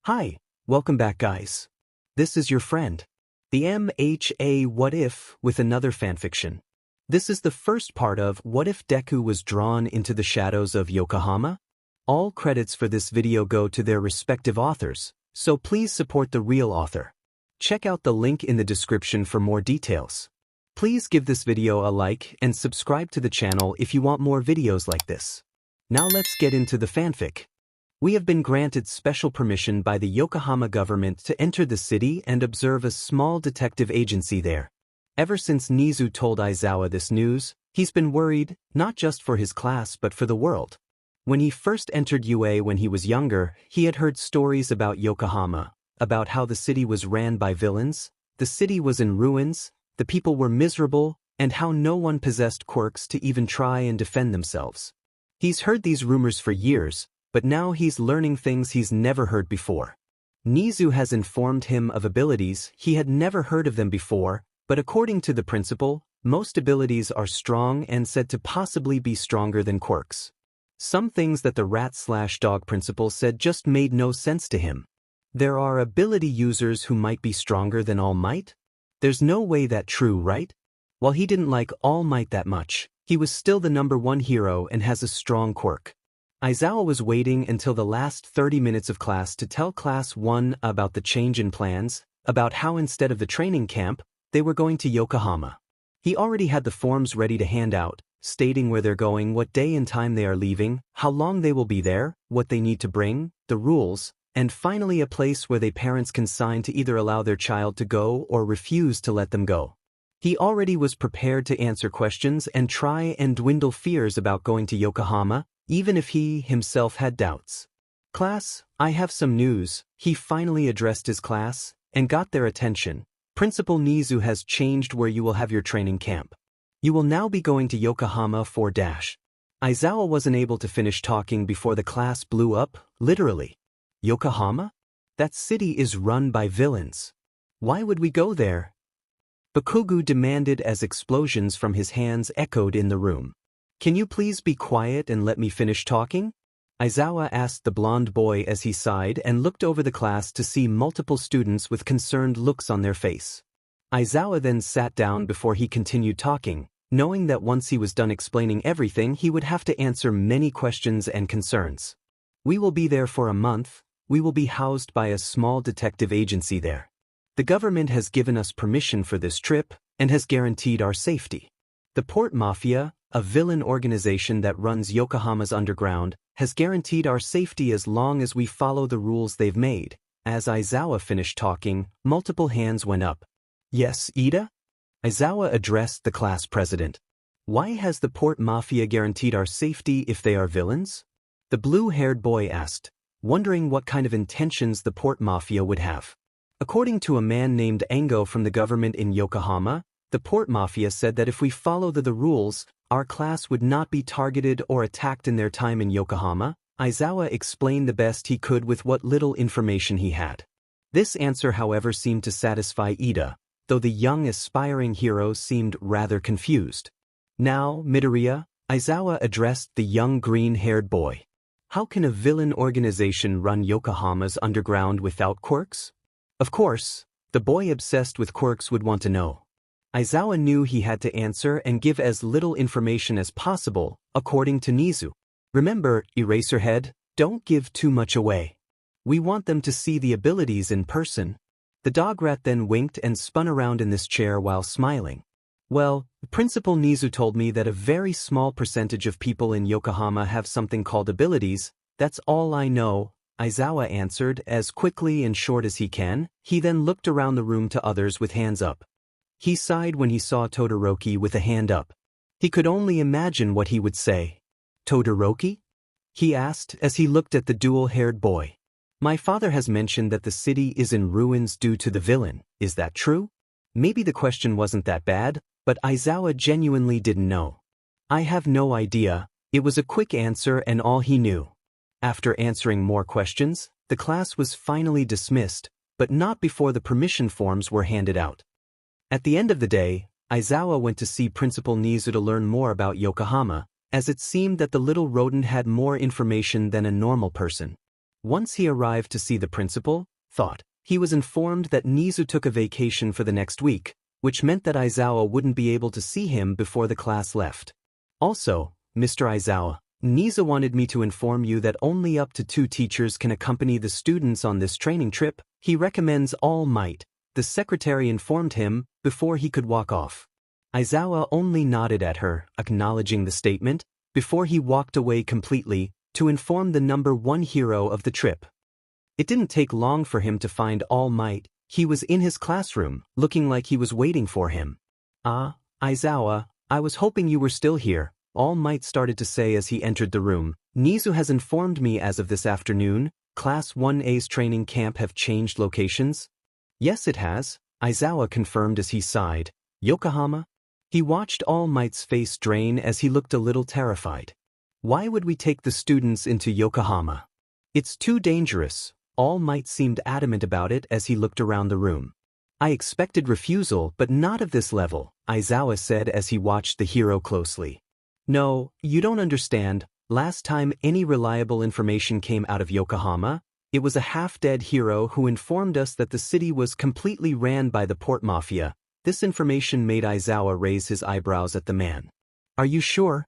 Hi, welcome back guys. This is your friend, the MHA What If with another fanfiction. This is the first part of What If Deku Was Drawn into the Shadows of Yokohama? All credits for this video go to their respective authors, so please support the real author. Check out the link in the description for more details. Please give this video a like and subscribe to the channel if you want more videos like this. Now let's get into the fanfic. We have been granted special permission by the Yokohama government to enter the city and observe a small detective agency there. Ever since Nizu told Aizawa this news, he's been worried, not just for his class but for the world. When he first entered UA when he was younger, he had heard stories about Yokohama, about how the city was ran by villains, the city was in ruins, the people were miserable, and how no one possessed quirks to even try and defend themselves. He's heard these rumors for years, but now he's learning things he's never heard before. Nizu has informed him of abilities he had never heard of them before, but according to the principal, most abilities are strong and said to possibly be stronger than quirks. Some things that the rat/dog principal said just made no sense to him. There are ability users who might be stronger than All Might? There's no way that's true, right? While he didn't like All Might that much, he was still the #1 hero and has a strong quirk. Aizawa was waiting until the last 30 minutes of class to tell Class 1 about the change in plans, about how instead of the training camp, they were going to Yokohama. He already had the forms ready to hand out, stating where they're going, what day and time they are leaving, how long they will be there, what they need to bring, the rules, and finally a place where parents can sign to either allow their child to go or refuse to let them go. He already was prepared to answer questions and try and dwindle fears about going to Yokohama, even if he himself had doubts. Class, I have some news. He finally addressed his class and got their attention. Principal Nizu has changed where you will have your training camp. You will now be going to Yokohama for dash. Aizawa wasn't able to finish talking before the class blew up, literally. Yokohama? That city is run by villains. Why would we go there? Bakugo demanded as explosions from his hands echoed in the room. Can you please be quiet and let me finish talking? Aizawa asked the blonde boy as he sighed and looked over the class to see multiple students with concerned looks on their face. Aizawa then sat down before he continued talking, knowing that once he was done explaining everything he would have to answer many questions and concerns. We will be there for a month. We will be housed by a small detective agency there. The government has given us permission for this trip and has guaranteed our safety. The Port Mafia, a villain organization that runs Yokohama's underground, has guaranteed our safety as long as we follow the rules they've made. As Aizawa finished talking, multiple hands went up. Yes, Ida? Aizawa addressed the class president. Why has the Port Mafia guaranteed our safety if they are villains? The blue-haired boy asked, wondering what kind of intentions the Port Mafia would have. According to a man named Ango from the government in Yokohama, the Port Mafia said that if we follow the rules, our class would not be targeted or attacked in their time in Yokohama. Aizawa explained the best he could with what little information he had. This answer, however, seemed to satisfy Ida, though the young aspiring hero seemed rather confused. Now, Midoriya, Aizawa addressed the young green-haired boy. How can a villain organization run Yokohama's underground without quirks? Of course, the boy obsessed with quirks would want to know. Aizawa knew he had to answer and give as little information as possible, according to Nizu. Remember, Eraserhead, don't give too much away. We want them to see the abilities in person. The dog rat then winked and spun around in this chair while smiling. Well, Principal Nizu told me that a very small percentage of people in Yokohama have something called abilities. That's all I know, Aizawa answered as quickly and short as he can. He then looked around the room to others with hands up. He sighed when he saw Todoroki with a hand up. He could only imagine what he would say. Todoroki? He asked as he looked at the dual-haired boy. My father has mentioned that the city is in ruins due to the villain. Is that true? Maybe the question wasn't that bad, but Aizawa genuinely didn't know. I have no idea. It was a quick answer and all he knew. After answering more questions, the class was finally dismissed, but not before the permission forms were handed out. At the end of the day, Aizawa went to see Principal Nizu to learn more about Yokohama, as it seemed that the little rodent had more information than a normal person. Once he arrived to see the principal, he was informed that Nizu took a vacation for the next week, which meant that Aizawa wouldn't be able to see him before the class left. Also, Mr. Aizawa, Nizu wanted me to inform you that only up to 2 teachers can accompany the students on this training trip. He recommends All Might, the secretary informed him, before he could walk off. Aizawa only nodded at her, acknowledging the statement, before he walked away completely, to inform the number 1 hero of the trip. It didn't take long for him to find All Might. He was in his classroom, looking like he was waiting for him. "Ah, Aizawa, I was hoping you were still here," All Might started to say as he entered the room. "Nizu has informed me as of this afternoon, Class 1A's training camp have changed locations." "Yes, it has," Aizawa confirmed as he sighed. "Yokohama?" He watched All Might's face drain as he looked a little terrified. "Why would we take the students into Yokohama? It's too dangerous." All Might seemed adamant about it as he looked around the room. "I expected refusal, but not of this level," Aizawa said as he watched the hero closely. "No, you don't understand. Last time any reliable information came out of Yokohama, it was a half-dead hero who informed us that the city was completely ran by the port mafia." This information made Aizawa raise his eyebrows at the man. "Are you sure?"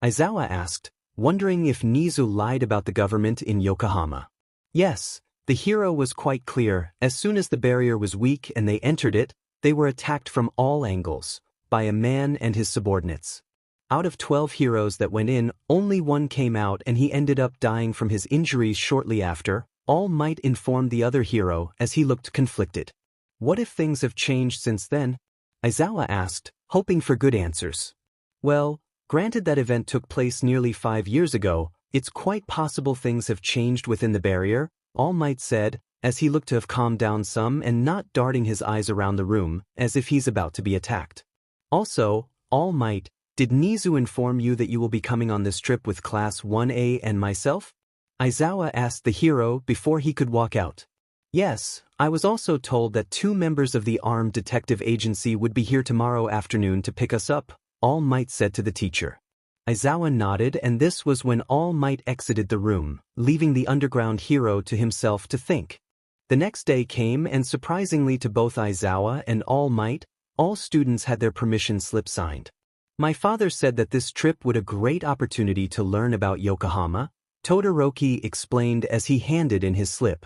Aizawa asked, wondering if Nizu lied about the government in Yokohama. Yes, the hero was quite clear. As soon as the barrier was weak and they entered it, they were attacked from all angles, by a man and his subordinates. Out of 12 heroes that went in, only 1 came out and he ended up dying from his injuries shortly after. All Might informed the other hero as he looked conflicted. "What if things have changed since then?" Aizawa asked, hoping for good answers. "Well, granted that event took place nearly 5 years ago, it's quite possible things have changed within the barrier," All Might said, as he looked to have calmed down some and not darting his eyes around the room, as if he's about to be attacked. "Also, All Might, did Nizu inform you that you will be coming on this trip with Class 1A and myself?" Aizawa asked the hero before he could walk out. "Yes, I was also told that 2 members of the armed detective agency would be here tomorrow afternoon to pick us up," All Might said to the teacher. Aizawa nodded, and this was when All Might exited the room, leaving the underground hero to himself to think. The next day came, and surprisingly to both Aizawa and All Might, all students had their permission slip signed. "My father said that this trip would be a great opportunity to learn about Yokohama," Todoroki explained as he handed in his slip.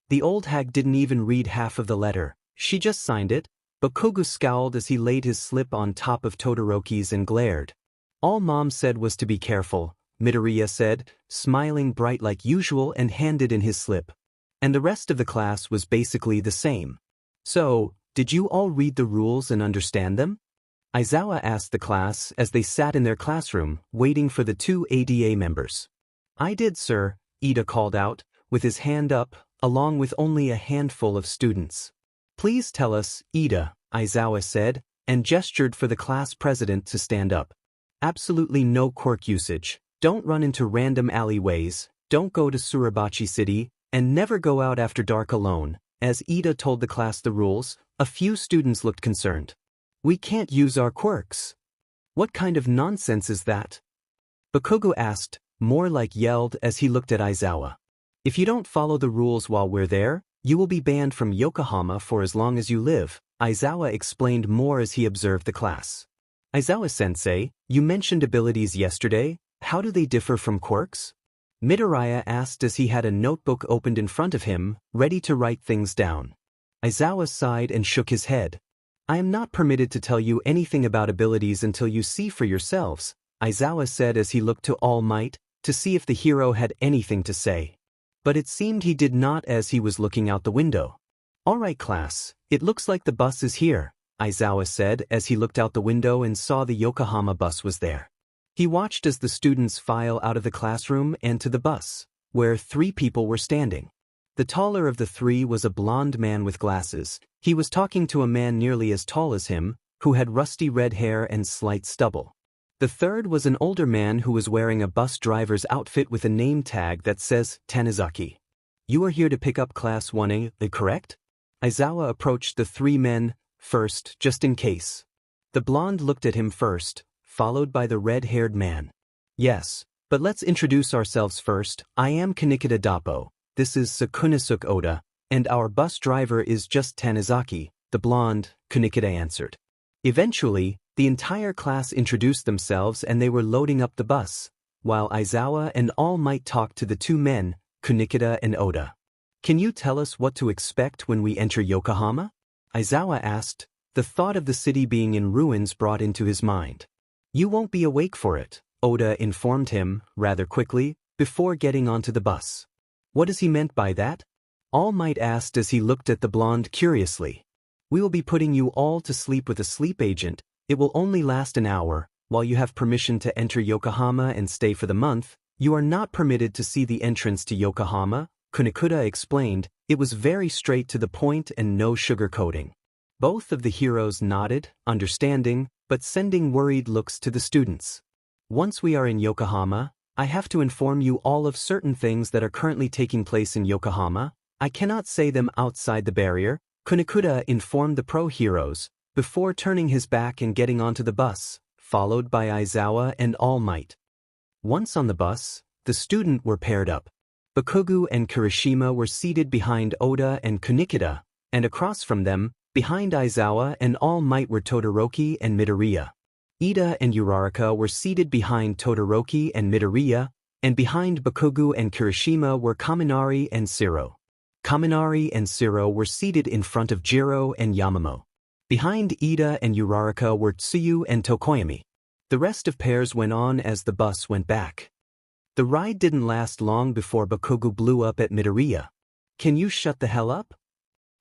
The old hag didn't even read half of the letter, she just signed it. Bakugo scowled as he laid his slip on top of Todoroki's and glared. "All Mom said was to be careful," Midoriya said, smiling bright like usual, and handed in his slip. And the rest of the class was basically the same. "So, did you all read the rules and understand them?" Aizawa asked the class as they sat in their classroom, waiting for the 2 ADA members. "I did, sir," Ida called out, with his hand up, along with only a handful of students. "Please tell us, Ida," Aizawa said, and gestured for the class president to stand up. "Absolutely no quirk usage, don't run into random alleyways, don't go to Suribachi City, and never go out after dark alone." As Ida told the class the rules, a few students looked concerned. "We can't use our quirks. What kind of nonsense is that?" Bakugo asked, more like yelled as he looked at Aizawa. "If you don't follow the rules while we're there, you will be banned from Yokohama for as long as you live," Aizawa explained more as he observed the class. "Aizawa-sensei, you mentioned abilities yesterday, how do they differ from quirks?" Midoriya asked as he had a notebook opened in front of him, ready to write things down. Aizawa sighed and shook his head. "I am not permitted to tell you anything about abilities until you see for yourselves," Aizawa said as he looked to All Might, to see if the hero had anything to say. But it seemed he did not as he was looking out the window. "All right, class, it looks like the bus is here," Aizawa said as he looked out the window and saw the Yokohama bus was there. He watched as the students file out of the classroom and to the bus, where 3 people were standing. The taller of the 3 was a blond man with glasses. He was talking to a man nearly as tall as him, who had rusty red hair and slight stubble. The third was an older man who was wearing a bus driver's outfit with a name tag that says Tanizaki. "You are here to pick up Class 1A, correct?" Aizawa approached the 3 men first, just in case. The blonde looked at him first, followed by the red-haired man. "Yes, but let's introduce ourselves first. I am Kanikita Dappo," this is Sakunosuke Oda, and our bus driver is just Tanizaki, the blonde, Kunikida answered. Eventually, the entire class introduced themselves and they were loading up the bus, while Aizawa and All Might talked to the two men, Kunikida and Oda. Can you tell us what to expect when we enter Yokohama? Aizawa asked, the thought of the city being in ruins brought into his mind. You won't be awake for it, Oda informed him, rather quickly, before getting onto the bus. What does he meant by that? All Might asked as he looked at the blonde curiously. We will be putting you all to sleep with a sleep agent. It will only last an hour. While you have permission to enter Yokohama and stay for the month, you are not permitted to see the entrance to Yokohama, Kunikida explained. It was very straight to the point and no sugarcoating. Both of the heroes nodded, understanding, but sending worried looks to the students. Once we are in Yokohama, I have to inform you all of certain things that are currently taking place in Yokohama. I cannot say them outside the barrier, Kunikida informed the pro heroes, before turning his back and getting onto the bus, followed by Aizawa and All Might. Once on the bus, the students were paired up. Bakugo and Kirishima were seated behind Oda and Kunikida, and across from them, behind Aizawa and All Might were Todoroki and Midoriya. Ida and Uraraka were seated behind Todoroki and Midoriya, and behind Bakugo and Kirishima were Kaminari and Shiro. Kaminari and Shiro were seated in front of Jiro and Yamamo. Behind Ida and Uraraka were Tsuyu and Tokoyami. The rest of pairs went on as the bus went back. The ride didn't last long before Bakugo blew up at Midoriya. Can you shut the hell up?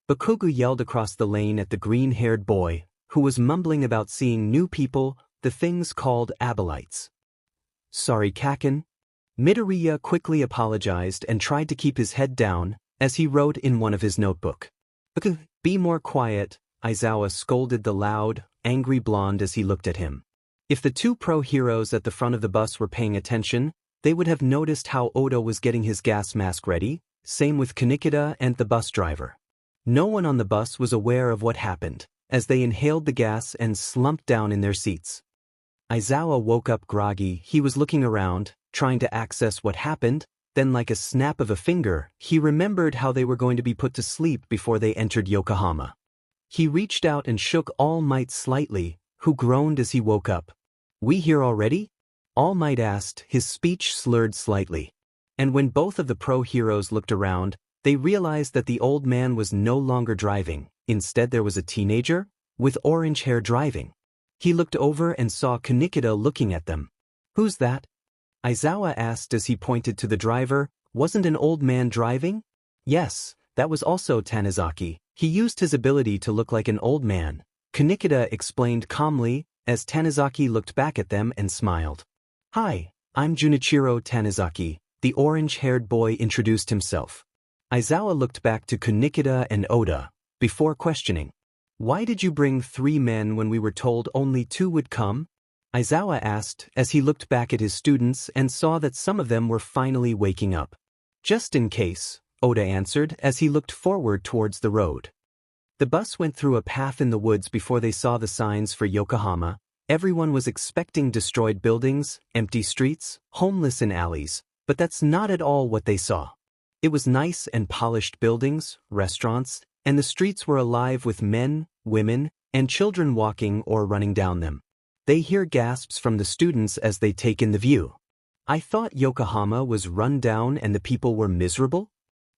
Bakugo yelled across the lane at the green-haired boy, who was mumbling about seeing new people, the things called Abelites. Sorry, Kaken. Midoriya quickly apologized and tried to keep his head down, as he wrote in one of his notebook. Be more quiet, Aizawa scolded the loud, angry blonde as he looked at him. If the two pro heroes at the front of the bus were paying attention, they would have noticed how Oda was getting his gas mask ready, same with Kunikida and the bus driver. No one on the bus was aware of what happened, as they inhaled the gas and slumped down in their seats. Aizawa woke up groggy. He was looking around, trying to access what happened. Then, like a snap of a finger, he remembered how they were going to be put to sleep before they entered Yokohama. He reached out and shook All Might slightly, who groaned as he woke up. We here already? All Might asked, his speech slurred slightly. And when both of the pro heroes looked around, they realized that the old man was no longer driving. Instead there was a teenager, with orange hair driving. He looked over and saw Kunikida looking at them. Who's that? Aizawa asked as he pointed to the driver. Wasn't an old man driving? Yes, that was also Tanizaki. He used his ability to look like an old man, Kunikida explained calmly, as Tanizaki looked back at them and smiled. Hi, I'm Junichiro Tanizaki, the orange-haired boy introduced himself. Aizawa looked back to Kunikida and Oda, before questioning. Why did you bring 3 men when we were told only 2 would come? Aizawa asked as he looked back at his students and saw that some of them were finally waking up. Just in case, Oda answered as he looked forward towards the road. The bus went through a path in the woods before they saw the signs for Yokohama. Everyone was expecting destroyed buildings, empty streets, homeless in alleys, but that's not at all what they saw. It was nice and polished buildings, restaurants, and the streets were alive with men, women, and children walking or running down them. They hear gasps from the students as they take in the view. I thought Yokohama was run down and the people were miserable?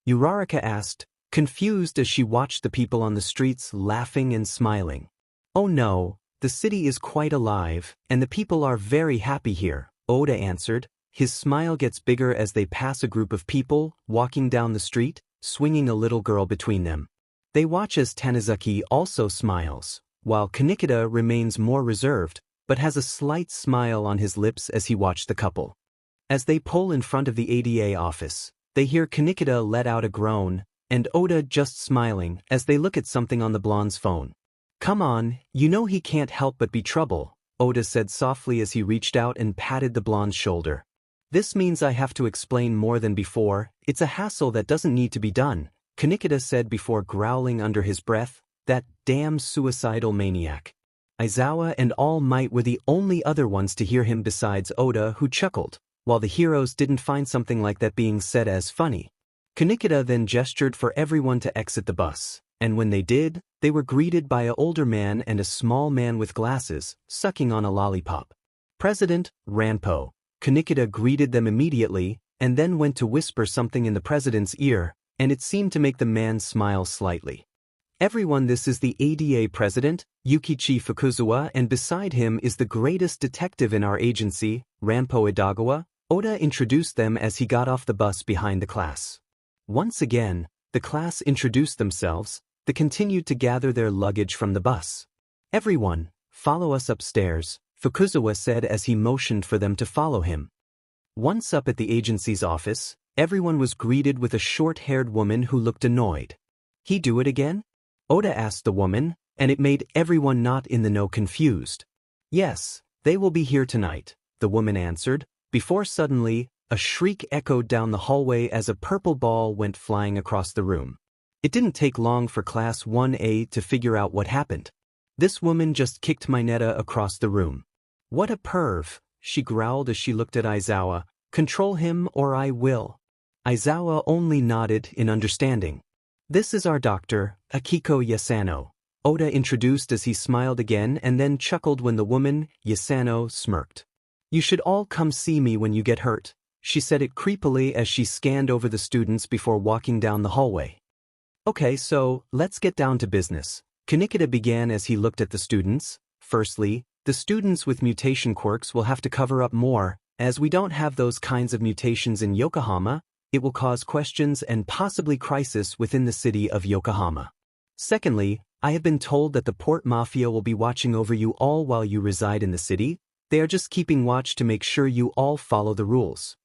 Uraraka asked, confused as she watched the people on the streets laughing and smiling. Oh no, the city is quite alive, and the people are very happy here, Oda answered. His smile gets bigger as they pass a group of people walking down the street, swinging a little girl between them. They watch as Tanizaki also smiles, while Kunikida remains more reserved, but has a slight smile on his lips as he watched the couple. As they pull in front of the ADA office, they hear Kunikida let out a groan, and Oda just smiling as they look at something on the blonde's phone. Come on, you know he can't help but be trouble, Oda said softly as he reached out and patted the blonde's shoulder. This means I have to explain more than before. It's a hassle that doesn't need to be done, Kunikida said before growling under his breath, that damn suicidal maniac. Aizawa and All Might were the only other ones to hear him besides Oda, who chuckled, while the heroes didn't find something like that being said as funny. Kanikita then gestured for everyone to exit the bus, and when they did, they were greeted by an older man and a small man with glasses, sucking on a lollipop. President Ranpo. Kanikita greeted them immediately, and then went to whisper something in the president's ear, and it seemed to make the man smile slightly. Everyone, this is the ADA president, Yukichi Fukuzawa, and beside him is the greatest detective in our agency, Ranpo Idagawa. Oda introduced them as he got off the bus behind the class. Once again, the class introduced themselves. They continued to gather their luggage from the bus. Everyone, follow us upstairs, Fukuzawa said as he motioned for them to follow him. Once up at the agency's office, everyone was greeted with a short-haired woman who looked annoyed. He do it again? Oda asked the woman, and it made everyone not in the know confused. Yes, they will be here tonight, the woman answered, before suddenly, a shriek echoed down the hallway as a purple ball went flying across the room. It didn't take long for Class 1A to figure out what happened. This woman just kicked Mineta across the room. What a perv, she growled as she looked at Aizawa. Control him or I will. Aizawa only nodded in understanding. This is our doctor, Akiko Yasano, Oda introduced as he smiled again and then chuckled when the woman, Yasano, smirked. You should all come see me when you get hurt, she said it creepily as she scanned over the students before walking down the hallway. Okay, so, let's get down to business. Kanikita began as he looked at the students. Firstly, the students with mutation quirks will have to cover up more, as we don't have those kinds of mutations in Yokohama. It will cause questions and possibly crisis within the city of Yokohama. Secondly, I have been told that the port mafia will be watching over you all while you reside in the city. They are just keeping watch to make sure you all follow the rules.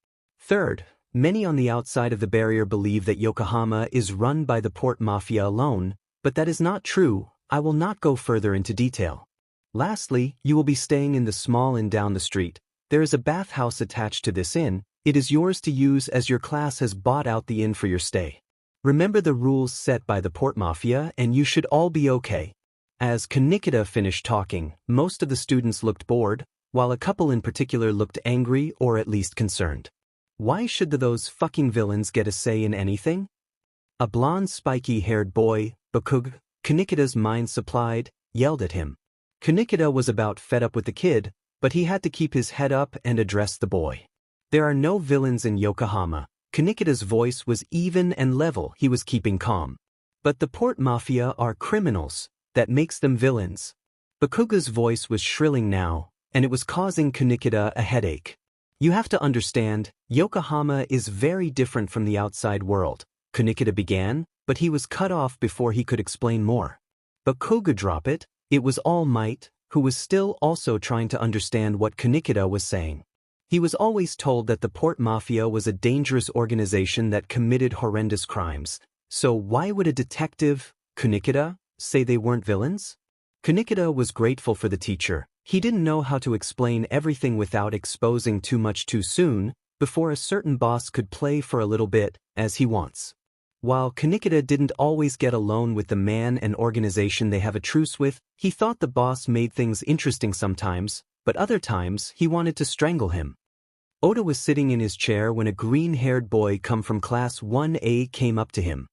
Third, many on the outside of the barrier believe that Yokohama is run by the port mafia alone, but that is not true. I will not go further into detail. Lastly, you will be staying in the small inn down the street. There is a bathhouse attached to this inn. It is yours to use as your class has bought out the inn for your stay. Remember the rules set by the port mafia and you should all be okay. As Kanikita finished talking, most of the students looked bored, while a couple in particular looked angry or at least concerned. Why should those fucking villains get a say in anything? A blonde spiky-haired boy, Bakugo, Kanikita's mind supplied, yelled at him. Kanikita was about fed up with the kid, but he had to keep his head up and address the boy. There are no villains in Yokohama. Kanikita's voice was even and level. He was keeping calm. But the port mafia are criminals. That makes them villains. Bakugo's voice was shrilling now, and it was causing Kanikita a headache. You have to understand, Yokohama is very different from the outside world, Kanikita began, but he was cut off before he could explain more. Bakugo drop it, it was All Might, who was still also trying to understand what Kanikita was saying. He was always told that the port mafia was a dangerous organization that committed horrendous crimes, so why would a detective, Kanikita, say they weren't villains? Kanikita was grateful for the teacher. He didn't know how to explain everything without exposing too much too soon, before a certain boss could play for a little bit, as he wants. While Kanikita didn't always get alone with the man and organization they have a truce with, he thought the boss made things interesting sometimes, but other times he wanted to strangle him. Oda was sitting in his chair when a green-haired boy come from Class 1A came up to him.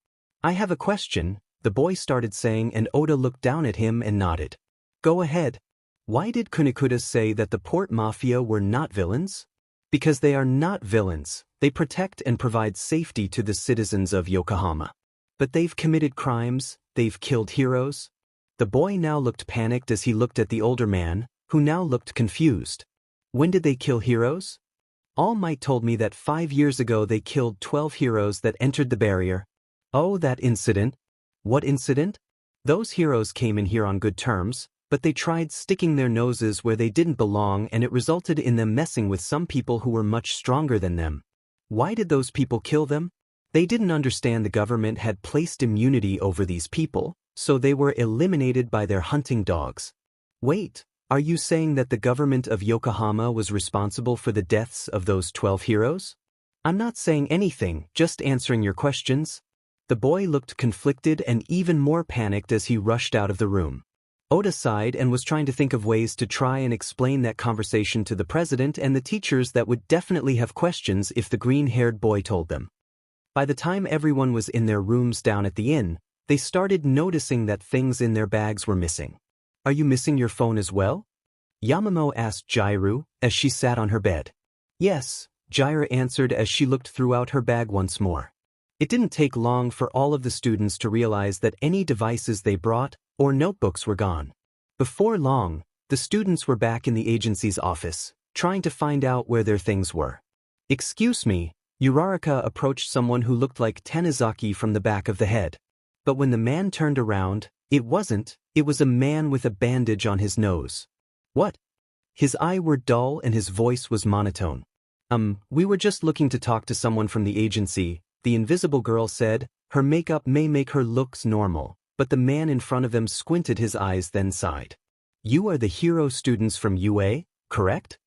I have a question, the boy started saying, and Oda looked down at him and nodded. Go ahead. Why did Kanikita say that the port mafia were not villains? Because they are not villains. They protect and provide safety to the citizens of Yokohama. But they've committed crimes, they've killed heroes. The boy now looked panicked as he looked at the older man, who now looked confused. When did they kill heroes? All Might told me that 5 years ago they killed 12 heroes that entered the barrier. Oh, that incident. What incident? Those heroes came in here on good terms, but they tried sticking their noses where they didn't belong and it resulted in them messing with some people who were much stronger than them. Why did those people kill them? They didn't understand the government had placed immunity over these people, so they were eliminated by their hunting dogs. Wait, are you saying that the government of Yokohama was responsible for the deaths of those 12 heroes? I'm not saying anything, just answering your questions. The boy looked conflicted and even more panicked as he rushed out of the room. Oda sighed and was trying to think of ways to try and explain that conversation to the president and the teachers that would definitely have questions if the green-haired boy told them. By the time everyone was in their rooms down at the inn, they started noticing that things in their bags were missing. Are you missing your phone as well? Yamamoto asked Jairu as she sat on her bed. Yes, Jaira answered as she looked throughout her bag once more. It didn't take long for all of the students to realize that any devices they brought or notebooks were gone. Before long, the students were back in the agency's office, trying to find out where their things were. Excuse me, Uraraka approached someone who looked like Tanizaki from the back of the head. But when the man turned around, it was a man with a bandage on his nose. What? His eyes were dull and his voice was monotone. We were just looking to talk to someone from the agency, the invisible girl said. Her makeup may make her look normal, but the man in front of them squinted his eyes then sighed. You are the hero students from UA, correct?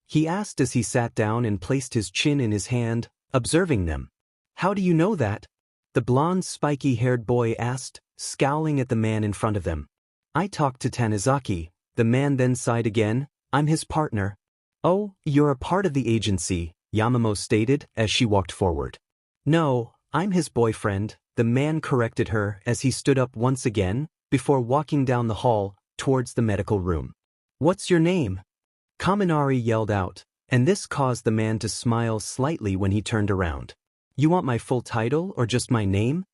He asked as he sat down and placed his chin in his hand, observing them. How do you know that? The blonde spiky-haired boy asked, scowling at the man in front of them. I talked to Tanizaki. The man then sighed again. I'm his partner. Oh, you're a part of the agency, Yamamoto stated as she walked forward. No, I'm his boyfriend, the man corrected her as he stood up once again, before walking down the hall, towards the medical room. What's your name? Kaminari yelled out, and this caused the man to smile slightly when he turned around. You want my full title or just my name?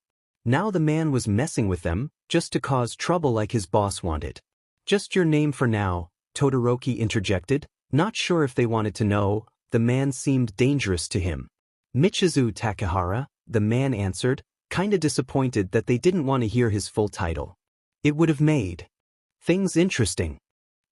Now the man was messing with them, just to cause trouble like his boss wanted. Just your name for now, Todoroki interjected, not sure if they wanted to know. The man seemed dangerous to him. Michizu Takahara, the man answered, kinda disappointed that they didn't want to hear his full title. It would have made things interesting.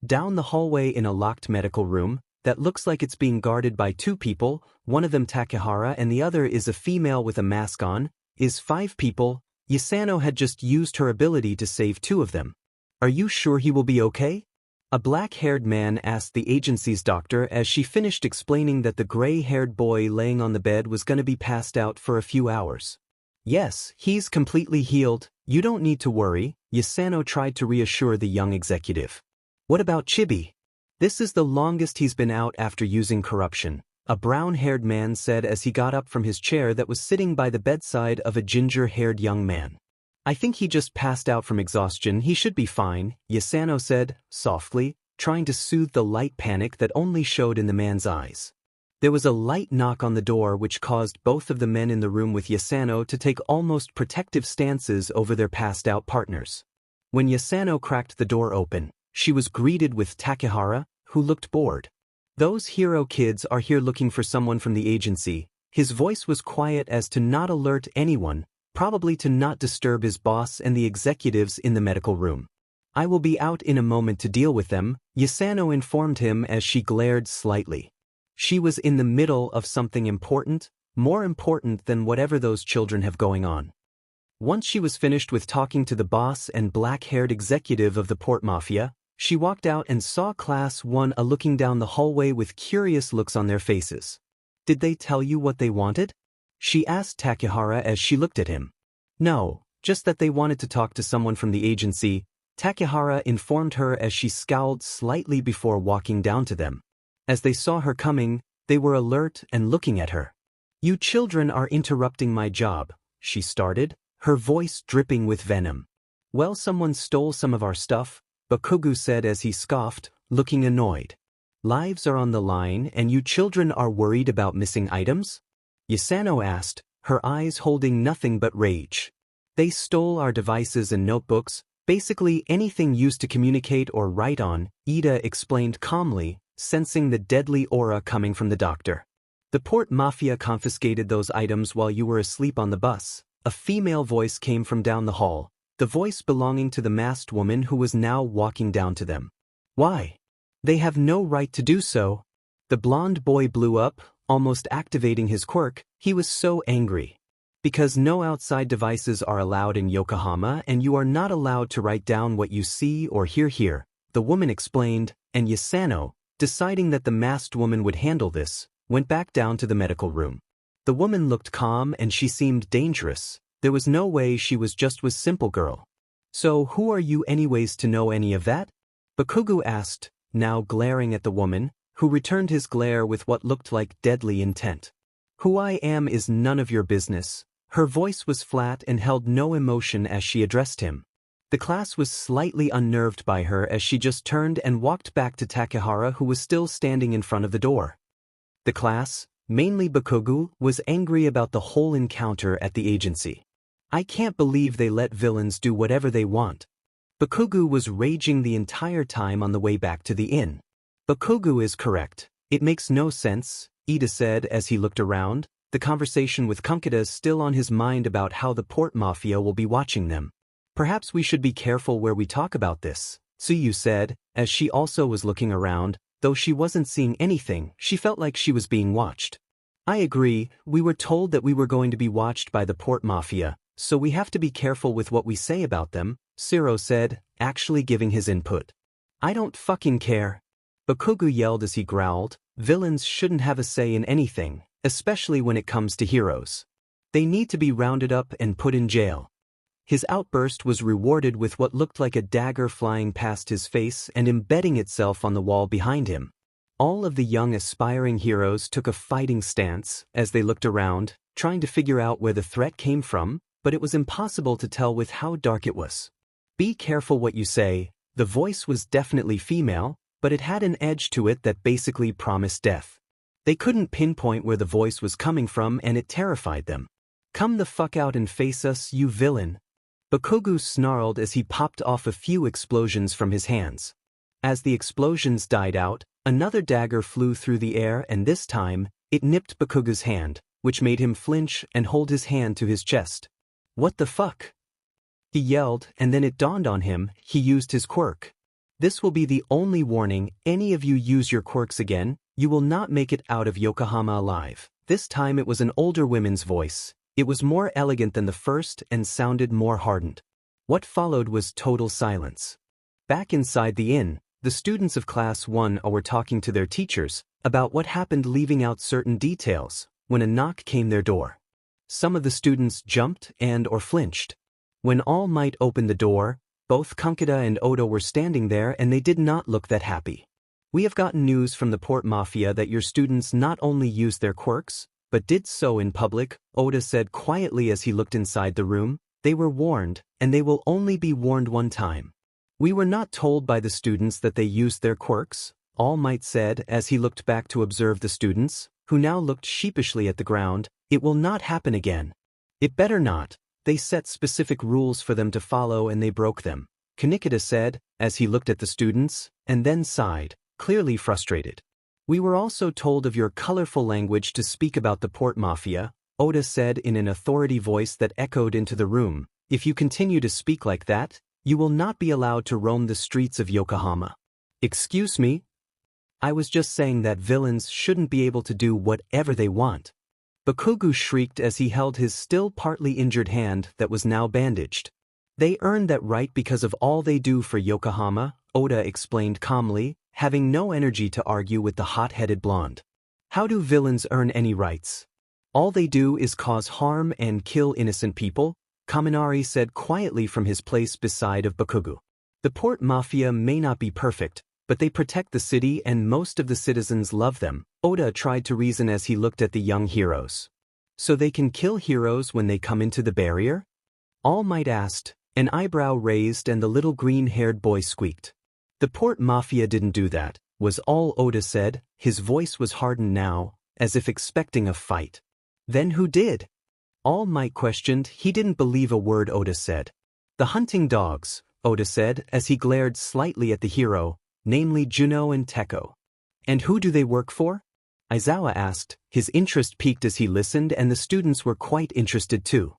Down the hallway in a locked medical room, that looks like it's being guarded by two people, one of them Takahara and the other is a female with a mask on, is 5 people. Yasano had just used her ability to save 2 of them. Are you sure he will be okay? A black-haired man asked the agency's doctor as she finished explaining that the gray-haired boy laying on the bed was going to be passed out for a few hours. Yes, he's completely healed, you don't need to worry, Yasano tried to reassure the young executive. What about Chibi? This is the longest he's been out after using corruption, a brown-haired man said as he got up from his chair that was sitting by the bedside of a ginger-haired young man. I think he just passed out from exhaustion, he should be fine, Yasano said, softly, trying to soothe the light panic that only showed in the man's eyes. There was a light knock on the door which caused both of the men in the room with Yasano to take almost protective stances over their passed-out partners. When Yasano cracked the door open, she was greeted with Takahara, who looked bored. Those hero kids are here looking for someone from the agency. His voice was quiet as to not alert anyone, probably to not disturb his boss and the executives in the medical room. I will be out in a moment to deal with them, Yasano informed him as she glared slightly. She was in the middle of something important, more important than whatever those children have going on. Once she was finished with talking to the boss and black-haired executive of the Port Mafia, she walked out and saw Class 1A looking down the hallway with curious looks on their faces. Did they tell you what they wanted? She asked Takahara as she looked at him. No, just that they wanted to talk to someone from the agency, Takahara informed her as she scowled slightly before walking down to them. As they saw her coming, they were alert and looking at her. You children are interrupting my job, she started, her voice dripping with venom. Well, someone stole some of our stuff, Bakugo said as he scoffed, looking annoyed. Lives are on the line and you children are worried about missing items? Yasano asked, her eyes holding nothing but rage. They stole our devices and notebooks, basically anything used to communicate or write on, Ida explained calmly, sensing the deadly aura coming from the doctor. The Port Mafia confiscated those items while you were asleep on the bus. A female voice came from down the hall, the voice belonging to the masked woman who was now walking down to them. Why? They have no right to do so. The blonde boy blew up, almost activating his quirk. He was so angry. Because no outside devices are allowed in Yokohama and you are not allowed to write down what you see or hear here, the woman explained, and Yasano, deciding that the masked woman would handle this, went back down to the medical room. The woman looked calm and she seemed dangerous. There was no way she was just a simple girl. So who are you anyways to know any of that? Bakugo asked, now glaring at the woman, who returned his glare with what looked like deadly intent. Who I am is none of your business. Her voice was flat and held no emotion as she addressed him. The class was slightly unnerved by her as she just turned and walked back to Takehara, who was still standing in front of the door. The class, mainly Bakugo, was angry about the whole encounter at the agency. I can't believe they let villains do whatever they want. Bakugo was raging the entire time on the way back to the inn. Bakugo is correct. It makes no sense, Ida said as he looked around. The conversation with Kunkida is still on his mind about how the port mafia will be watching them. Perhaps we should be careful where we talk about this, Tsuyu said, as she also was looking around. Though she wasn't seeing anything, she felt like she was being watched. I agree, we were told that we were going to be watched by the port mafia, so we have to be careful with what we say about them, Siro said, actually giving his input. I don't fucking care. Bakugo yelled as he growled, villains shouldn't have a say in anything, especially when it comes to heroes. They need to be rounded up and put in jail. His outburst was rewarded with what looked like a dagger flying past his face and embedding itself on the wall behind him. All of the young aspiring heroes took a fighting stance as they looked around, trying to figure out where the threat came from, but it was impossible to tell with how dark it was. Be careful what you say. The voice was definitely female, but it had an edge to it that basically promised death. They couldn't pinpoint where the voice was coming from and it terrified them. Come the fuck out and face us, you villain. Bakugo snarled as he popped off a few explosions from his hands. As the explosions died out, another dagger flew through the air and this time, it nipped Bakugo's hand, which made him flinch and hold his hand to his chest. What the fuck? He yelled, and then it dawned on him, he used his quirk. This will be the only warning. Any of you use your quirks again, you will not make it out of Yokohama alive. This time it was an older woman's voice. It was more elegant than the first and sounded more hardened. What followed was total silence. Back inside the inn, the students of Class 1 were talking to their teachers about what happened, leaving out certain details, when a knock came their door. Some of the students jumped or flinched. When All Might opened the door, both Kunkida and Oda were standing there and they did not look that happy. We have gotten news from the port mafia that your students not only used their quirks, but did so in public, Oda said quietly as he looked inside the room. They were warned, and they will only be warned one time. We were not told by the students that they used their quirks, All Might said as he looked back to observe the students, who now looked sheepishly at the ground. It will not happen again. It better not. They set specific rules for them to follow and they broke them, Kunikida said, as he looked at the students, and then sighed, clearly frustrated. We were also told of your colorful language to speak about the port mafia, Oda said in an authority voice that echoed into the room. If you continue to speak like that, you will not be allowed to roam the streets of Yokohama. Excuse me? I was just saying that villains shouldn't be able to do whatever they want. Bakugo shrieked as he held his still partly injured hand that was now bandaged. They earned that right because of all they do for Yokohama, Oda explained calmly, having no energy to argue with the hot-headed blonde. How do villains earn any rights? All they do is cause harm and kill innocent people, Kaminari said quietly from his place beside of Bakugo. The port mafia may not be perfect, but they protect the city and most of the citizens love them, Oda tried to reason as he looked at the young heroes. So they can kill heroes when they come into the barrier? All Might asked, an eyebrow raised and the little green-haired boy squeaked. The port mafia didn't do that, was all Oda said. His voice was hardened now, as if expecting a fight. Then who did? All Might questioned. He didn't believe a word Oda said. The hunting dogs, Oda said as he glared slightly at the hero, namely Juno and Teko. And who do they work for? Aizawa asked, his interest piqued as he listened and the students were quite interested too.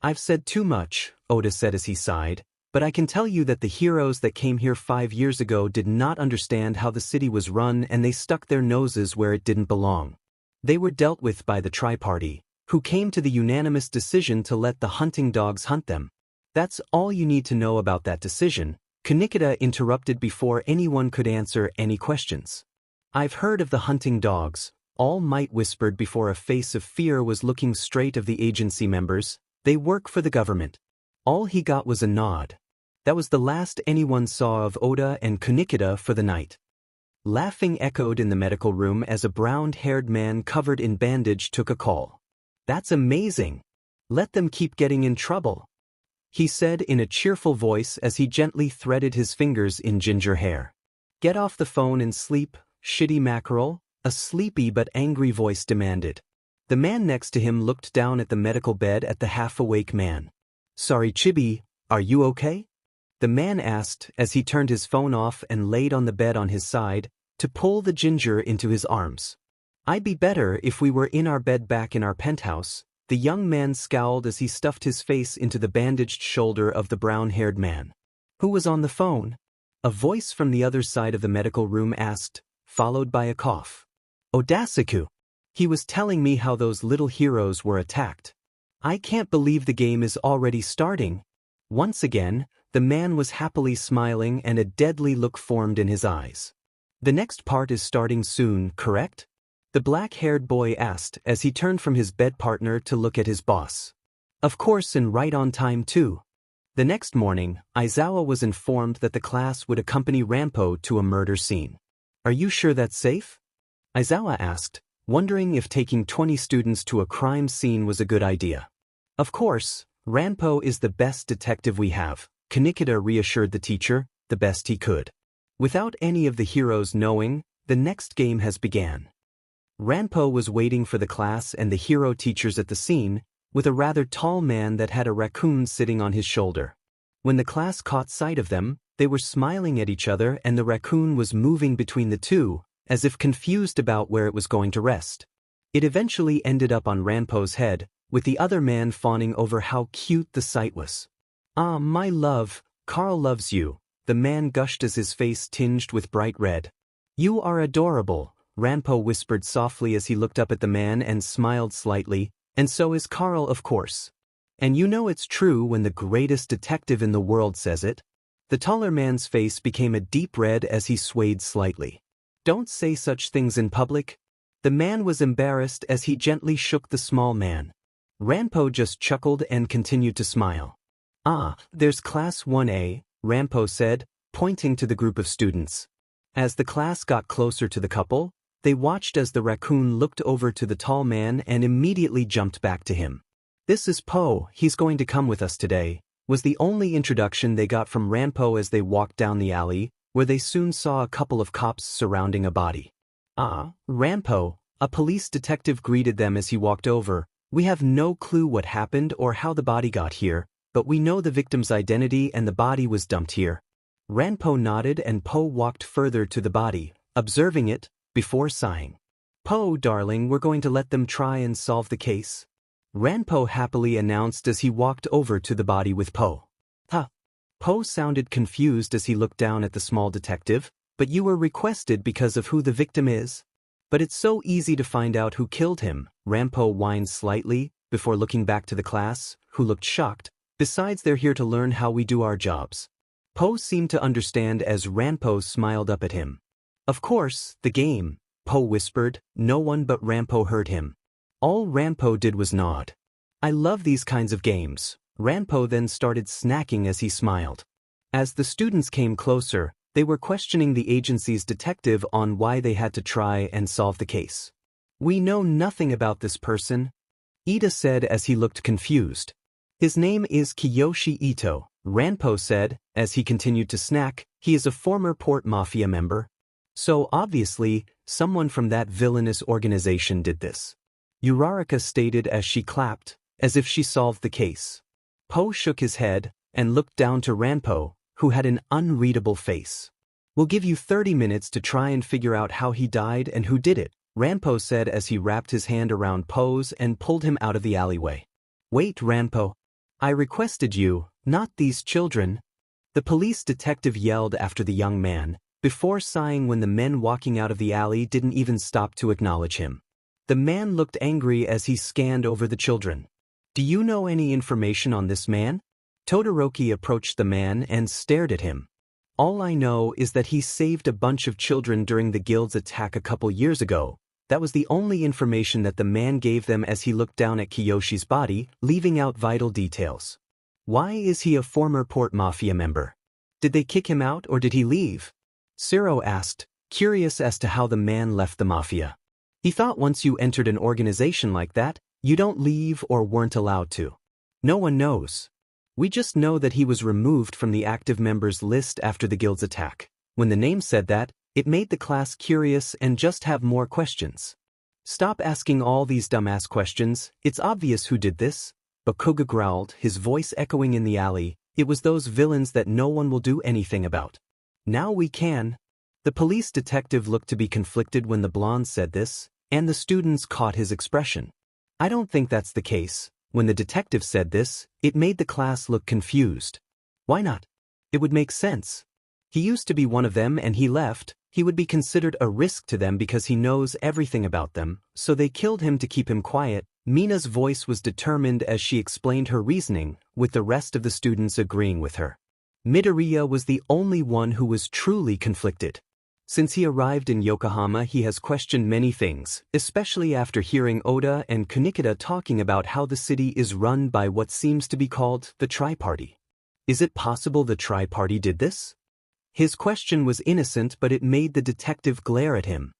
I've said too much, Oda said as he sighed. But I can tell you that the heroes that came here 5 years ago did not understand how the city was run and they stuck their noses where it didn't belong. They were dealt with by the Tri-Party, who came to the unanimous decision to let the hunting dogs hunt them. That's all you need to know about that decision, Kunikida interrupted before anyone could answer any questions. I've heard of the hunting dogs, All Might whispered before a face of fear was looking straight of the agency members. They work for the government. All he got was a nod. That was the last anyone saw of Oda and Kunikida for the night. Laughing echoed in the medical room as a brown-haired man covered in bandage took a call. That's amazing. Let them keep getting in trouble, he said in a cheerful voice as he gently threaded his fingers in ginger hair. Get off the phone and sleep, shitty mackerel, a sleepy but angry voice demanded. The man next to him looked down at the medical bed at the half-awake man. Sorry Chibi, are you okay? The man asked as he turned his phone off and laid on the bed on his side to pull the ginger into his arms. I'd be better if we were in our bed back in our penthouse. The young man scowled as he stuffed his face into the bandaged shoulder of the brown-haired man. Who was on the phone? A voice from the other side of the medical room asked, followed by a cough. Odasaku. He was telling me how those little heroes were attacked. I can't believe the game is already starting. Once again, the man was happily smiling and a deadly look formed in his eyes. The next part is starting soon, correct? The black-haired boy asked as he turned from his bed partner to look at his boss. Of course, and right on time too. The next morning, Aizawa was informed that the class would accompany Rampo to a murder scene. Are you sure that's safe? Aizawa asked, wondering if taking 20 students to a crime scene was a good idea. Of course, Rampo is the best detective we have, Kanikita reassured the teacher, the best he could. Without any of the heroes knowing, the next game has begun. Rampo was waiting for the class and the hero teachers at the scene, with a rather tall man that had a raccoon sitting on his shoulder. When the class caught sight of them, they were smiling at each other and the raccoon was moving between the two, as if confused about where it was going to rest. It eventually ended up on Rampo's head, with the other man fawning over how cute the sight was. Ah, my love, Carl loves you, the man gushed as his face tinged with bright red. You are adorable, Rampo whispered softly as he looked up at the man and smiled slightly, and so is Carl of course. And you know it's true when the greatest detective in the world says it. The taller man's face became a deep red as he swayed slightly. Don't say such things in public. The man was embarrassed as he gently shook the small man. Rampo just chuckled and continued to smile. Ah, there's Class 1A, Rampo said, pointing to the group of students. As the class got closer to the couple, they watched as the raccoon looked over to the tall man and immediately jumped back to him. This is Po, he's going to come with us today, was the only introduction they got from Rampo as they walked down the alley, where they soon saw a couple of cops surrounding a body. Ah, Rampo, a police detective greeted them as he walked over. We have no clue what happened or how the body got here, but we know the victim's identity and the body was dumped here. Rampo nodded and Po walked further to the body, observing it, before sighing. Po, darling, we're going to let them try and solve the case. Rampo happily announced as he walked over to the body with Po. Huh. Po sounded confused as he looked down at the small detective, but you were requested because of who the victim is. But it's so easy to find out who killed him, Rampo whined slightly, before looking back to the class, who looked shocked. Besides, they're here to learn how we do our jobs. Po seemed to understand as Rampo smiled up at him. Of course, the game, Po whispered. No one but Rampo heard him. All Rampo did was nod. I love these kinds of games. Rampo then started snacking as he smiled. As the students came closer, they were questioning the agency's detective on why they had to try and solve the case. We know nothing about this person, Ida said as he looked confused. His name is Kiyoshi Ito, Rampo said, as he continued to snack. He is a former Port Mafia member. So obviously, someone from that villainous organization did this. Uraraka stated as she clapped, as if she solved the case. Po shook his head and looked down to Rampo, who had an unreadable face. We'll give you 30 minutes to try and figure out how he died and who did it, Rampo said as he wrapped his hand around Po's and pulled him out of the alleyway. Wait, Rampo. I requested you, not these children. The police detective yelled after the young man, before sighing when the men walking out of the alley didn't even stop to acknowledge him. The man looked angry as he scanned over the children. Do you know any information on this man? Todoroki approached the man and stared at him. All I know is that he saved a bunch of children during the guild's attack a couple years ago. That was the only information that the man gave them as he looked down at Kiyoshi's body, leaving out vital details. Why is he a former Port Mafia member? Did they kick him out or did he leave? Siro asked, curious as to how the man left the Mafia. He thought once you entered an organization like that, You don't leave or weren't allowed to. No one knows. We just know that he was removed from the active members list after the guild's attack. When the name said that, it made the class curious and just have more questions. Stop asking all these dumbass questions, it's obvious who did this. Bakugo growled, his voice echoing in the alley. It was those villains that no one will do anything about. Now we can. The police detective looked to be conflicted when the blonde said this, and the students caught his expression. I don't think that's the case. When the detective said this, it made the class look confused. Why not? It would make sense. He used to be one of them and he left. He would be considered a risk to them because he knows everything about them, so they killed him to keep him quiet. Mina's voice was determined as she explained her reasoning, with the rest of the students agreeing with her. Midoriya was the only one who was truly conflicted. Since he arrived in Yokohama, he has questioned many things, especially after hearing Oda and Kunikida talking about how the city is run by what seems to be called the Tri-Party. Is it possible the Tri-Party did this? His question was innocent, but it made the detective glare at him.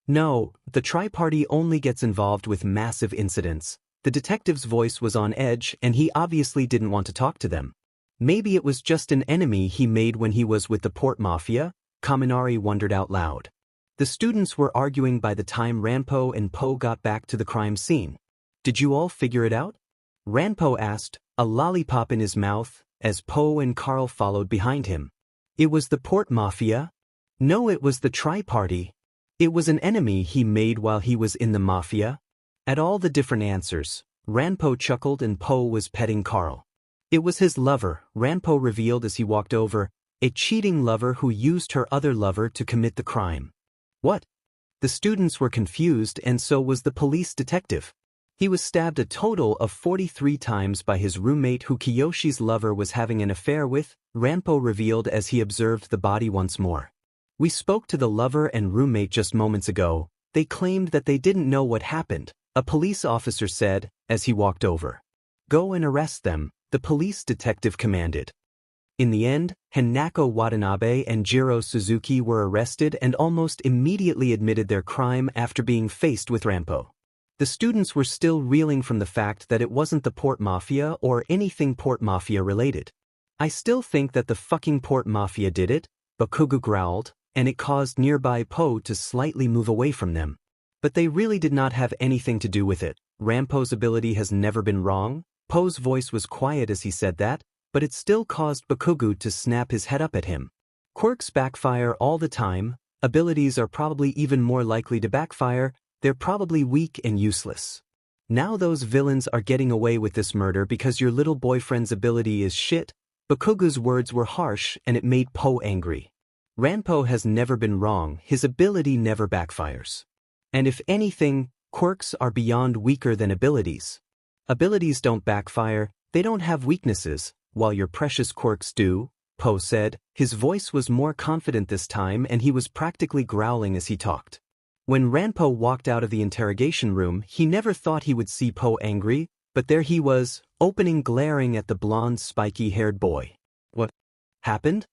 No, the Tri-Party only gets involved with massive incidents. The detective's voice was on edge and he obviously didn't want to talk to them. Maybe it was just an enemy he made when he was with the Port Mafia? Kaminari wondered out loud. The students were arguing by the time Ranpo and Po got back to the crime scene. Did you all figure it out? Ranpo asked, a lollipop in his mouth, as Po and Carl followed behind him. It was the Port Mafia? No, it was the Tri-Party. It was an enemy he made while he was in the Mafia? At all the different answers, Ranpo chuckled and Po was petting Carl. It was his lover, Ranpo revealed as he walked over, a cheating lover who used her other lover to commit the crime. What? The students were confused and so was the police detective. He was stabbed a total of 43 times by his roommate who Kiyoshi's lover was having an affair with, Ranpo revealed as he observed the body once more. We spoke to the lover and roommate just moments ago. They claimed that they didn't know what happened, a police officer said, as he walked over. Go and arrest them, the police detective commanded. In the end, Hanako Watanabe and Jiro Suzuki were arrested and almost immediately admitted their crime after being faced with Ranpo. The students were still reeling from the fact that it wasn't the Port Mafia or anything Port Mafia related. I still think that the fucking Port Mafia did it, Bakugo growled, and it caused nearby Po to slightly move away from them. But they really did not have anything to do with it. Ranpo's ability has never been wrong. Po's voice was quiet as he said that, but it still caused Bakugo to snap his head up at him. Quirks backfire all the time, abilities are probably even more likely to backfire, they're probably weak and useless. Now those villains are getting away with this murder because your little boyfriend's ability is shit. Bakugo's words were harsh and it made Po angry. Ranpo has never been wrong, his ability never backfires. And if anything, quirks are beyond weaker than abilities. Abilities don't backfire, they don't have weaknesses, while your precious quirks do, Po said. His voice was more confident this time and he was practically growling as he talked. When Ranpo walked out of the interrogation room, he never thought he would see Po angry, but there he was, glaring at the blonde spiky-haired boy. What happened?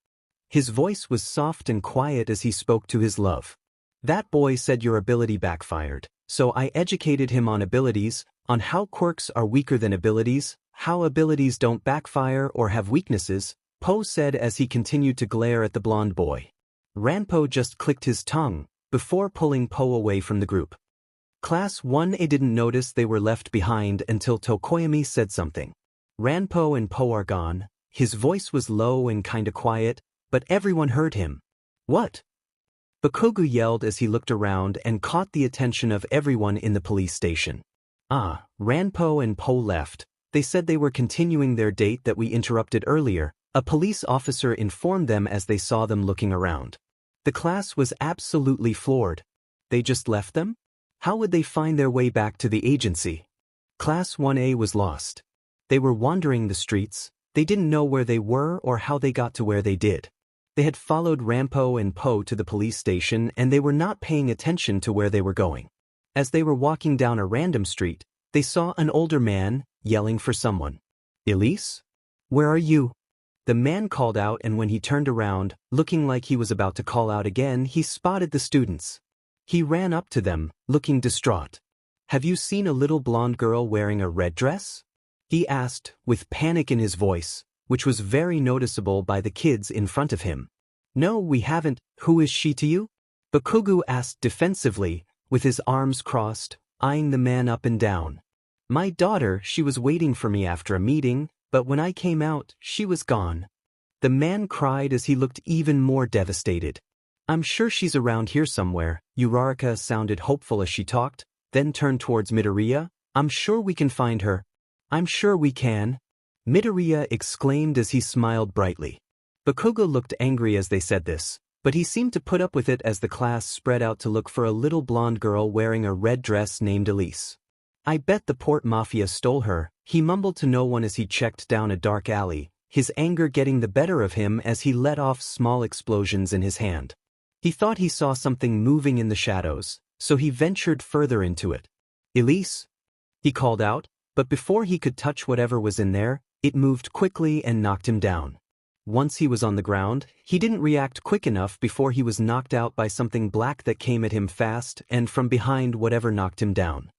His voice was soft and quiet as he spoke to his love. That boy said your ability backfired, so I educated him on abilities, on how quirks are weaker than abilities, how abilities don't backfire or have weaknesses, Po said as he continued to glare at the blonde boy. Ranpo just clicked his tongue, before pulling Po away from the group. Class 1A didn't notice they were left behind until Tokoyami said something. Ranpo and Po are gone. His voice was low and kinda quiet, but everyone heard him. What? Bakugo yelled as he looked around and caught the attention of everyone in the police station. Ranpo and Po left. They said they were continuing their date that we interrupted earlier. A police officer informed them as they saw them looking around. The class was absolutely floored. They just left them? How would they find their way back to the agency? Class 1A was lost. They were wandering the streets. They didn't know where they were or how they got to where they did. They had followed Ranpo and Po to the police station and they were not paying attention to where they were going. As they were walking down a random street, they saw an older man, yelling for someone. Elise? Where are you? The man called out and when he turned around, looking like he was about to call out again, he spotted the students. He ran up to them, looking distraught. Have you seen a little blonde girl wearing a red dress? He asked, with panic in his voice, which was very noticeable by the kids in front of him. No, we haven't. Who is she to you? Bakugo asked defensively, with his arms crossed, eyeing the man up and down. My daughter, she was waiting for me after a meeting, but when I came out, she was gone. The man cried as he looked even more devastated. I'm sure she's around here somewhere. Uraraka sounded hopeful as she talked, then turned towards Midoriya. I'm sure we can find her. I'm sure we can. Midoriya exclaimed as he smiled brightly. Bakugo looked angry as they said this, but he seemed to put up with it as the class spread out to look for a little blonde girl wearing a red dress named Elise. I bet the Port Mafia stole her, he mumbled to no one as he checked down a dark alley, his anger getting the better of him as he let off small explosions in his hand. He thought he saw something moving in the shadows, so he ventured further into it. Elise? He called out, but before he could touch whatever was in there, it moved quickly and knocked him down. Once he was on the ground, he didn't react quick enough before he was knocked out by something black that came at him fast and from behind whatever knocked him down.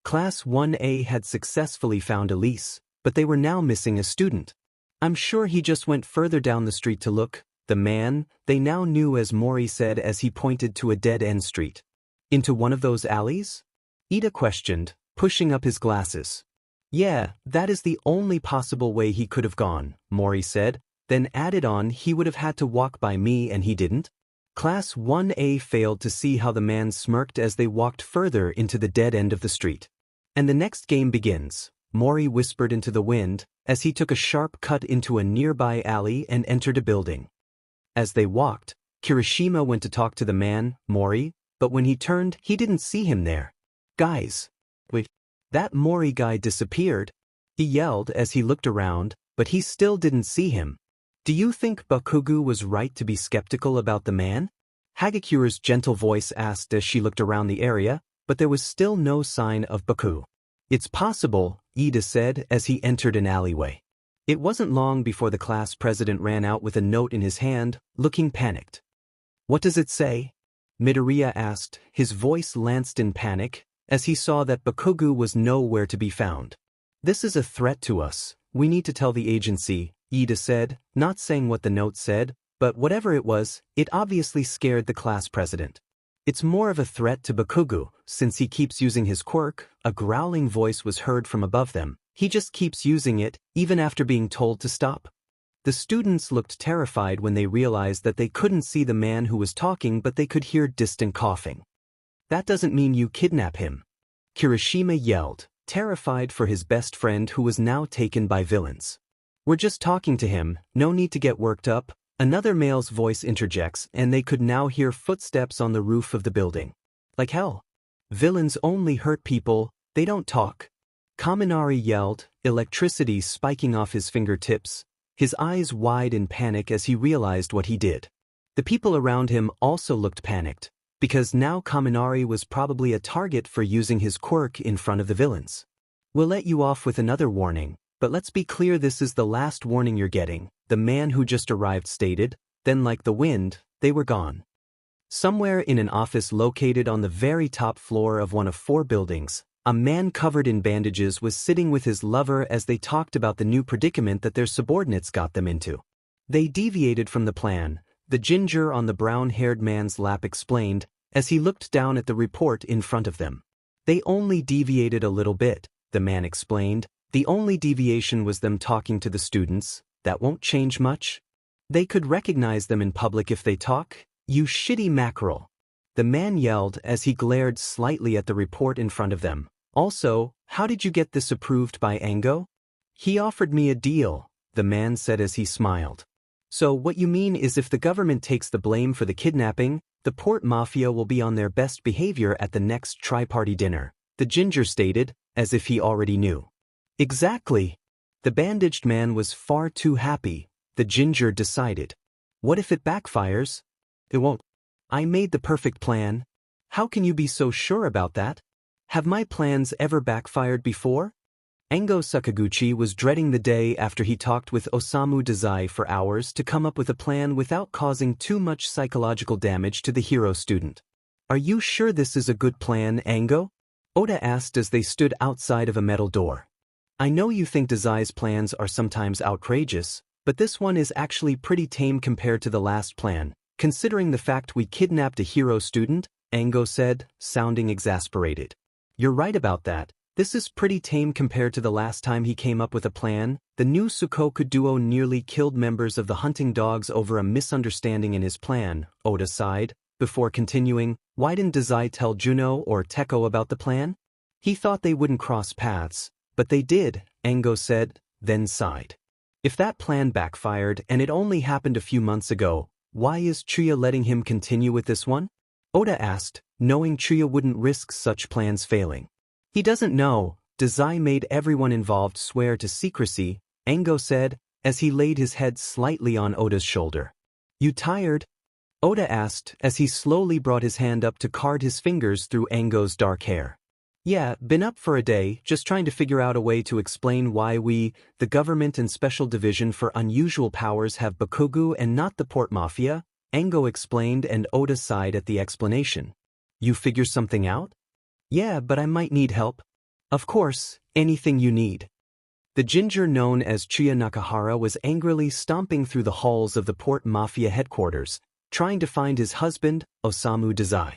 Class 1A had successfully found Elise, but they were now missing a student. I'm sure he just went further down the street to look. The man, they now knew as Mori said as he pointed to a dead-end street. Into one of those alleys? Ida questioned, pushing up his glasses. Yeah, that is the only possible way he could have gone, Mori said, then added on he would have had to walk by me and he didn't. Class 1A failed to see how the man smirked as they walked further into the dead end of the street. And the next game begins, Mori whispered into the wind, as he took a sharp cut into a nearby alley and entered a building. As they walked, Kirishima went to talk to the man, Mori, but when he turned, he didn't see him there. Guys! Wait! That Mori guy disappeared, he yelled as he looked around, but he still didn't see him. Do you think Bakugo was right to be skeptical about the man? Hagakura's gentle voice asked as she looked around the area, but there was still no sign of Bakugo. It's possible, Ida said as he entered an alleyway. It wasn't long before the class president ran out with a note in his hand, looking panicked. What does it say? Midoriya asked, his voice lanced in panic, as he saw that Bakugo was nowhere to be found. This is a threat to us. We need to tell the agency, Ida said, not saying what the note said, but whatever it was, it obviously scared the class president. It's more of a threat to Bakugo, since he keeps using his quirk. A growling voice was heard from above them. He just keeps using it, even after being told to stop. The students looked terrified when they realized that they couldn't see the man who was talking but they could hear distant coughing. That doesn't mean you kidnap him. Kirishima yelled, terrified for his best friend who was now taken by villains. We're just talking to him, no need to get worked up. Another male's voice interjects and they could now hear footsteps on the roof of the building. Like hell. Villains only hurt people, they don't talk. Kaminari yelled, electricity spiking off his fingertips, his eyes wide in panic as he realized what he did. The people around him also looked panicked, because now Kaminari was probably a target for using his quirk in front of the villains. We'll let you off with another warning, but let's be clear this is the last warning you're getting, the man who just arrived stated, then like the wind, they were gone. Somewhere in an office located on the very top floor of one of 4 buildings, a man covered in bandages was sitting with his lover as they talked about the new predicament that their subordinates got them into. They deviated from the plan, the ginger on the brown-haired man's lap explained, as he looked down at the report in front of them. They only deviated a little bit, the man explained. The only deviation was them talking to the students. That won't change much. They could recognize them in public if they talk. You shitty mackerel. The man yelled as he glared slightly at the report in front of them. Also, how did you get this approved by Ango? He offered me a deal, the man said as he smiled. So what you mean is if the government takes the blame for the kidnapping, the Port Mafia will be on their best behavior at the next tri-party dinner, the ginger stated, as if he already knew. Exactly. The bandaged man was far too happy, the ginger decided. What if it backfires? It won't. I made the perfect plan. How can you be so sure about that? Have my plans ever backfired before? Ango Sakaguchi was dreading the day after he talked with Osamu Dazai for hours to come up with a plan without causing too much psychological damage to the hero student. Are you sure this is a good plan, Ango? Oda asked as they stood outside of a metal door. I know you think Dazai's plans are sometimes outrageous, but this one is actually pretty tame compared to the last plan, considering the fact we kidnapped a hero student, Ango said, sounding exasperated. You're right about that. This is pretty tame compared to the last time he came up with a plan. The new Sukoku duo nearly killed members of the hunting dogs over a misunderstanding in his plan, Oda sighed, before continuing, why didn't Dazai tell Juno or Teko about the plan? He thought they wouldn't cross paths, but they did, Ango said, then sighed. If that plan backfired and it only happened a few months ago, why is Chuya letting him continue with this one? Oda asked, knowing Chuya wouldn't risk such plans failing. He doesn't know. Dazai made everyone involved swear to secrecy, Ango said, as he laid his head slightly on Oda's shoulder. You tired? Oda asked as he slowly brought his hand up to card his fingers through Ango's dark hair. Yeah, been up for a day, just trying to figure out a way to explain why we, the government and Special Division for Unusual Powers, have Bakugo and not the Port Mafia, Ango explained, and Oda sighed at the explanation. You figure something out? Yeah, but I might need help. Of course, anything you need. The ginger known as Chuya Nakahara was angrily stomping through the halls of the Port Mafia headquarters, trying to find his husband, Osamu Dazai.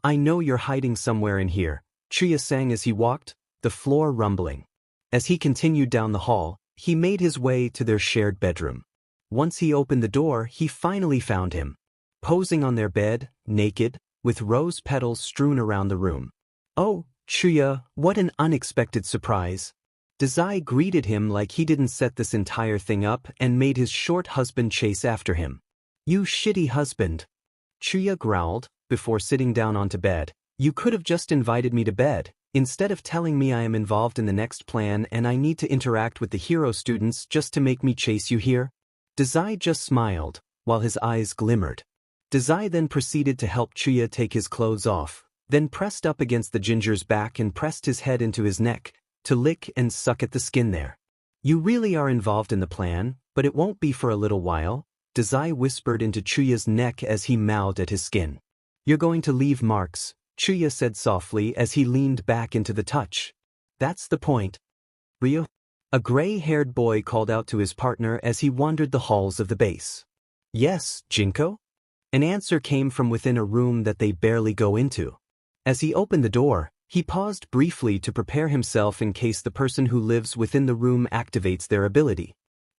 I know you're hiding somewhere in here, Chuya sang as he walked, the floor rumbling. As he continued down the hall, he made his way to their shared bedroom. Once he opened the door, he finally found him. Posing on their bed, naked, with rose petals strewn around the room. Oh, Chuya, what an unexpected surprise. Dazai greeted him like he didn't set this entire thing up and made his short husband chase after him. You shitty husband. Chuya growled, before sitting down onto bed. You could have just invited me to bed, instead of telling me I am involved in the next plan and I need to interact with the hero students just to make me chase you here. Dazai just smiled, while his eyes glimmered. Dazai then proceeded to help Chuya take his clothes off, then pressed up against the ginger's back and pressed his head into his neck, to lick and suck at the skin there. You really are involved in the plan, but it won't be for a little while, Dazai whispered into Chuya's neck as he mouthed at his skin. You're going to leave marks, Chuya said softly as he leaned back into the touch. That's the point. Ryo? A gray-haired boy called out to his partner as he wandered the halls of the base. Yes, Jinko? An answer came from within a room that they barely go into. As he opened the door, he paused briefly to prepare himself in case the person who lives within the room activates their ability.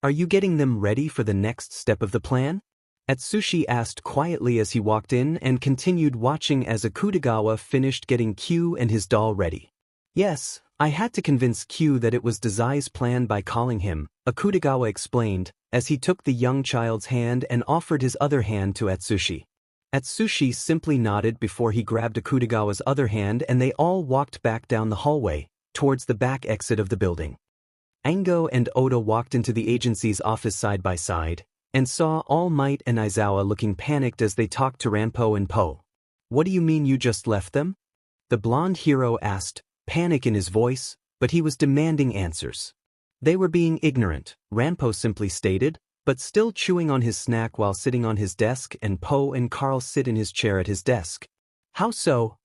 Are you getting them ready for the next step of the plan? Atsushi asked quietly as he walked in and continued watching as Akutagawa finished getting Q and his doll ready. Yes, I had to convince Q that it was Dazai's plan by calling him, Akutagawa explained, as he took the young child's hand and offered his other hand to Atsushi. Atsushi simply nodded before he grabbed Akutagawa's other hand and they all walked back down the hallway, towards the back exit of the building. Ango and Oda walked into the agency's office side by side, and saw All Might and Aizawa looking panicked as they talked to Ranpo and Po. What do you mean you just left them? The blonde hero asked, panic in his voice, but he was demanding answers. They were being ignorant, Ranpo simply stated, but still chewing on his snack while sitting on his desk, and Po and Carl sit in his chair at his desk. How so?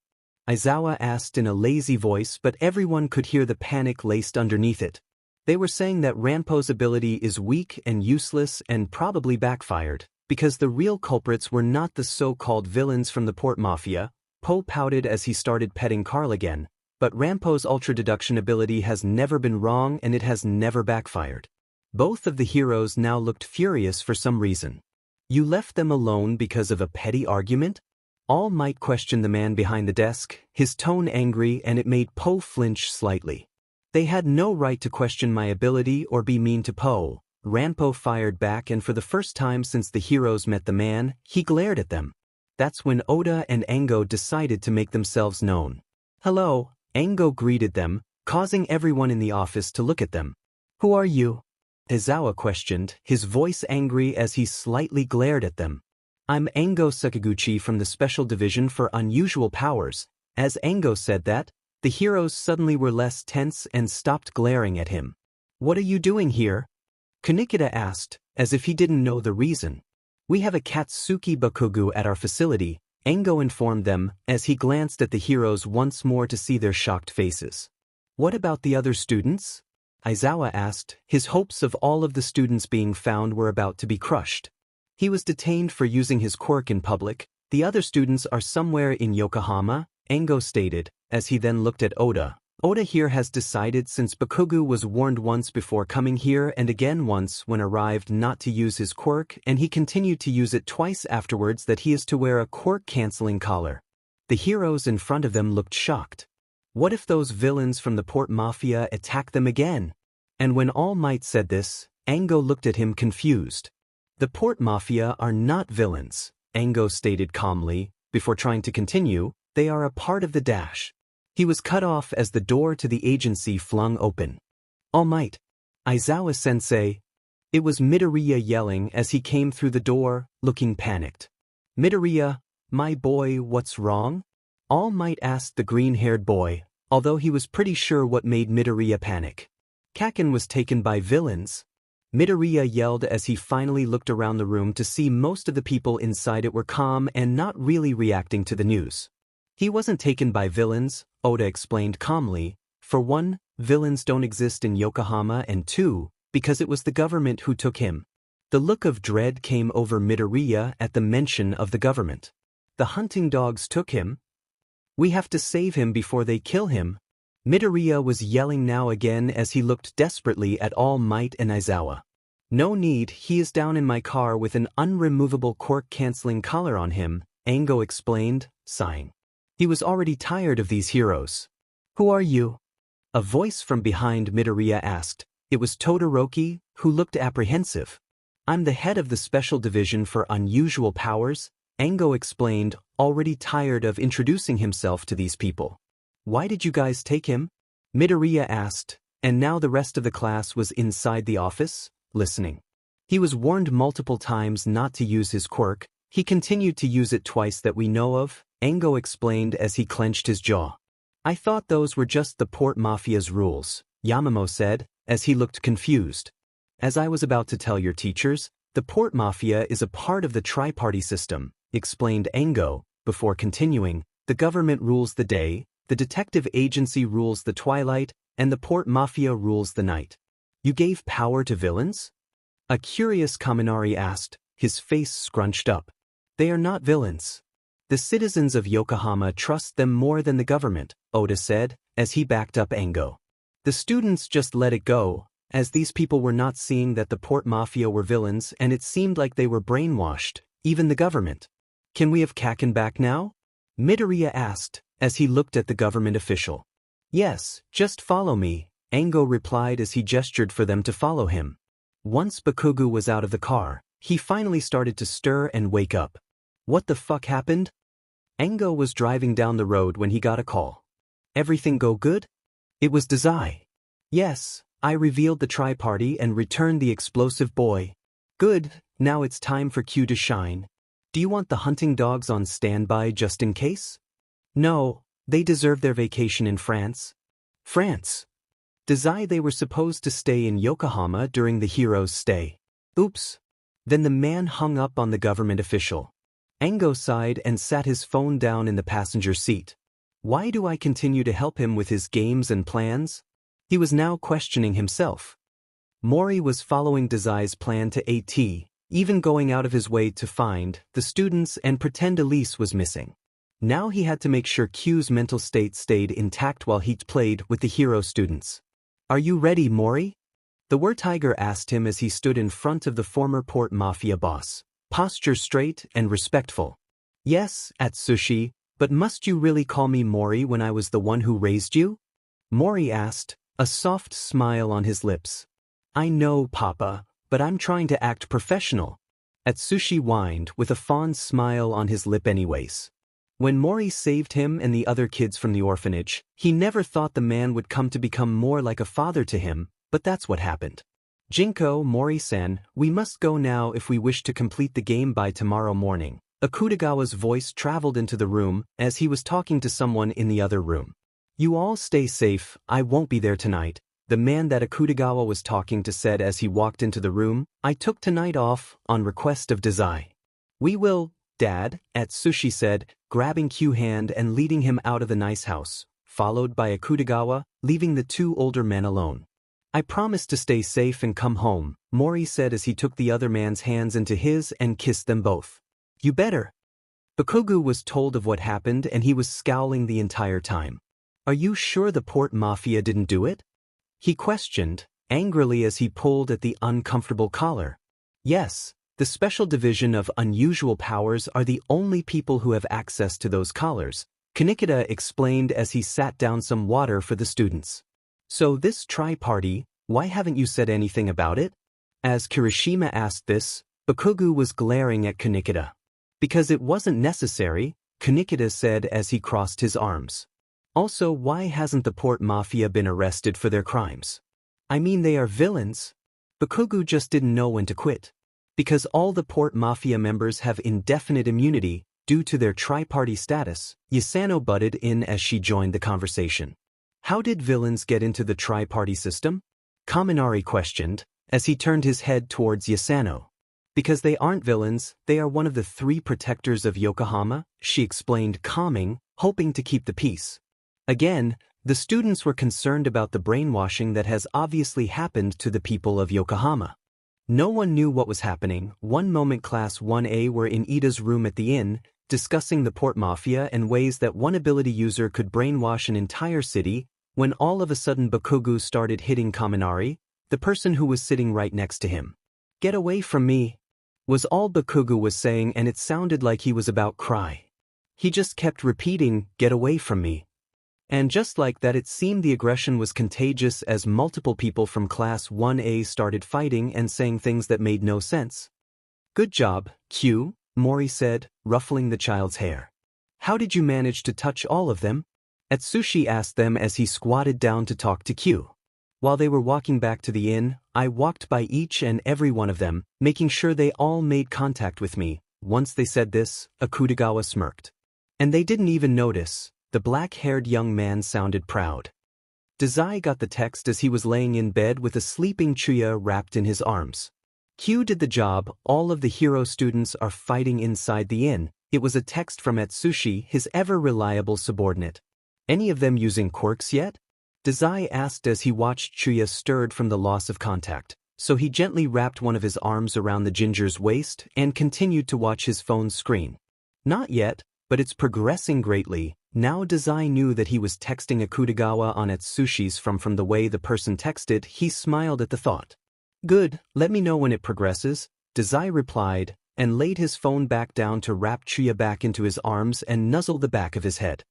Aizawa asked in a lazy voice, but everyone could hear the panic laced underneath it. They were saying that Ranpo's ability is weak and useless and probably backfired, because the real culprits were not the so-called villains from the Port Mafia. Po pouted as he started petting Carl again, but Ranpo's ultra-deduction ability has never been wrong and it has never backfired. Both of the heroes now looked furious for some reason. You left them alone because of a petty argument? All Might questioned the man behind the desk, his tone angry, and it made Po flinch slightly. They had no right to question my ability or be mean to Po, Ranpo fired back, and for the first time since the heroes met the man, he glared at them. That's when Oda and Ango decided to make themselves known. Hello, Ango greeted them, causing everyone in the office to look at them. Who are you? Aizawa questioned, his voice angry as he slightly glared at them. I'm Ango Sakaguchi from the Special Division for Unusual Powers. As Ango said that, the heroes suddenly were less tense and stopped glaring at him. What are you doing here? Kanikita asked, as if he didn't know the reason. We have a Katsuki Bakugo at our facility, Ango informed them as he glanced at the heroes once more to see their shocked faces. What about the other students? Aizawa asked. His hopes of all of the students being found were about to be crushed. He was detained for using his quirk in public. The other students are somewhere in Yokohama, Ango stated, as he then looked at Oda. Oda here has decided, since Bakugo was warned once before coming here and again once when arrived, not to use his quirk, and he continued to use it twice afterwards, that he is to wear a quirk-canceling collar. The heroes in front of them looked shocked. What if those villains from the Port Mafia attack them again? And when All Might said this, Ango looked at him confused. The Port Mafia are not villains, Ango stated calmly. Before trying to continue, they are a part of the Dash. He was cut off as the door to the agency flung open. All Might. Aizawa-sensei. It was Midoriya yelling as he came through the door, looking panicked. Midoriya, my boy, what's wrong? All Might asked the green-haired boy, although he was pretty sure what made Midoriya panic. Kaken was taken by villains. Midoriya yelled as he finally looked around the room to see most of the people inside it were calm and not really reacting to the news. He wasn't taken by villains, Oda explained calmly. For one, villains don't exist in Yokohama, and two, because it was the government who took him. The look of dread came over Midoriya at the mention of the government. The hunting dogs took him. We have to save him before they kill him. Midoriya was yelling now again as he looked desperately at All Might and Aizawa. No need, he is down in my car with an unremovable quirk-canceling collar on him, Ango explained, sighing. He was already tired of these heroes. Who are you? A voice from behind Midoriya asked. It was Todoroki, who looked apprehensive. I'm the head of the Special Division for Unusual Powers, Ango explained, already tired of introducing himself to these people. Why did you guys take him? Midoriya asked, and now the rest of the class was inside the office, listening. He was warned multiple times not to use his quirk. He continued to use it twice that we know of, Ango explained as he clenched his jaw. I thought those were just the Port Mafia's rules, Yamamo said, as he looked confused. As I was about to tell your teachers, the Port Mafia is a part of the tri-party system, explained Ango, before continuing. The government rules the day, the detective agency rules the twilight, and the Port Mafia rules the night. You gave power to villains? A curious Kaminari asked, his face scrunched up. They are not villains. The citizens of Yokohama trust them more than the government, Oda said, as he backed up Ango. The students just let it go, as these people were not seeing that the Port Mafia were villains, and it seemed like they were brainwashed, even the government. Can we have Kaken back now? Midoriya asked, as he looked at the government official. Yes, just follow me, Ango replied as he gestured for them to follow him. Once Bakugo was out of the car, he finally started to stir and wake up. What the fuck happened? Ango was driving down the road when he got a call. Everything go good? It was Dazai. Yes, I revealed the tri-party and returned the explosive boy. Good, now it's time for Q to shine. Do you want the hunting dogs on standby just in case? No, they deserve their vacation in France. France. Dazai, they were supposed to stay in Yokohama during the hero's stay. Oops. Then the man hung up on the government official. Ango sighed and sat his phone down in the passenger seat. Why do I continue to help him with his games and plans? He was now questioning himself. Mori was following Dazai's plan to AT, even going out of his way to find the students and pretend Elise was missing. Now he had to make sure Q's mental state stayed intact while he played with the hero students. Are you ready, Mori? The War-Tiger asked him as he stood in front of the former Port Mafia boss. Posture straight and respectful. Yes, Atsushi, but must you really call me Mori when I was the one who raised you? Mori asked, a soft smile on his lips. I know, Papa, but I'm trying to act professional. Atsushi whined with a fond smile on his lip anyways. When Mori saved him and the other kids from the orphanage, he never thought the man would come to become more like a father to him, but that's what happened. Jinko, Mori-san, we must go now if we wish to complete the game by tomorrow morning. Akutagawa's voice traveled into the room as he was talking to someone in the other room. You all stay safe, I won't be there tonight, the man that Akutagawa was talking to said as he walked into the room. I took tonight off, on request of Dazai. We will, Dad, Atsushi said, grabbing Q's hand and leading him out of the nice house, followed by Akutagawa, leaving the two older men alone. I promised to stay safe and come home, Mori said as he took the other man's hands into his and kissed them both. You better. Bakugo was told of what happened and he was scowling the entire time. Are you sure the Port Mafia didn't do it? He questioned, angrily as he pulled at the uncomfortable collar. Yes, the Special Division of Unusual Powers are the only people who have access to those collars, Kanikita explained as he sat down some water for the students. So this tri-party, why haven't you said anything about it? As Kirishima asked this, Bakugo was glaring at Kanikita. Because it wasn't necessary, Kanikita said as he crossed his arms. Also, why hasn't the Port Mafia been arrested for their crimes? I mean, they are villains. Bakugo just didn't know when to quit. Because all the Port Mafia members have indefinite immunity due to their tri-party status, Yasano butted in as she joined the conversation. How did villains get into the tri-party system? Kaminari questioned, as he turned his head towards Yasano. Because they aren't villains, they are one of the 3 protectors of Yokohama, she explained, calming, hoping to keep the peace. Again, the students were concerned about the brainwashing that has obviously happened to the people of Yokohama. No one knew what was happening. One moment Class 1A were in Ida's room at the inn, discussing the Port Mafia and ways that one ability user could brainwash an entire city, when all of a sudden Bakugo started hitting Kaminari, the person who was sitting right next to him. Get away from me, was all Bakugo was saying, and it sounded like he was about to cry. He just kept repeating, get away from me. And just like that, it seemed the aggression was contagious as multiple people from Class 1A started fighting and saying things that made no sense. Good job, Q, Mori said, ruffling the child's hair. How did you manage to touch all of them? Atsushi asked them as he squatted down to talk to Q. While they were walking back to the inn, I walked by each and every one of them, making sure they all made contact with me. Once they said this, Akutagawa smirked. And they didn't even notice. The black-haired young man sounded proud. Dazai got the text as he was laying in bed with a sleeping Chuya wrapped in his arms. Q did the job. All of the hero students are fighting inside the inn. It was a text from Atsushi, his ever-reliable subordinate. Any of them using quirks yet? Dazai asked as he watched Chuya stirred from the loss of contact, so he gently wrapped one of his arms around the ginger's waist and continued to watch his phone's screen. Not yet, but it's progressing greatly. Now Dazai knew that he was texting Akutagawa on Atsushi's from the way the person texted. He smiled at the thought. Good, let me know when it progresses, Dazai replied, and laid his phone back down to wrap Chuya back into his arms and nuzzle the back of his head.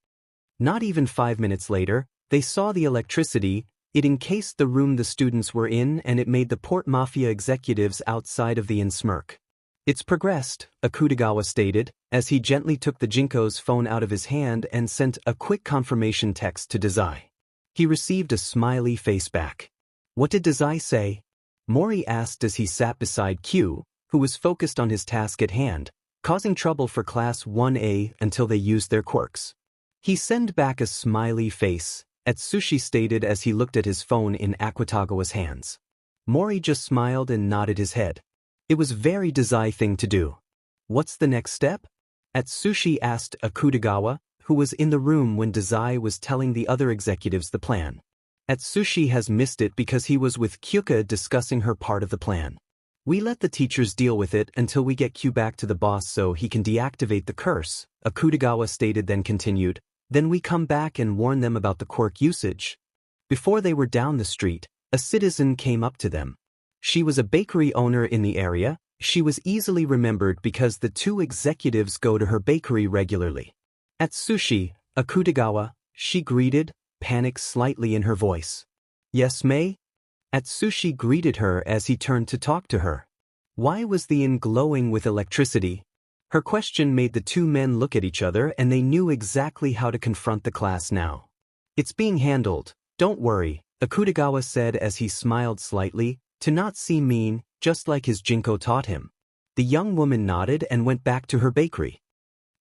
Not even 5 minutes later, they saw the electricity. It encased the room the students were in, and it made the Port Mafia executives outside of the inn smirk. It's progressed, Akutagawa stated, as he gently took the Jinko's phone out of his hand and sent a quick confirmation text to Dazai. He received a smiley face back. What did Dazai say? Mori asked as he sat beside Q, who was focused on his task at hand, causing trouble for Class 1A until they used their quirks. He sent back a smiley face, Atsushi stated as he looked at his phone in Akutagawa's hands. Mori just smiled and nodded his head. It was very Dazai thing to do. What's the next step? Atsushi asked Akutagawa, who was in the room when Dazai was telling the other executives the plan. Atsushi has missed it because he was with Kyuka discussing her part of the plan. We let the teachers deal with it until we get Q back to the boss so he can deactivate the curse, Akutagawa stated, then continued. Then we come back and warn them about the quirk usage. Before they were down the street, a citizen came up to them. She was a bakery owner in the area. She was easily remembered because the 2 executives go to her bakery regularly. Atsushi, Akutagawa, she greeted, panic slightly in her voice. Yes, May? Atsushi greeted her as he turned to talk to her. Why was the inn glowing with electricity? Her question made the 2 men look at each other, and they knew exactly how to confront the class now. It's being handled, don't worry, Akutagawa said as he smiled slightly, to not seem mean, just like his Jinko taught him. The young woman nodded and went back to her bakery.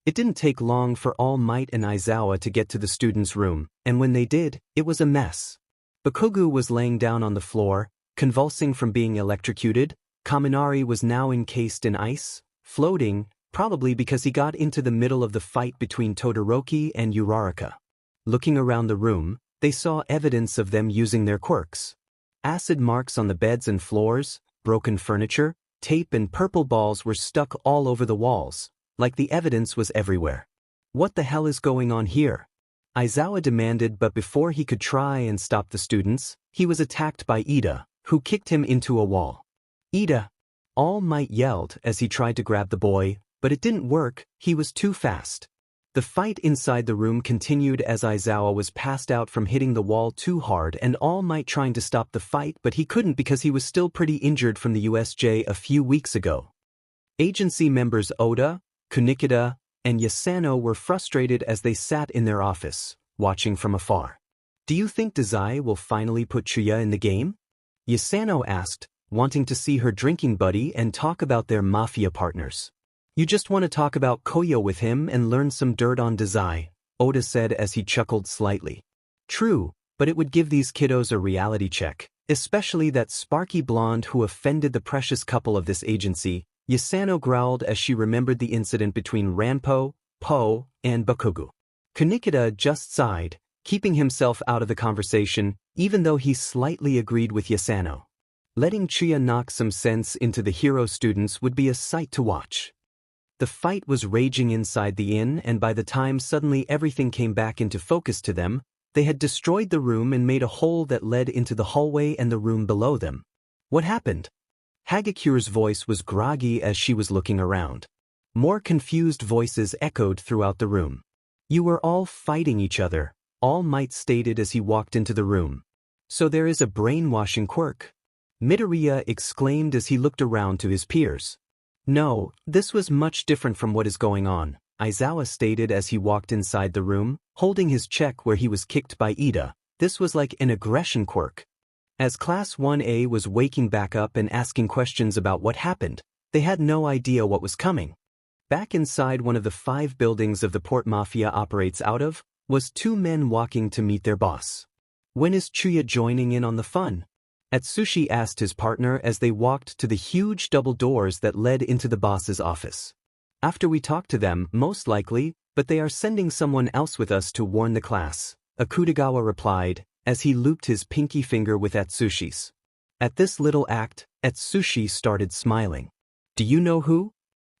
It didn't take long for All Might and Aizawa to get to the students' room, and when they did, it was a mess. Bakugo was laying down on the floor, convulsing from being electrocuted. Kaminari was now encased in ice, floating, probably because he got into the middle of the fight between Todoroki and Uraraka. Looking around the room, they saw evidence of them using their quirks. Acid marks on the beds and floors, broken furniture, tape and purple balls were stuck all over the walls, like the evidence was everywhere. What the hell is going on here? Aizawa demanded, but before he could try and stop the students, he was attacked by Ida, who kicked him into a wall. Ida! All Might yelled as he tried to grab the boy, but it didn't work, he was too fast. The fight inside the room continued as Aizawa was passed out from hitting the wall too hard and All Might trying to stop the fight, but he couldn't because he was still pretty injured from the USJ a few weeks ago. Agency members Oda, Kunikida, and Yasano were frustrated as they sat in their office, watching from afar. Do you think Dazai will finally put Chuya in the game? Yasano asked, wanting to see her drinking buddy and talk about their Mafia partners. You just want to talk about Koyo with him and learn some dirt on Dazai, Oda said as he chuckled slightly. True, but it would give these kiddos a reality check, especially that sparky blonde who offended the precious couple of this agency, Yasano growled as she remembered the incident between Ranpo, Po, and Bakugo. Kunikida just sighed, keeping himself out of the conversation, even though he slightly agreed with Yasano. Letting Chuya knock some sense into the hero students would be a sight to watch. The fight was raging inside the inn, and by the time suddenly everything came back into focus to them, they had destroyed the room and made a hole that led into the hallway and the room below them. What happened? Hagakure's voice was groggy as she was looking around. More confused voices echoed throughout the room. You were all fighting each other, All Might stated as he walked into the room. So there is a brainwashing quirk. Midoriya exclaimed as he looked around to his peers. No, this was much different from what is going on, Aizawa stated as he walked inside the room, holding his check where he was kicked by Ida. This was like an aggression quirk. As Class 1A was waking back up and asking questions about what happened, they had no idea what was coming. Back inside one of the 5 buildings of the port Mafia operates out of, was 2 men walking to meet their boss. When is Chuya joining in on the fun? Atsushi asked his partner as they walked to the huge double doors that led into the boss's office. After we talk to them, most likely, but they are sending someone else with us to warn the class, Akutagawa replied, as he looped his pinky finger with Atsushi's. At this little act, Atsushi started smiling. Do you know who?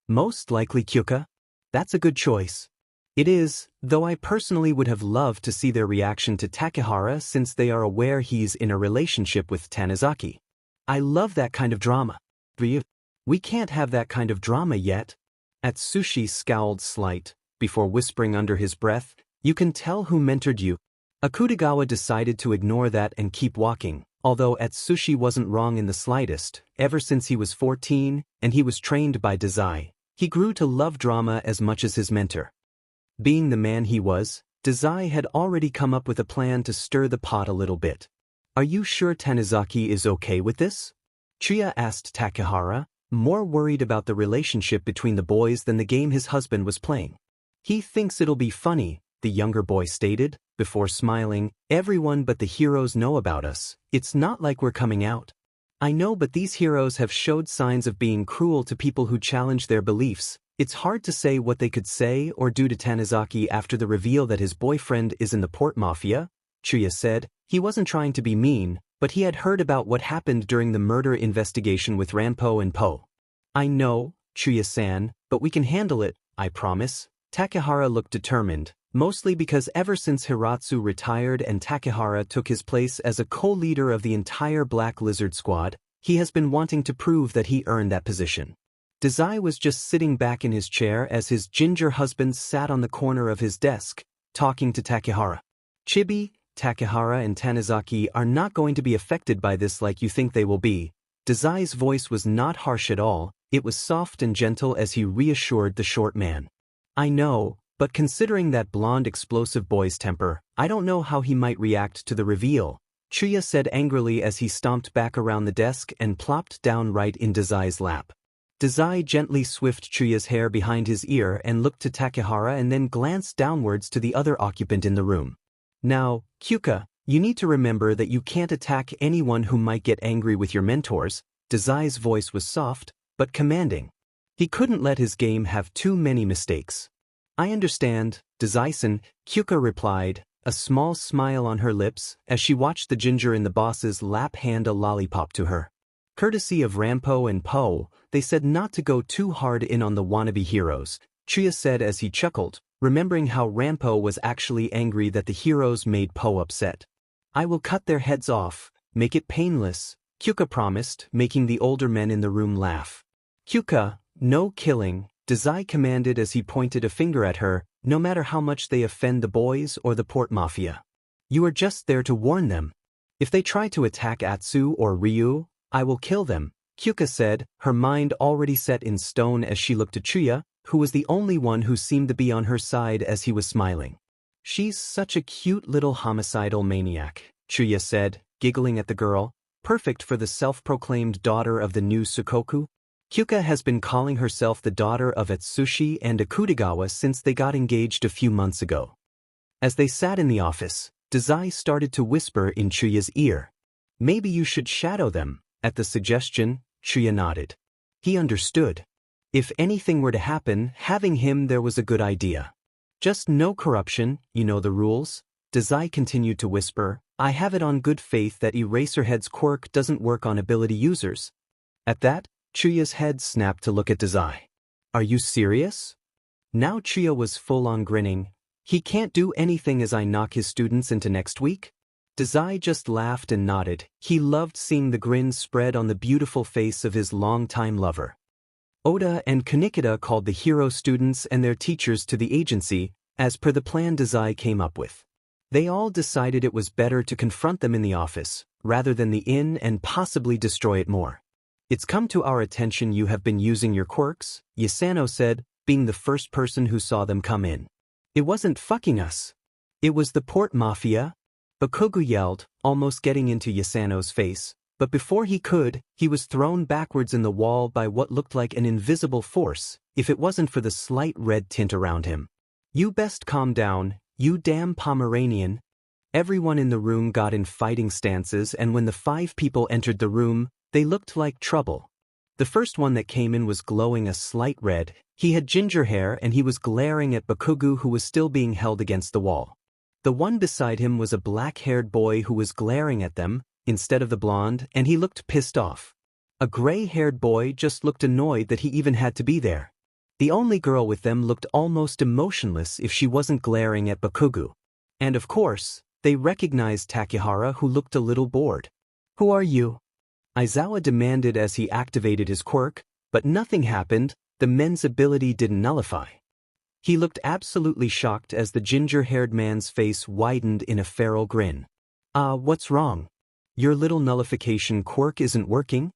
Most likely Kyuka. That's a good choice. It is, though I personally would have loved to see their reaction to Takehara since they are aware he's in a relationship with Tanizaki. I love that kind of drama. We can't have that kind of drama yet. Atsushi scowled slight, before whispering under his breath, you can tell who mentored you. Akutagawa decided to ignore that and keep walking, although Atsushi wasn't wrong in the slightest. Ever since he was 14, and he was trained by Dazai, he grew to love drama as much as his mentor. Being the man he was, Dazai had already come up with a plan to stir the pot a little bit. Are you sure Tanizaki is okay with this? Chuya asked Takehara, more worried about the relationship between the boys than the game his husband was playing. He thinks it'll be funny, the younger boy stated, before smiling. Everyone but the heroes know about us. It's not like we're coming out. I know, but these heroes have showed signs of being cruel to people who challenge their beliefs. It's hard to say what they could say or do to Tanizaki after the reveal that his boyfriend is in the port Mafia, Chuya said. He wasn't trying to be mean, but he had heard about what happened during the murder investigation with Ranpo and Po. I know, Chuya-san, but we can handle it, I promise. Takehara looked determined, mostly because ever since Hiratsu retired and Takehara took his place as a co-leader of the entire Black Lizard Squad, he has been wanting to prove that he earned that position. Dazai was just sitting back in his chair as his ginger husband sat on the corner of his desk, talking to Takehara. Chibi, Takehara and Tanizaki are not going to be affected by this like you think they will be. Dazai's voice was not harsh at all, it was soft and gentle as he reassured the short man. I know, but considering that blonde explosive boy's temper, I don't know how he might react to the reveal, Chuya said angrily as he stomped back around the desk and plopped down right in Dazai's lap. Dazai gently swift Chuya's hair behind his ear and looked to Takehara and then glanced downwards to the other occupant in the room. Now, Kyuka, you need to remember that you can't attack anyone who might get angry with your mentors. Dazai's voice was soft, but commanding. He couldn't let his game have too many mistakes. I understand, Dazai-san, Kyuka replied, a small smile on her lips as she watched the ginger in the boss's lap hand a lollipop to her. Courtesy of Rampo and Po, they said not to go too hard in on the wannabe heroes, Chuya said as he chuckled, remembering how Rampo was actually angry that the heroes made Po upset. I will cut their heads off, make it painless, Kyuka promised, making the older men in the room laugh. Kyuka, no killing, Dazai commanded as he pointed a finger at her, no matter how much they offend the boys or the port mafia. You are just there to warn them. If they try to attack Atsu or Ryu, I will kill them, Kyuka said, her mind already set in stone as she looked at Chuya, who was the only one who seemed to be on her side as he was smiling. She's such a cute little homicidal maniac, Chuya said, giggling at the girl, perfect for the self-proclaimed daughter of the new Sukoku. Kyuka has been calling herself the daughter of Atsushi and Akutagawa since they got engaged a few months ago. As they sat in the office, Dazai started to whisper in Chuya's ear. Maybe you should shadow them. At the suggestion, Chuya nodded. He understood. If anything were to happen, having him there was a good idea. Just no corruption, you know the rules. Dazai continued to whisper, I have it on good faith that Eraserhead's quirk doesn't work on ability users. At that, Chuya's head snapped to look at Dazai. Are you serious? Now Chuya was full on grinning. He can't do anything as I knock his students into next week? Dazai just laughed and nodded. He loved seeing the grin spread on the beautiful face of his longtime lover. Oda and Kanikita called the hero students and their teachers to the agency, as per the plan Dazai came up with. They all decided it was better to confront them in the office, rather than the inn and possibly destroy it more. It's come to our attention you have been using your quirks, Yasano said, being the first person who saw them come in. It wasn't fucking us. It was the port mafia. Bakugo yelled, almost getting into Yasano's face, but before he could, he was thrown backwards in the wall by what looked like an invisible force, if it wasn't for the slight red tint around him. You best calm down, you damn Pomeranian. Everyone in the room got in fighting stances, and when the 5 people entered the room, they looked like trouble. The first one that came in was glowing a slight red. He had ginger hair and he was glaring at Bakugo, who was still being held against the wall. The one beside him was a black-haired boy who was glaring at them, instead of the blonde, and he looked pissed off. A gray-haired boy just looked annoyed that he even had to be there. The only girl with them looked almost emotionless if she wasn't glaring at Bakugo. And of course, they recognized Takehara, who looked a little bored. Who are you? Aizawa demanded as he activated his quirk, but nothing happened. The men's ability didn't nullify. He looked absolutely shocked as the ginger-haired man's face widened in a feral grin. What's wrong? Your little nullification quirk isn't working?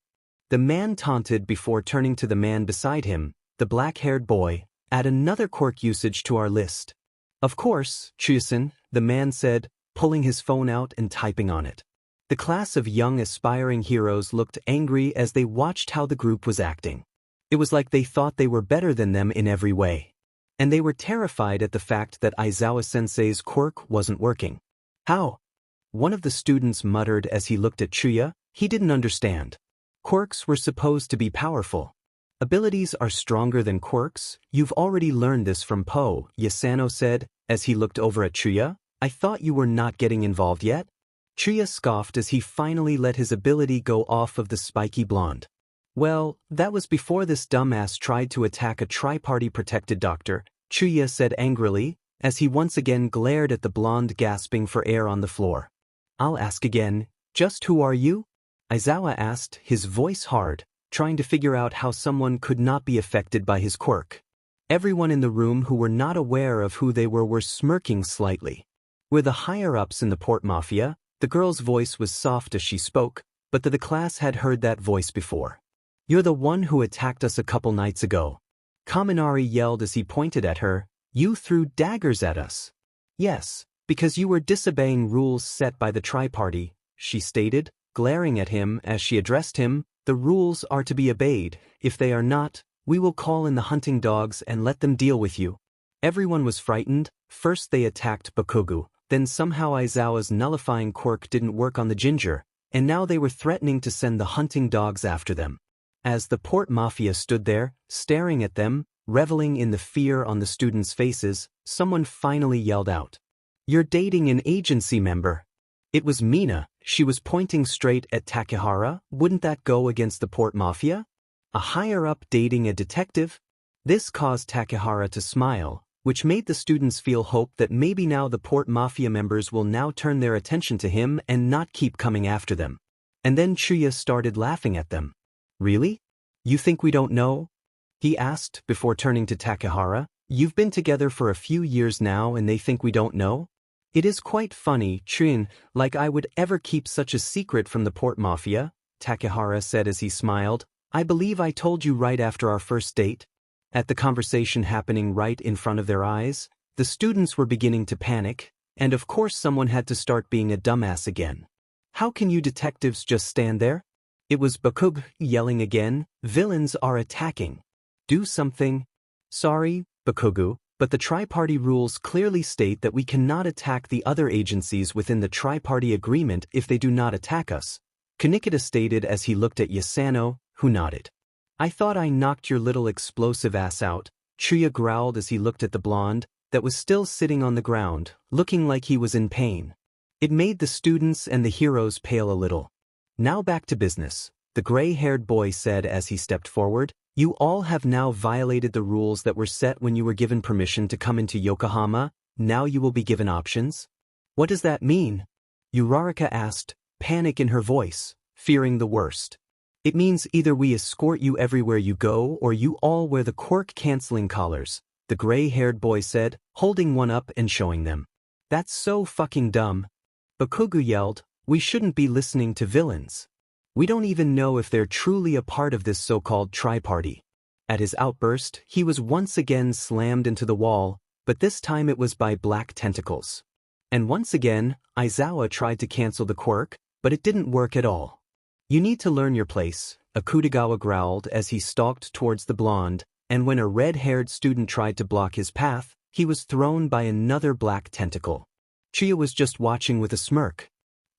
The man taunted before turning to the man beside him, the black-haired boy. Add another quirk usage to our list. Of course, Chuya-san, the man said, pulling his phone out and typing on it. The class of young aspiring heroes looked angry as they watched how the group was acting. It was like they thought they were better than them in every way. And they were terrified at the fact that Aizawa-sensei's quirk wasn't working. How? One of the students muttered as he looked at Chuya. He didn't understand. Quirks were supposed to be powerful. Abilities are stronger than quirks. You've already learned this from Po, Yasano said, as he looked over at Chuya. I thought you were not getting involved yet? Chuya scoffed as he finally let his ability go off of the spiky blonde. Well, that was before this dumbass tried to attack a tri-party protected doctor, Chuya said angrily, as he once again glared at the blonde gasping for air on the floor. I'll ask again, just who are you? Aizawa asked, his voice hard, trying to figure out how someone could not be affected by his quirk. Everyone in the room who were not aware of who they were smirking slightly. We're the higher-ups in the port mafia. The girl's voice was soft as she spoke, but the class had heard that voice before. You're the one who attacked us a couple nights ago. Kaminari yelled as he pointed at her. You threw daggers at us. Yes, because you were disobeying rules set by the tri-party, she stated, glaring at him as she addressed him. The rules are to be obeyed. If they are not, we will call in the hunting dogs and let them deal with you. Everyone was frightened. First they attacked Bakugo. Then somehow Aizawa's nullifying quirk didn't work on the ginger, and now they were threatening to send the hunting dogs after them. As the Port Mafia stood there, staring at them, reveling in the fear on the students' faces, someone finally yelled out, "You're dating an agency member." It was Mina. She was pointing straight at Takehara. Wouldn't that go against the Port Mafia? A higher-up dating a detective? This caused Takehara to smile, which made the students feel hope that maybe now the Port Mafia members will now turn their attention to him and not keep coming after them. And then Chuya started laughing at them. "Really? You think we don't know?" he asked before turning to Takehara. "You've been together for a few years now and they think we don't know? It is quite funny, Chun, like I would ever keep such a secret from the Port Mafia," Takehara said as he smiled. "I believe I told you right after our first date." At the conversation happening right in front of their eyes, the students were beginning to panic, and of course someone had to start being a dumbass again. "How can you detectives just stand there?" It was Bakugo yelling again. "Villains are attacking. Do something." "Sorry, Bakugo, but the tri-party rules clearly state that we cannot attack the other agencies within the tri-party agreement if they do not attack us," Kanikata stated as he looked at Yasano, who nodded. "I thought I knocked your little explosive ass out," Chuya growled as he looked at the blonde, that was still sitting on the ground, looking like he was in pain. It made the students and the heroes pale a little. "Now back to business," the gray-haired boy said as he stepped forward. "You all have now violated the rules that were set when you were given permission to come into Yokohama. Now you will be given options." "What does that mean?" Uraraka asked, panic in her voice, fearing the worst. "It means either we escort you everywhere you go or you all wear the quirk-canceling collars," the gray-haired boy said, holding one up and showing them. "That's so fucking dumb." Bakugo yelled, "We shouldn't be listening to villains. We don't even know if they're truly a part of this so-called tri-party." At his outburst, he was once again slammed into the wall, but this time it was by black tentacles. And once again, Aizawa tried to cancel the quirk, but it didn't work at all. "You need to learn your place," Akutagawa growled as he stalked towards the blonde, and when a red-haired student tried to block his path, he was thrown by another black tentacle. Chuya was just watching with a smirk.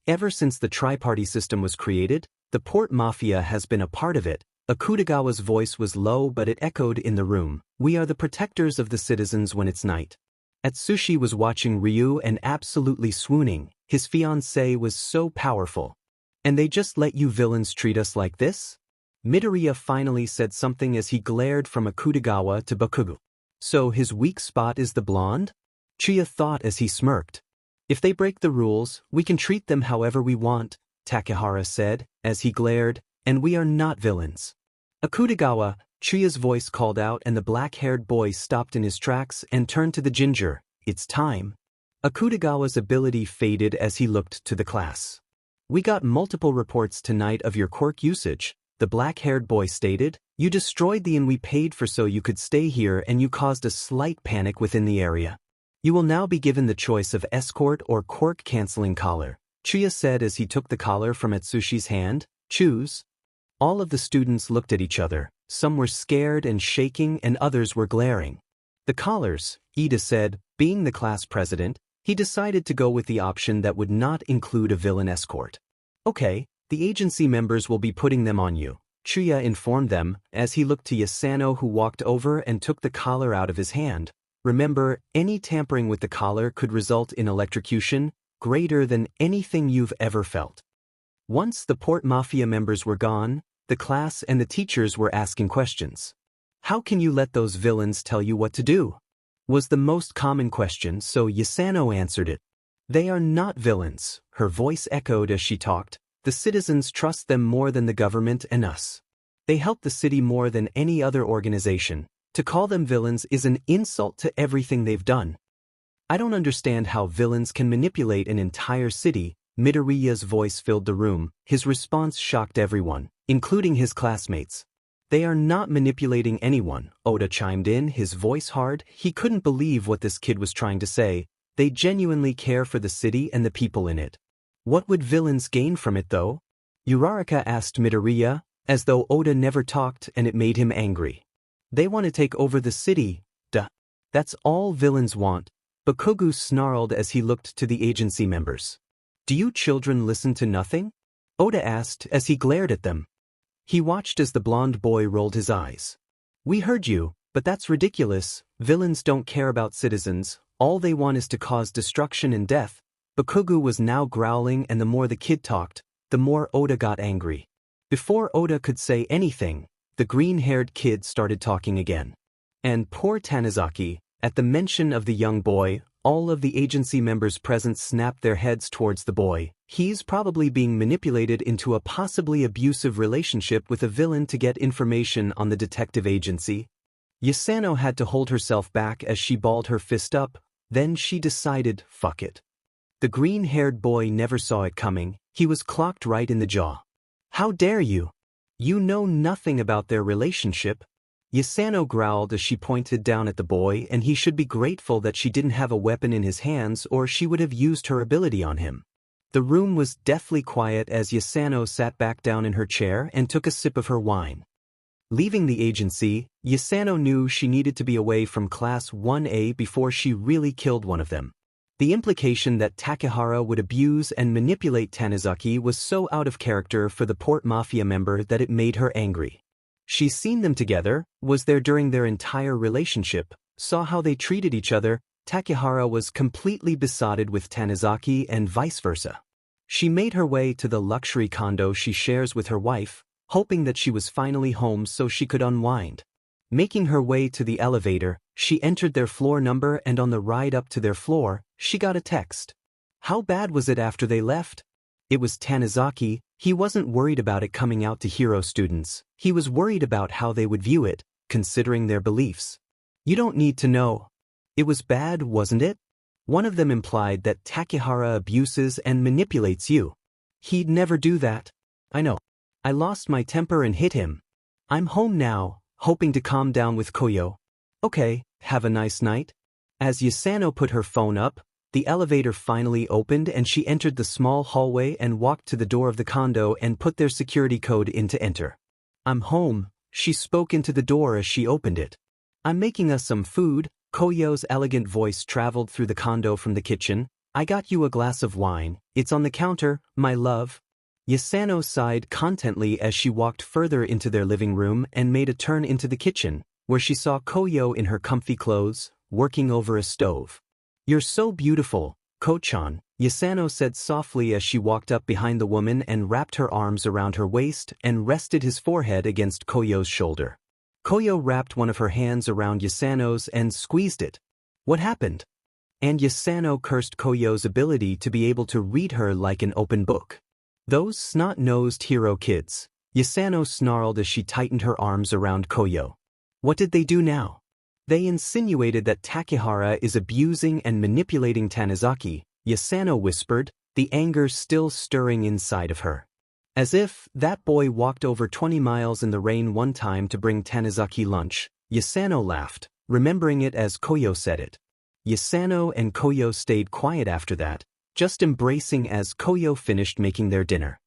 Ever since the tri-party system was created, the Port Mafia has been a part of it. Akutagawa's voice was low but it echoed in the room. "We are the protectors of the citizens when it's night." Atsushi was watching Ryu and absolutely swooning. His fiancée was so powerful. "And they just let you villains treat us like this?" Midoriya finally said something as he glared from Akutagawa to Bakugo. "So his weak spot is the blonde?" Chuya thought as he smirked. "If they break the rules, we can treat them however we want," Takehara said, as he glared, "and we are not villains." "Akutagawa," Chuya's voice called out and the black-haired boy stopped in his tracks and turned to the ginger. "It's time." Akutagawa's ability faded as he looked to the class. "We got multiple reports tonight of your quirk usage," the black-haired boy stated. "You destroyed the inn we paid for so you could stay here and you caused a slight panic within the area. You will now be given the choice of escort or quirk-canceling collar," Chuya said as he took the collar from Atsushi's hand. "Choose." All of the students looked at each other. Some were scared and shaking and others were glaring. "The collars," Ida said, being the class president, he decided to go with the option that would not include a villain escort. "Okay, the agency members will be putting them on you," Chuya informed them as he looked to Yasano who walked over and took the collar out of his hand. "Remember, any tampering with the collar could result in electrocution, greater than anything you've ever felt." Once the Port Mafia members were gone, the class and the teachers were asking questions. "How can you let those villains tell you what to do?" was the most common question, so Yasano answered it. "They are not villains," her voice echoed as she talked. "The citizens trust them more than the government and us. They help the city more than any other organization. To call them villains is an insult to everything they've done." "I don't understand how villains can manipulate an entire city." Midoriya's voice filled the room. His response shocked everyone, including his classmates. "They are not manipulating anyone," Oda chimed in, his voice hard. He couldn't believe what this kid was trying to say. "They genuinely care for the city and the people in it." "What would villains gain from it though?" Uraraka asked Midoriya, as though Oda never talked and it made him angry. "They want to take over the city, duh. That's all villains want." Bakugo snarled as he looked to the agency members. "Do you children listen to nothing?" Oda asked as he glared at them. He watched as the blonde boy rolled his eyes. We heard you, but that's ridiculous. Villains don't care about citizens, all they want is to cause destruction and death. Bakugo was now growling, and the more the kid talked, the more Oda got angry. Before Oda could say anything, the green-haired kid started talking again. And poor Tanizaki, at the mention of the young boy, all of the agency members present snapped their heads towards the boy. He's probably being manipulated into a possibly abusive relationship with a villain to get information on the detective agency. Yasano had to hold herself back as she balled her fist up, then she decided, fuck it. The green-haired boy never saw it coming, he was clocked right in the jaw. How dare you? You know nothing about their relationship. Yasano growled as she pointed down at the boy, and he should be grateful that she didn't have a weapon in his hands or she would have used her ability on him. The room was deathly quiet as Yasano sat back down in her chair and took a sip of her wine. Leaving the agency, Yasano knew she needed to be away from Class 1A before she really killed one of them. The implication that Takehara would abuse and manipulate Tanizaki was so out of character for the Port Mafia member that it made her angry. She's seen them together, was there during their entire relationship, saw how they treated each other. Takehara was completely besotted with Tanizaki and vice versa. She made her way to the luxury condo she shares with her wife, hoping that she was finally home so she could unwind. Making her way to the elevator, she entered their floor number, and on the ride up to their floor, she got a text. How bad was it after they left? It was Tanizaki. He wasn't worried about it coming out to hero students. He was worried about how they would view it, considering their beliefs. You don't need to know. It was bad, wasn't it? One of them implied that Takehara abuses and manipulates you. He'd never do that. I know. I lost my temper and hit him. I'm home now, hoping to calm down with Koyo. Okay, have a nice night. As Yasano put her phone up, the elevator finally opened and she entered the small hallway and walked to the door of the condo and put their security code in to enter. I'm home, she spoke into the door as she opened it. I'm making us some food. Koyo's elegant voice traveled through the condo from the kitchen. I got you a glass of wine, it's on the counter, my love. Yasano sighed contently as she walked further into their living room and made a turn into the kitchen, where she saw Koyo in her comfy clothes, working over a stove. You're so beautiful, Ko-chan, Yasano said softly as she walked up behind the woman and wrapped her arms around her waist and rested his forehead against Koyo's shoulder. Koyo wrapped one of her hands around Yasano's and squeezed it. What happened? And Yasano cursed Koyo's ability to be able to read her like an open book. Those snot-nosed hero kids, Yasano snarled as she tightened her arms around Koyo. What did they do now? They insinuated that Takehara is abusing and manipulating Tanizaki, Yasano whispered, the anger still stirring inside of her. As if that boy walked over 20 miles in the rain one time to bring Tanizaki lunch, Yasano laughed, remembering it as Koyo said it. Yasano and Koyo stayed quiet after that, just embracing as Koyo finished making their dinner.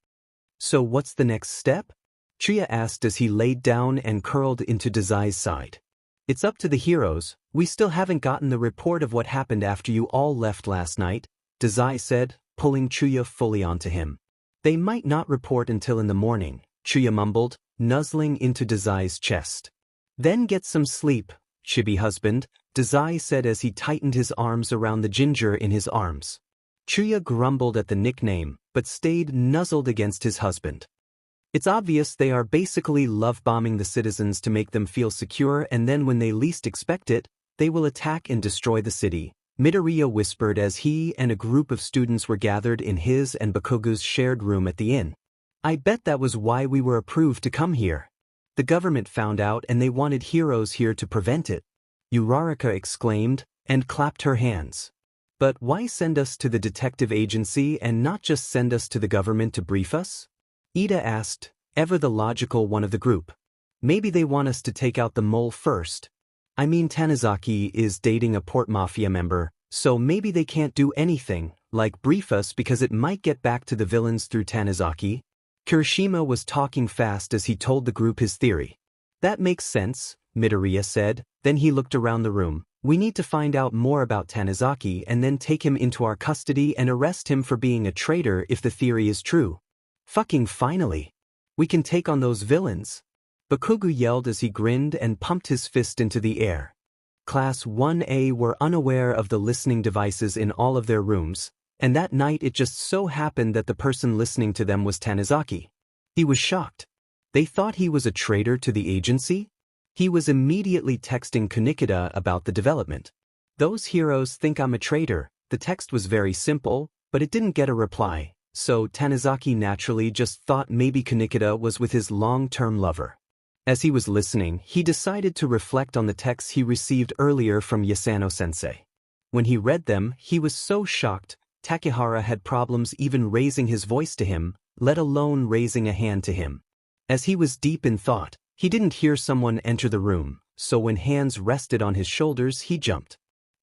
So what's the next step? Chuya asked as he laid down and curled into Dazai's side. It's up to the heroes, we still haven't gotten the report of what happened after you all left last night, Dazai said, pulling Chuya fully onto him. They might not report until in the morning, Chuya mumbled, nuzzling into Dazai's chest. Then get some sleep, chibi husband, Dazai said as he tightened his arms around the ginger in his arms. Chuya grumbled at the nickname, but stayed nuzzled against his husband. It's obvious they are basically love-bombing the citizens to make them feel secure, and then when they least expect it, they will attack and destroy the city, Midoriya whispered as he and a group of students were gathered in his and Bakugo's shared room at the inn. I bet that was why we were approved to come here. The government found out and they wanted heroes here to prevent it, Uraraka exclaimed, and clapped her hands. But why send us to the detective agency and not just send us to the government to brief us? Ida asked, ever the logical one of the group. Maybe they want us to take out the mole first. I mean, Tanizaki is dating a Port Mafia member, so maybe they can't do anything, like brief us because it might get back to the villains through Tanizaki. Kirishima was talking fast as he told the group his theory. That makes sense, Midoriya said, then he looked around the room. We need to find out more about Tanizaki and then take him into our custody and arrest him for being a traitor if the theory is true. Fucking finally. We can take on those villains. Bakugo yelled as he grinned and pumped his fist into the air. Class 1A were unaware of the listening devices in all of their rooms, and that night it just so happened that the person listening to them was Tanizaki. He was shocked. They thought he was a traitor to the agency? He was immediately texting Kunikida about the development. Those heroes think I'm a traitor. The text was very simple, but it didn't get a reply, so Tanizaki naturally just thought maybe Kunikida was with his long-term lover. As he was listening, he decided to reflect on the texts he received earlier from Yasano-sensei. When he read them, he was so shocked. Takehara had problems even raising his voice to him, let alone raising a hand to him. As he was deep in thought, he didn't hear someone enter the room, so when hands rested on his shoulders, he jumped.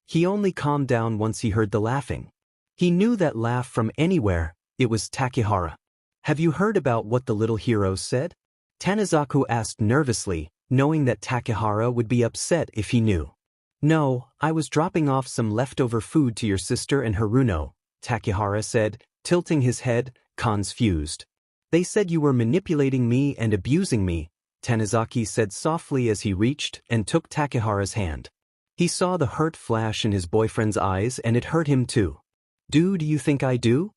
He only calmed down once he heard the laughing. He knew that laugh from anywhere. It was Takehara. Have you heard about what the little hero said? Tanizaku asked nervously, knowing that Takehara would be upset if he knew. No, I was dropping off some leftover food to your sister and Haruno, Takehara said, tilting his head, confused. They said you were manipulating me and abusing me, Tanizaki said softly as he reached and took Takehara's hand. He saw the hurt flash in his boyfriend's eyes and it hurt him too. Do you think I do?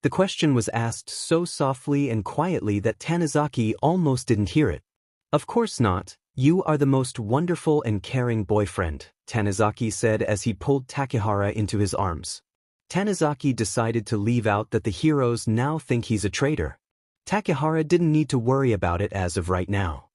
The question was asked so softly and quietly that Tanizaki almost didn't hear it. Of course not, you are the most wonderful and caring boyfriend, Tanizaki said as he pulled Takehara into his arms. Tanizaki decided to leave out that the heroes now think he's a traitor. Takehara didn't need to worry about it as of right now.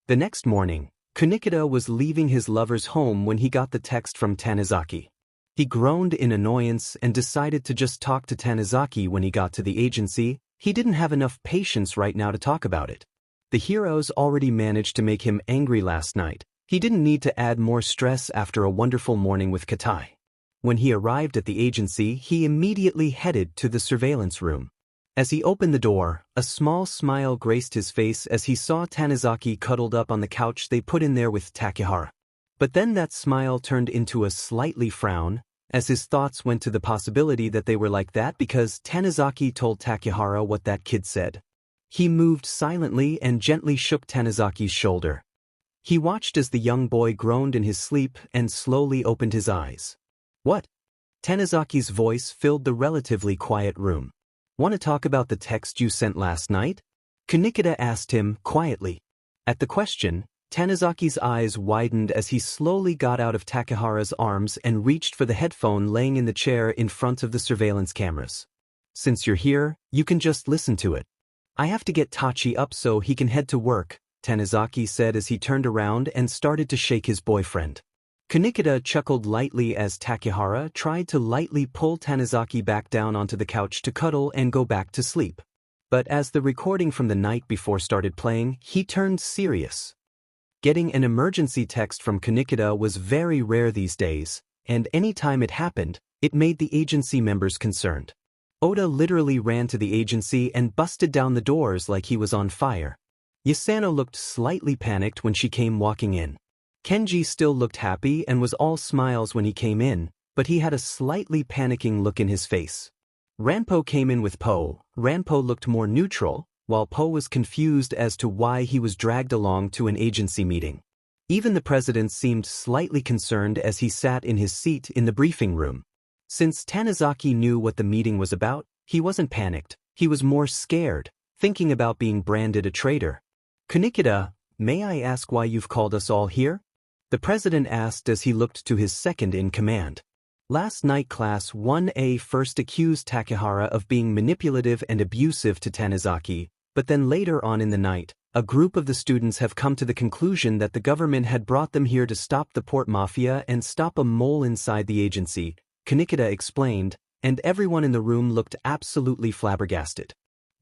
The next morning, Kunikida was leaving his lover's home when he got the text from Tanizaki. He groaned in annoyance and decided to just talk to Tanizaki when he got to the agency. He didn't have enough patience right now to talk about it. The heroes already managed to make him angry last night. He didn't need to add more stress after a wonderful morning with Katai. When he arrived at the agency, he immediately headed to the surveillance room. As he opened the door, a small smile graced his face as he saw Tanizaki cuddled up on the couch they put in there with Takehara. But then that smile turned into a slightly frown, as his thoughts went to the possibility that they were like that because Tanizaki told Takehara what that kid said. He moved silently and gently shook Tanizaki's shoulder. He watched as the young boy groaned in his sleep and slowly opened his eyes. What? Tanizaki's voice filled the relatively quiet room. Want to talk about the text you sent last night? Kunikida asked him quietly. At the question, Tanizaki's eyes widened as he slowly got out of Takehara's arms and reached for the headphone laying in the chair in front of the surveillance cameras. Since you're here, you can just listen to it. I have to get Tachi up so he can head to work, Tanizaki said as he turned around and started to shake his boyfriend. Kunikida chuckled lightly as Takehara tried to lightly pull Tanizaki back down onto the couch to cuddle and go back to sleep. But as the recording from the night before started playing, he turned serious. Getting an emergency text from Kunikida was very rare these days, and any time it happened, it made the agency members concerned. Oda literally ran to the agency and busted down the doors like he was on fire. Yasano looked slightly panicked when she came walking in. Kenji still looked happy and was all smiles when he came in, but he had a slightly panicking look in his face. Ranpo came in with Po. Ranpo looked more neutral, while Po was confused as to why he was dragged along to an agency meeting. Even the president seemed slightly concerned as he sat in his seat in the briefing room. Since Tanizaki knew what the meeting was about, he wasn't panicked, he was more scared, thinking about being branded a traitor. Kunikida, may I ask why you've called us all here? The president asked as he looked to his second-in-command. Last night Class 1A first accused Takehara of being manipulative and abusive to Tanizaki, but then later on in the night, a group of the students have come to the conclusion that the government had brought them here to stop the port mafia and stop a mole inside the agency, Kunikida explained, and everyone in the room looked absolutely flabbergasted.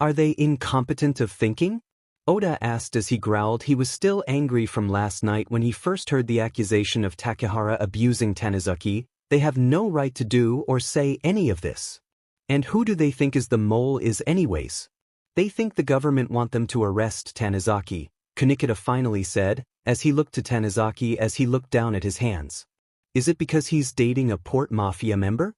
Are they incompetent of thinking? Oda asked as he growled. He was still angry from last night when he first heard the accusation of Takehara abusing Tanizaki. They have no right to do or say any of this. And who do they think is the mole is anyways? They think the government want them to arrest Tanizaki, Kunikida finally said, as he looked to Tanizaki as he looked down at his hands. Is it because he's dating a port mafia member?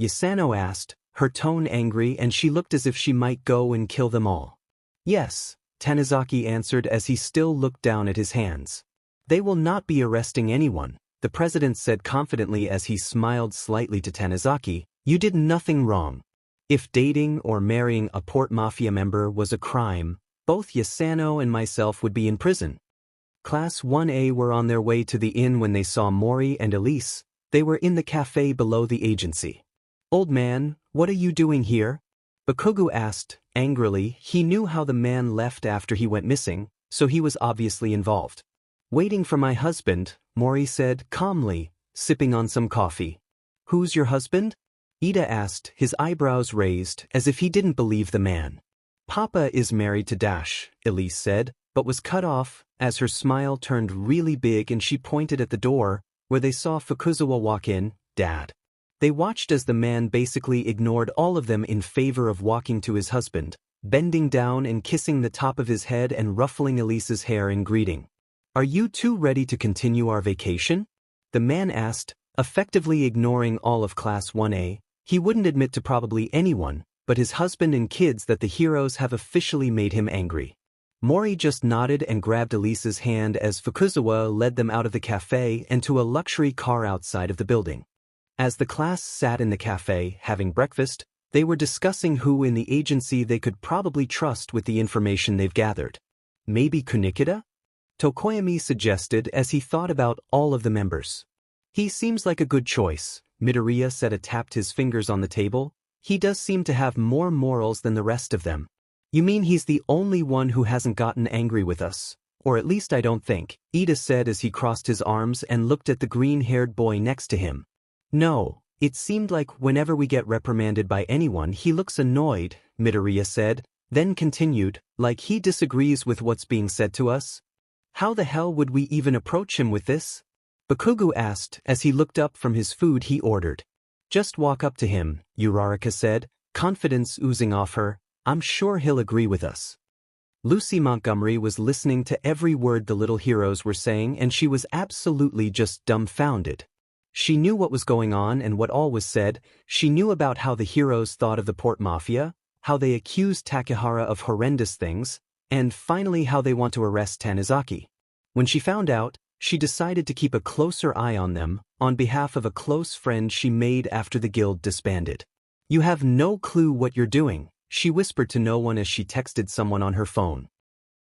Yasano asked, her tone angry, and she looked as if she might go and kill them all. Yes, Tanizaki answered as he still looked down at his hands. They will not be arresting anyone, the president said confidently as he smiled slightly to Tanizaki. You did nothing wrong. If dating or marrying a Port Mafia member was a crime, both Yasano and myself would be in prison. Class 1A were on their way to the inn when they saw Mori and Elise. They were in the cafe below the agency. Old man, what are you doing here? Bakugo asked, angrily. He knew how the man left after he went missing, so he was obviously involved. Waiting for my husband, Mori said calmly, sipping on some coffee. Who's your husband? Ida asked, his eyebrows raised as if he didn't believe the man. Papa is married to Dash, Elise said, but was cut off as her smile turned really big and she pointed at the door, where they saw Fukuzawa walk in. Dad. They watched as the man basically ignored all of them in favor of walking to his husband, bending down and kissing the top of his head and ruffling Elise's hair in greeting. Are you two ready to continue our vacation? The man asked, effectively ignoring all of Class 1A. He wouldn't admit to probably anyone, but his husband and kids, that the heroes have officially made him angry. Mori just nodded and grabbed Elise's hand as Fukuzawa led them out of the cafe and to a luxury car outside of the building. As the class sat in the cafe, having breakfast, they were discussing who in the agency they could probably trust with the information they've gathered. Maybe Kunikida? Tokoyami suggested as he thought about all of the members. He seems like a good choice, Midoriya said and tapped his fingers on the table. He does seem to have more morals than the rest of them. You mean he's the only one who hasn't gotten angry with us? Or at least I don't think, Ida said as he crossed his arms and looked at the green-haired boy next to him. No, it seemed like whenever we get reprimanded by anyone he looks annoyed, Midoriya said, then continued, like he disagrees with what's being said to us? How the hell would we even approach him with this? Bakugo asked as he looked up from his food he ordered. Just walk up to him, Uraraka said, confidence oozing off her. I'm sure he'll agree with us. Lucy Montgomery was listening to every word the little heroes were saying and she was absolutely just dumbfounded. She knew what was going on and what all was said. She knew about how the heroes thought of the Port Mafia, how they accused Takehara of horrendous things, and finally how they want to arrest Tanizaki. When she found out, she decided to keep a closer eye on them, on behalf of a close friend she made after the guild disbanded. You have no clue what you're doing, she whispered to no one as she texted someone on her phone.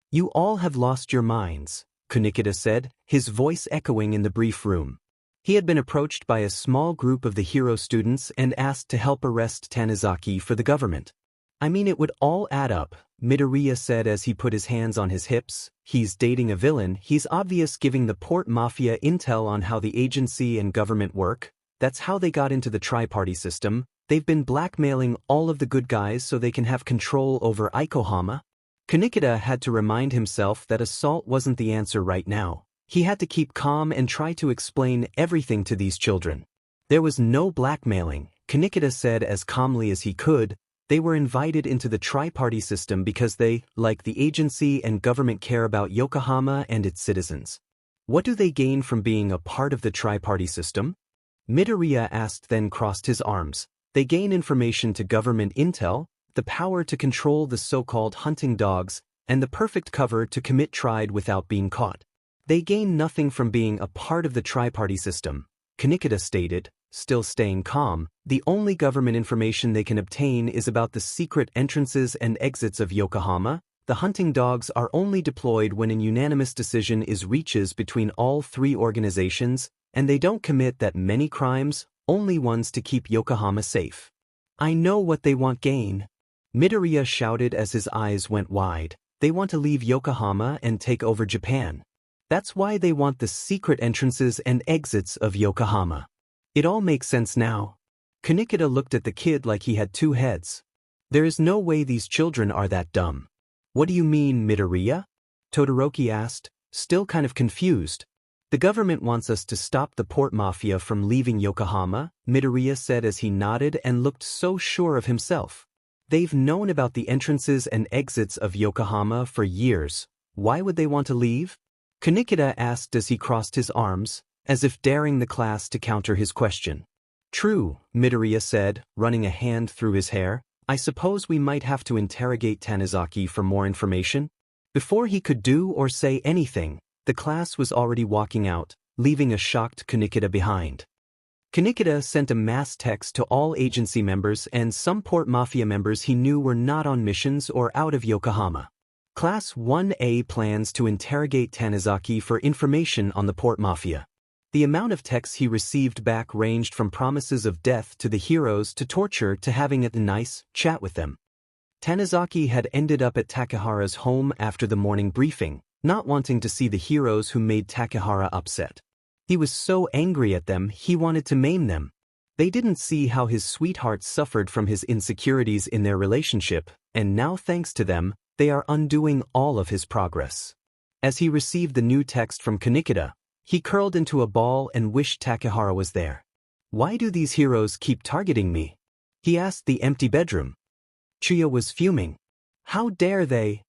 You all have lost your minds, Kunikida said, his voice echoing in the brief room. He had been approached by a small group of the hero students and asked to help arrest Tanizaki for the government. I mean, it would all add up, Midoriya said as he put his hands on his hips. He's dating a villain. He's obvious giving the Port Mafia intel on how the agency and government work. That's how they got into the tri-party system. They've been blackmailing all of the good guys so they can have control over Yokohama. Kunikida had to remind himself that assault wasn't the answer right now. He had to keep calm and try to explain everything to these children. There was no blackmailing, Kunikida said as calmly as he could. They were invited into the tri-party system because they, like the agency and government, care about Yokohama and its citizens. What do they gain from being a part of the tri-party system? Midoriya asked, then crossed his arms. They gain information to government intel, the power to control the so-called hunting dogs, and the perfect cover to commit trade without being caught. They gain nothing from being a part of the tri-party system, Kunikida stated, still staying calm. The only government information they can obtain is about the secret entrances and exits of Yokohama. The hunting dogs are only deployed when an unanimous decision is reaches between all three organizations, and they don't commit that many crimes, only ones to keep Yokohama safe. I know what they want gain. Midoriya shouted as his eyes went wide. They want to leave Yokohama and take over Japan. That's why they want the secret entrances and exits of Yokohama. It all makes sense now. Kunikida looked at the kid like he had two heads. There is no way these children are that dumb. What do you mean, Midoriya? Todoroki asked, still kind of confused. The government wants us to stop the Port Mafia from leaving Yokohama, Midoriya said as he nodded and looked so sure of himself. They've known about the entrances and exits of Yokohama for years. Why would they want to leave? Kunikida asked as he crossed his arms, as if daring the class to counter his question. True, Midoriya said, running a hand through his hair. I suppose we might have to interrogate Tanizaki for more information. Before he could do or say anything, the class was already walking out, leaving a shocked Kunikida behind. Kunikida sent a mass text to all agency members and some Port Mafia members he knew were not on missions or out of Yokohama. Class 1A plans to interrogate Tanizaki for information on the Port Mafia. The amount of texts he received back ranged from promises of death to the heroes to torture to having a nice chat with them. Tanizaki had ended up at Takahara's home after the morning briefing, not wanting to see the heroes who made Takahara upset. He was so angry at them he wanted to maim them. They didn't see how his sweetheart suffered from his insecurities in their relationship, and now thanks to them, they are undoing all of his progress. As he received the new text from Kunikida, he curled into a ball and wished Takahara was there. "Why do these heroes keep targeting me?" he asked the empty bedroom. Chuya was fuming. "How dare they?"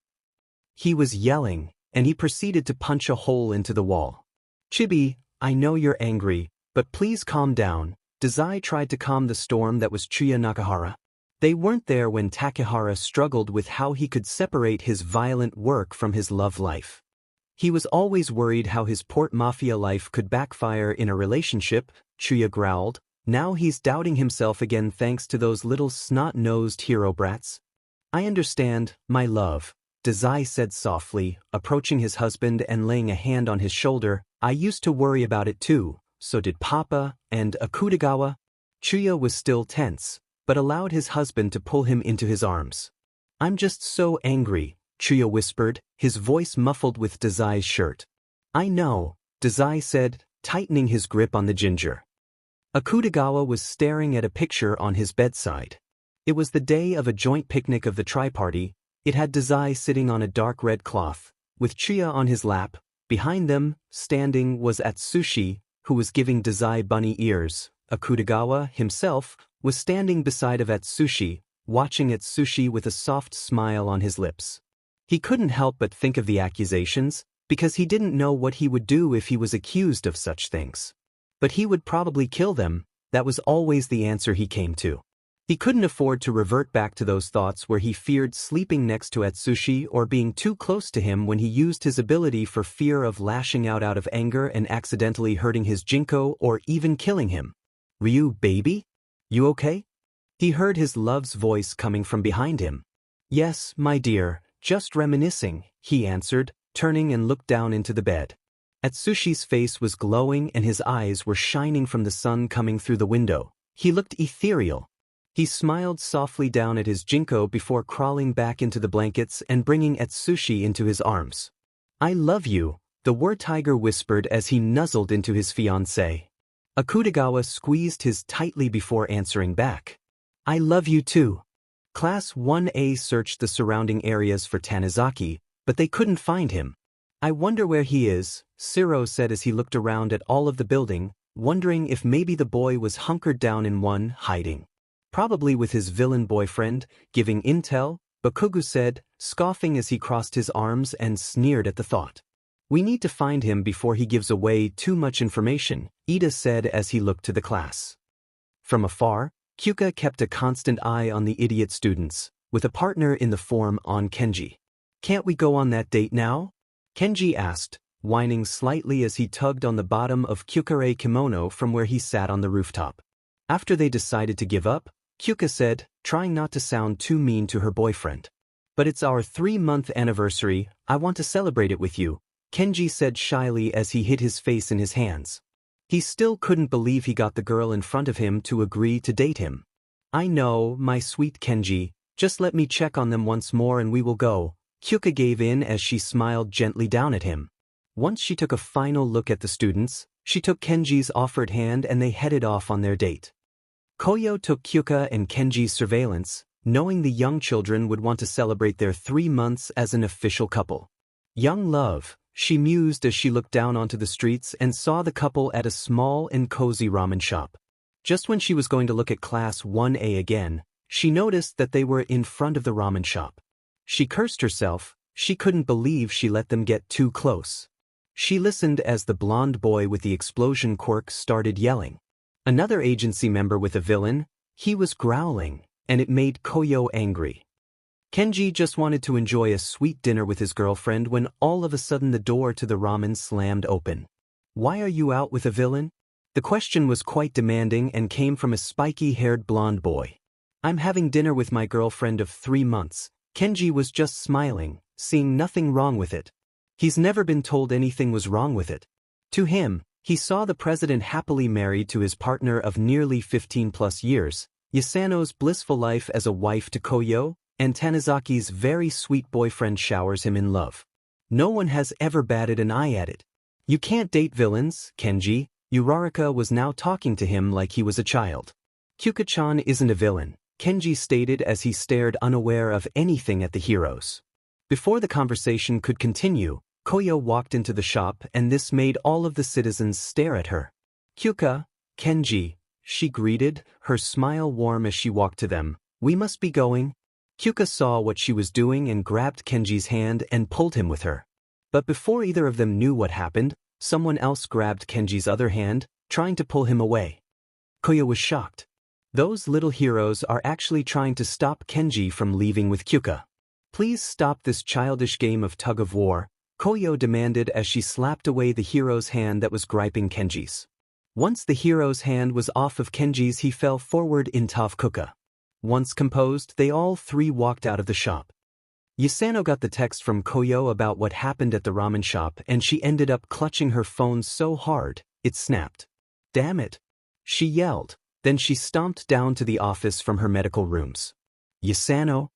He was yelling, and he proceeded to punch a hole into the wall. "Chibi, I know you're angry, but please calm down." Dazai tried to calm the storm that was Chuya Nakahara. They weren't there when Takahara struggled with how he could separate his violent work from his love life. He was always worried how his Port Mafia life could backfire in a relationship, Chuya growled. Now he's doubting himself again thanks to those little snot-nosed hero brats. "I understand, my love," Dazai said softly, approaching his husband and laying a hand on his shoulder. "I used to worry about it too, so did Papa and Akutagawa." Chuya was still tense, but allowed his husband to pull him into his arms. "I'm just so angry," Chuya whispered, his voice muffled with Dazai's shirt. "I know," Dazai said, tightening his grip on the ginger. Akutagawa was staring at a picture on his bedside. It was the day of a joint picnic of the tri-party. It had Dazai sitting on a dark red cloth, with Chuya on his lap. Behind them, standing, was Atsushi, who was giving Dazai bunny ears. Akutagawa, himself, was standing beside of Atsushi, watching Atsushi with a soft smile on his lips. He couldn't help but think of the accusations, because he didn't know what he would do if he was accused of such things. But he would probably kill them. That was always the answer he came to. He couldn't afford to revert back to those thoughts where he feared sleeping next to Atsushi or being too close to him when he used his ability for fear of lashing out of anger and accidentally hurting his Jinko or even killing him. "Ryu, baby? You okay?" He heard his love's voice coming from behind him. "Yes, my dear, just reminiscing," he answered, turning and looked down into the bed. Atsushi's face was glowing and his eyes were shining from the sun coming through the window. He looked ethereal. He smiled softly down at his Jinko before crawling back into the blankets and bringing Atsushi into his arms. "I love you," the war-tiger whispered as he nuzzled into his fiancée. Akutagawa squeezed his tightly before answering back. "I love you too." Class 1A searched the surrounding areas for Tanizaki, but they couldn't find him. "I wonder where he is," Siro said as he looked around at all of the building, wondering if maybe the boy was hunkered down in one, hiding. "Probably with his villain boyfriend, giving intel," Bakugo said, scoffing as he crossed his arms and sneered at the thought. "We need to find him before he gives away too much information," Ida said as he looked to the class. From afar, Kyuka kept a constant eye on the idiot students, with a partner in the form on Kenji. "Can't we go on that date now?" Kenji asked, whining slightly as he tugged on the bottom of Kyukare's kimono from where he sat on the rooftop. After they decided to give up, Kyuka said, trying not to sound too mean to her boyfriend. "But it's our 3-month anniversary, I want to celebrate it with you," Kenji said shyly as he hid his face in his hands. He still couldn't believe he got the girl in front of him to agree to date him. "I know, my sweet Kenji, just let me check on them once more and we will go." Kyuka gave in as she smiled gently down at him. Once she took a final look at the students, she took Kenji's offered hand and they headed off on their date. Koyo took Kyuka and Kenji's surveillance, knowing the young children would want to celebrate their 3 months as an official couple. "Young love," she mused as she looked down onto the streets and saw the couple at a small and cozy ramen shop. Just when she was going to look at Class 1A again, she noticed that they were in front of the ramen shop. She cursed herself. She couldn't believe she let them get too close. She listened as the blonde boy with the explosion quirk started yelling. Another agency member with a villain, he was growling, and it made Koyo angry. Kenji just wanted to enjoy a sweet dinner with his girlfriend when all of a sudden the door to the ramen slammed open. Why are you out with a villain? The question was quite demanding and came from a spiky-haired blonde boy. I'm having dinner with my girlfriend of 3 months. Kenji was just smiling, seeing nothing wrong with it. He's never been told anything was wrong with it. To him, he saw the president happily married to his partner of nearly 15+ years, Yasano's blissful life as a wife to Koyo, and Tanazaki's very sweet boyfriend showers him in love. No one has ever batted an eye at it. You can't date villains, Kenji. Uraraka was now talking to him like he was a child. Kyuka-chan isn't a villain, Kenji stated as he stared unaware of anything at the heroes. Before the conversation could continue, Koyo walked into the shop and this made all of the citizens stare at her. Kyuka, Kenji, she greeted, her smile warm as she walked to them. We must be going. Kyuka saw what she was doing and grabbed Kenji's hand and pulled him with her. But before either of them knew what happened, someone else grabbed Kenji's other hand, trying to pull him away. Koyo was shocked. Those little heroes are actually trying to stop Kenji from leaving with Kyuka. Please stop this childish game of tug-of-war, Koyo demanded as she slapped away the hero's hand that was griping Kenji's. Once the hero's hand was off of Kenji's, he fell forward in Tofkuka. Once composed, they all three walked out of the shop. Yasano got the text from Koyo about what happened at the ramen shop and she ended up clutching her phone so hard, it snapped. Damn it! She yelled, then she stomped down to the office from her medical rooms. Yasano?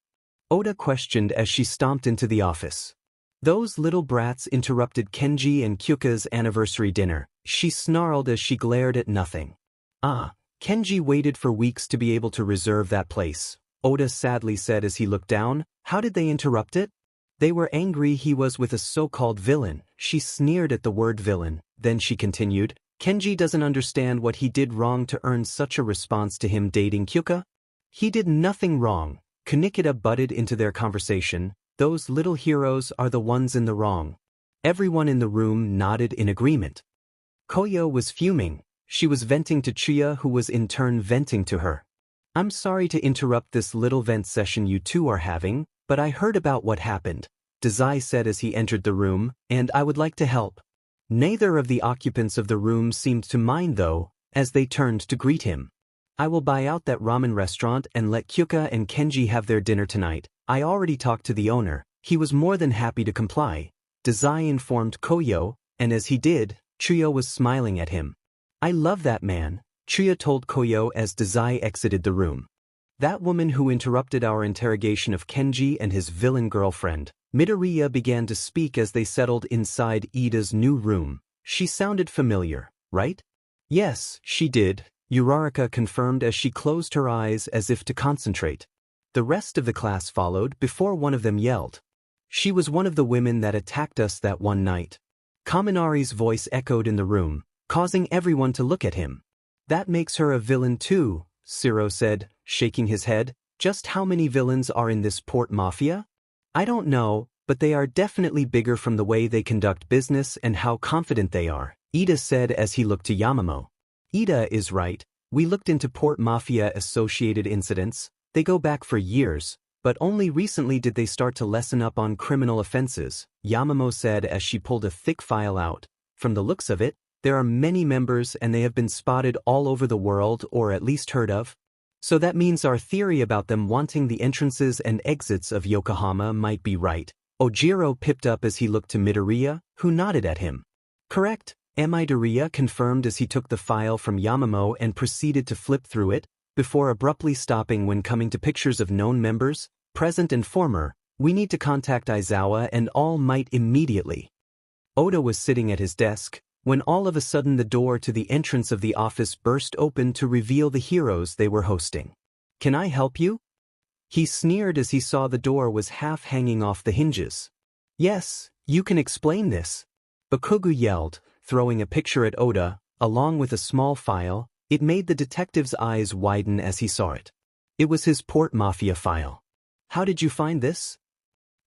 Oda questioned as she stomped into the office. Those little brats interrupted Kenji and Kyuka's anniversary dinner, she snarled as she glared at nothing. Kenji waited for weeks to be able to reserve that place, Oda sadly said as he looked down. How did they interrupt it? They were angry he was with a so-called villain. She sneered at the word villain, then she continued, Kenji doesn't understand what he did wrong to earn such a response to him dating Kyuka. He did nothing wrong. Kanikita butted into their conversation. Those little heroes are the ones in the wrong. Everyone in the room nodded in agreement. Koyo was fuming. She was venting to Chiya, who was in turn venting to her. I'm sorry to interrupt this little vent session you two are having, but I heard about what happened, Dazai said as he entered the room, and I would like to help. Neither of the occupants of the room seemed to mind though, as they turned to greet him. I will buy out that ramen restaurant and let Kyuka and Kenji have their dinner tonight. I already talked to the owner. He was more than happy to comply, Dazai informed Koyo, and as he did, Chiya was smiling at him. I love that man, Chiya told Koyo as Dazai exited the room. That woman who interrupted our interrogation of Kenji and his villain girlfriend. Midoriya began to speak as they settled inside Ida's new room. She sounded familiar, right? Yes, she did, Uraraka confirmed as she closed her eyes as if to concentrate. The rest of the class followed before one of them yelled. She was one of the women that attacked us that one night. Kaminari's voice echoed in the room, causing everyone to look at him. That makes her a villain too, Siro said, shaking his head. Just how many villains are in this port mafia? I don't know, but they are definitely bigger from the way they conduct business and how confident they are, Ida said as he looked to Yamamo. Ida is right, we looked into port mafia associated incidents, they go back for years, but only recently did they start to lessen up on criminal offenses, Yamamo said as she pulled a thick file out. From the looks of it, there are many members and they have been spotted all over the world or at least heard of. So that means our theory about them wanting the entrances and exits of Yokohama might be right. Ojiro pipped up as he looked to Midoriya, who nodded at him. Correct, Midoriya confirmed as he took the file from Yamamo and proceeded to flip through it, before abruptly stopping when coming to pictures of known members, present and former. We need to contact Aizawa and All Might immediately. Oda was sitting at his desk, when all of a sudden the door to the entrance of the office burst open to reveal the heroes they were hosting. Can I help you? He sneered as he saw the door was half hanging off the hinges. Yes, you can explain this. Bakugo yelled, throwing a picture at Oda, along with a small file. It made the detective's eyes widen as he saw it. It was his port mafia file. How did you find this?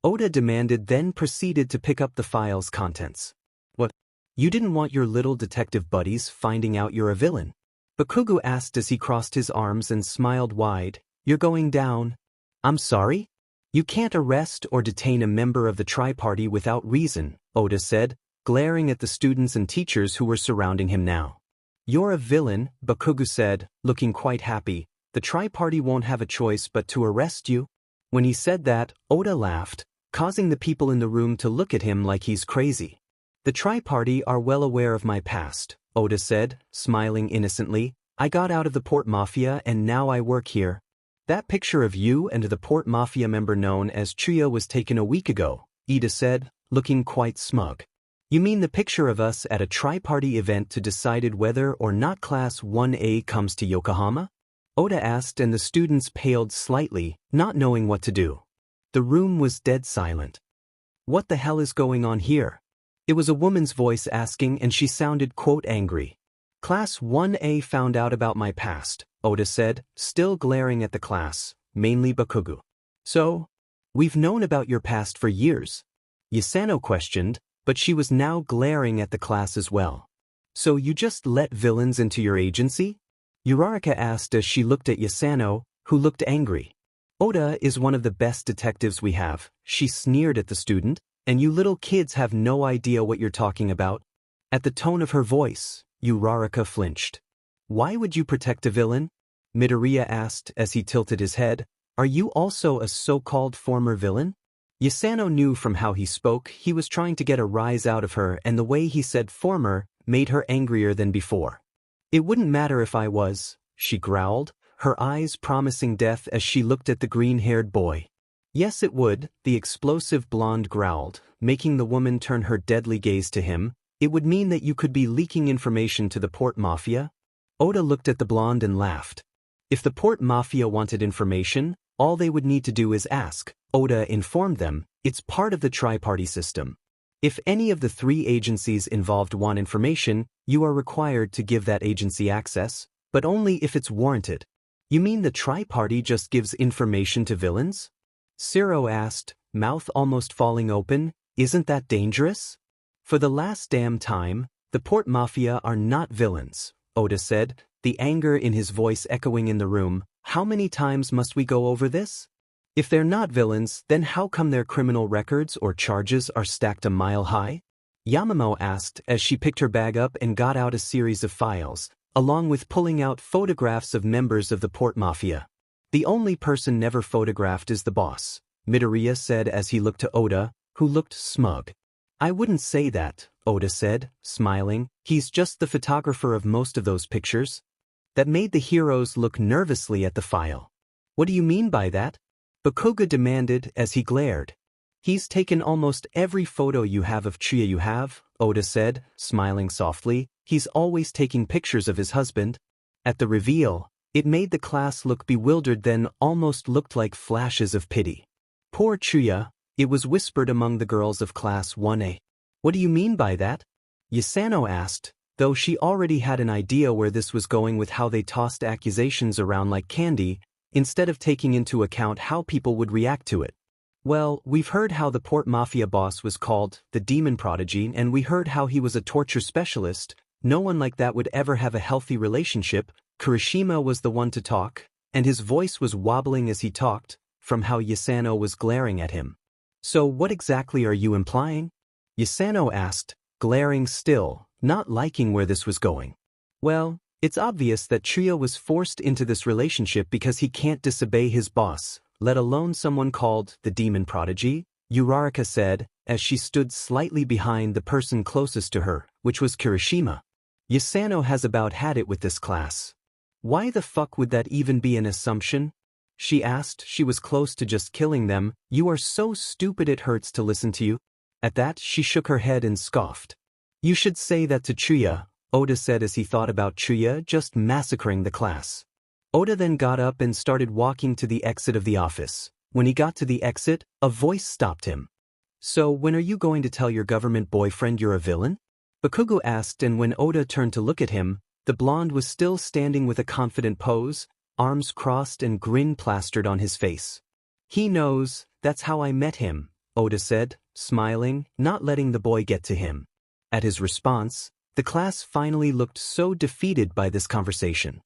Oda demanded, then proceeded to pick up the file's contents. What? You didn't want your little detective buddies finding out you're a villain? Bakugo asked as he crossed his arms and smiled wide. You're going down. I'm sorry? You can't arrest or detain a member of the tri-party without reason, Oda said, glaring at the students and teachers who were surrounding him now. You're a villain, Bakugo said, looking quite happy. The tri-party won't have a choice but to arrest you. When he said that, Oda laughed, causing the people in the room to look at him like he's crazy. The tri-party are well aware of my past, Oda said, smiling innocently. I got out of the Port Mafia and now I work here. That picture of you and the Port Mafia member known as Chuya was taken a week ago, Ida said, looking quite smug. You mean the picture of us at a tri-party event to decide whether or not Class 1A comes to Yokohama? Oda asked, and the students paled slightly, not knowing what to do. The room was dead silent. What the hell is going on here? It was a woman's voice asking, and she sounded quote angry. Class 1A found out about my past, Oda said, still glaring at the class, mainly Bakugo. So? We've known about your past for years. Yasano questioned, but she was now glaring at the class as well. So you just let villains into your agency? Uraraka asked as she looked at Yasano, who looked angry. Oda is one of the best detectives we have, she sneered at the student, and you little kids have no idea what you're talking about. At the tone of her voice, Uraraka flinched. Why would you protect a villain? Midoriya asked as he tilted his head. Are you also a so-called former villain? Yasano knew from how he spoke he was trying to get a rise out of her, and the way he said former made her angrier than before. It wouldn't matter if I was, she growled, her eyes promising death as she looked at the green-haired boy. Yes it would, the explosive blonde growled, making the woman turn her deadly gaze to him. It would mean that you could be leaking information to the Port Mafia? Oda looked at the blonde and laughed. If the Port Mafia wanted information, all they would need to do is ask. Oda informed them, it's part of the tri-party system. If any of the three agencies involved want information, you are required to give that agency access, but only if it's warranted. You mean the tri-party just gives information to villains? Siro asked, mouth almost falling open. Isn't that dangerous? For the last damn time, the Port Mafia are not villains, Oda said, the anger in his voice echoing in the room. How many times must we go over this? If they're not villains, then how come their criminal records or charges are stacked a mile high? Yamamo asked as she picked her bag up and got out a series of files, along with pulling out photographs of members of the Port Mafia. The only person never photographed is the boss, Midoriya said as he looked to Oda, who looked smug. I wouldn't say that, Oda said, smiling. He's just the photographer of most of those pictures. That made the heroes look nervously at the file. What do you mean by that? Bakugo demanded as he glared. He's taken almost every photo you have of Chuya you have, Oda said, smiling softly. He's always taking pictures of his husband. At the reveal, it made the class look bewildered, then almost looked like flashes of pity. Poor Chuya, it was whispered among the girls of Class 1A. What do you mean by that? Yasano asked, though she already had an idea where this was going with how they tossed accusations around like candy, instead of taking into account how people would react to it. Well, we've heard how the Port Mafia boss was called the Demon Prodigy, and we heard how he was a torture specialist. No one like that would ever have a healthy relationship. Kirishima was the one to talk, and his voice was wobbling as he talked, from how Yasano was glaring at him. So what exactly are you implying? Yasano asked, glaring still, not liking where this was going. Well, it's obvious that Chuya was forced into this relationship because he can't disobey his boss, let alone someone called the Demon Prodigy, Uraraka said, as she stood slightly behind the person closest to her, which was Kirishima. Yasano has about had it with this class. Why the fuck would that even be an assumption? She asked. She was close to just killing them. You are so stupid it hurts to listen to you. At that, she shook her head and scoffed. You should say that to Chuya, Oda said as he thought about Chuya just massacring the class. Oda then got up and started walking to the exit of the office. When he got to the exit, a voice stopped him. So when are you going to tell your government boyfriend you're a villain? Bakugo asked, and when Oda turned to look at him, the blonde was still standing with a confident pose, arms crossed and grin plastered on his face. He knows, that's how I met him, Oda said, smiling, not letting the boy get to him. At his response, the class finally looked so defeated by this conversation.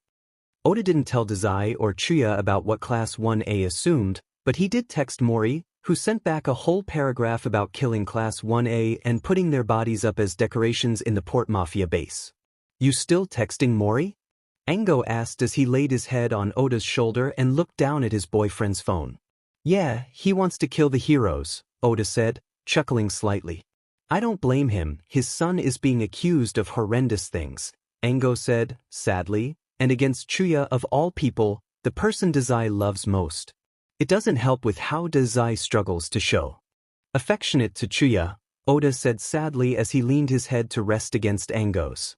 Oda didn't tell Dazai or Chuya about what Class 1A assumed, But he did text Mori, who sent back a whole paragraph about killing Class 1A and putting their bodies up as decorations in the Port Mafia base. You still texting Mori? Ango asked as he laid his head on Oda's shoulder and looked down at his boyfriend's phone. Yeah, he wants to kill the heroes, Oda said, chuckling slightly. I don't blame him, his son is being accused of horrendous things, Ango said, sadly, and against Chuya of all people, the person Dazai loves most. It doesn't help with how Dazai struggles to show affectionate to Chuya, Oda said sadly as he leaned his head to rest against Ango's.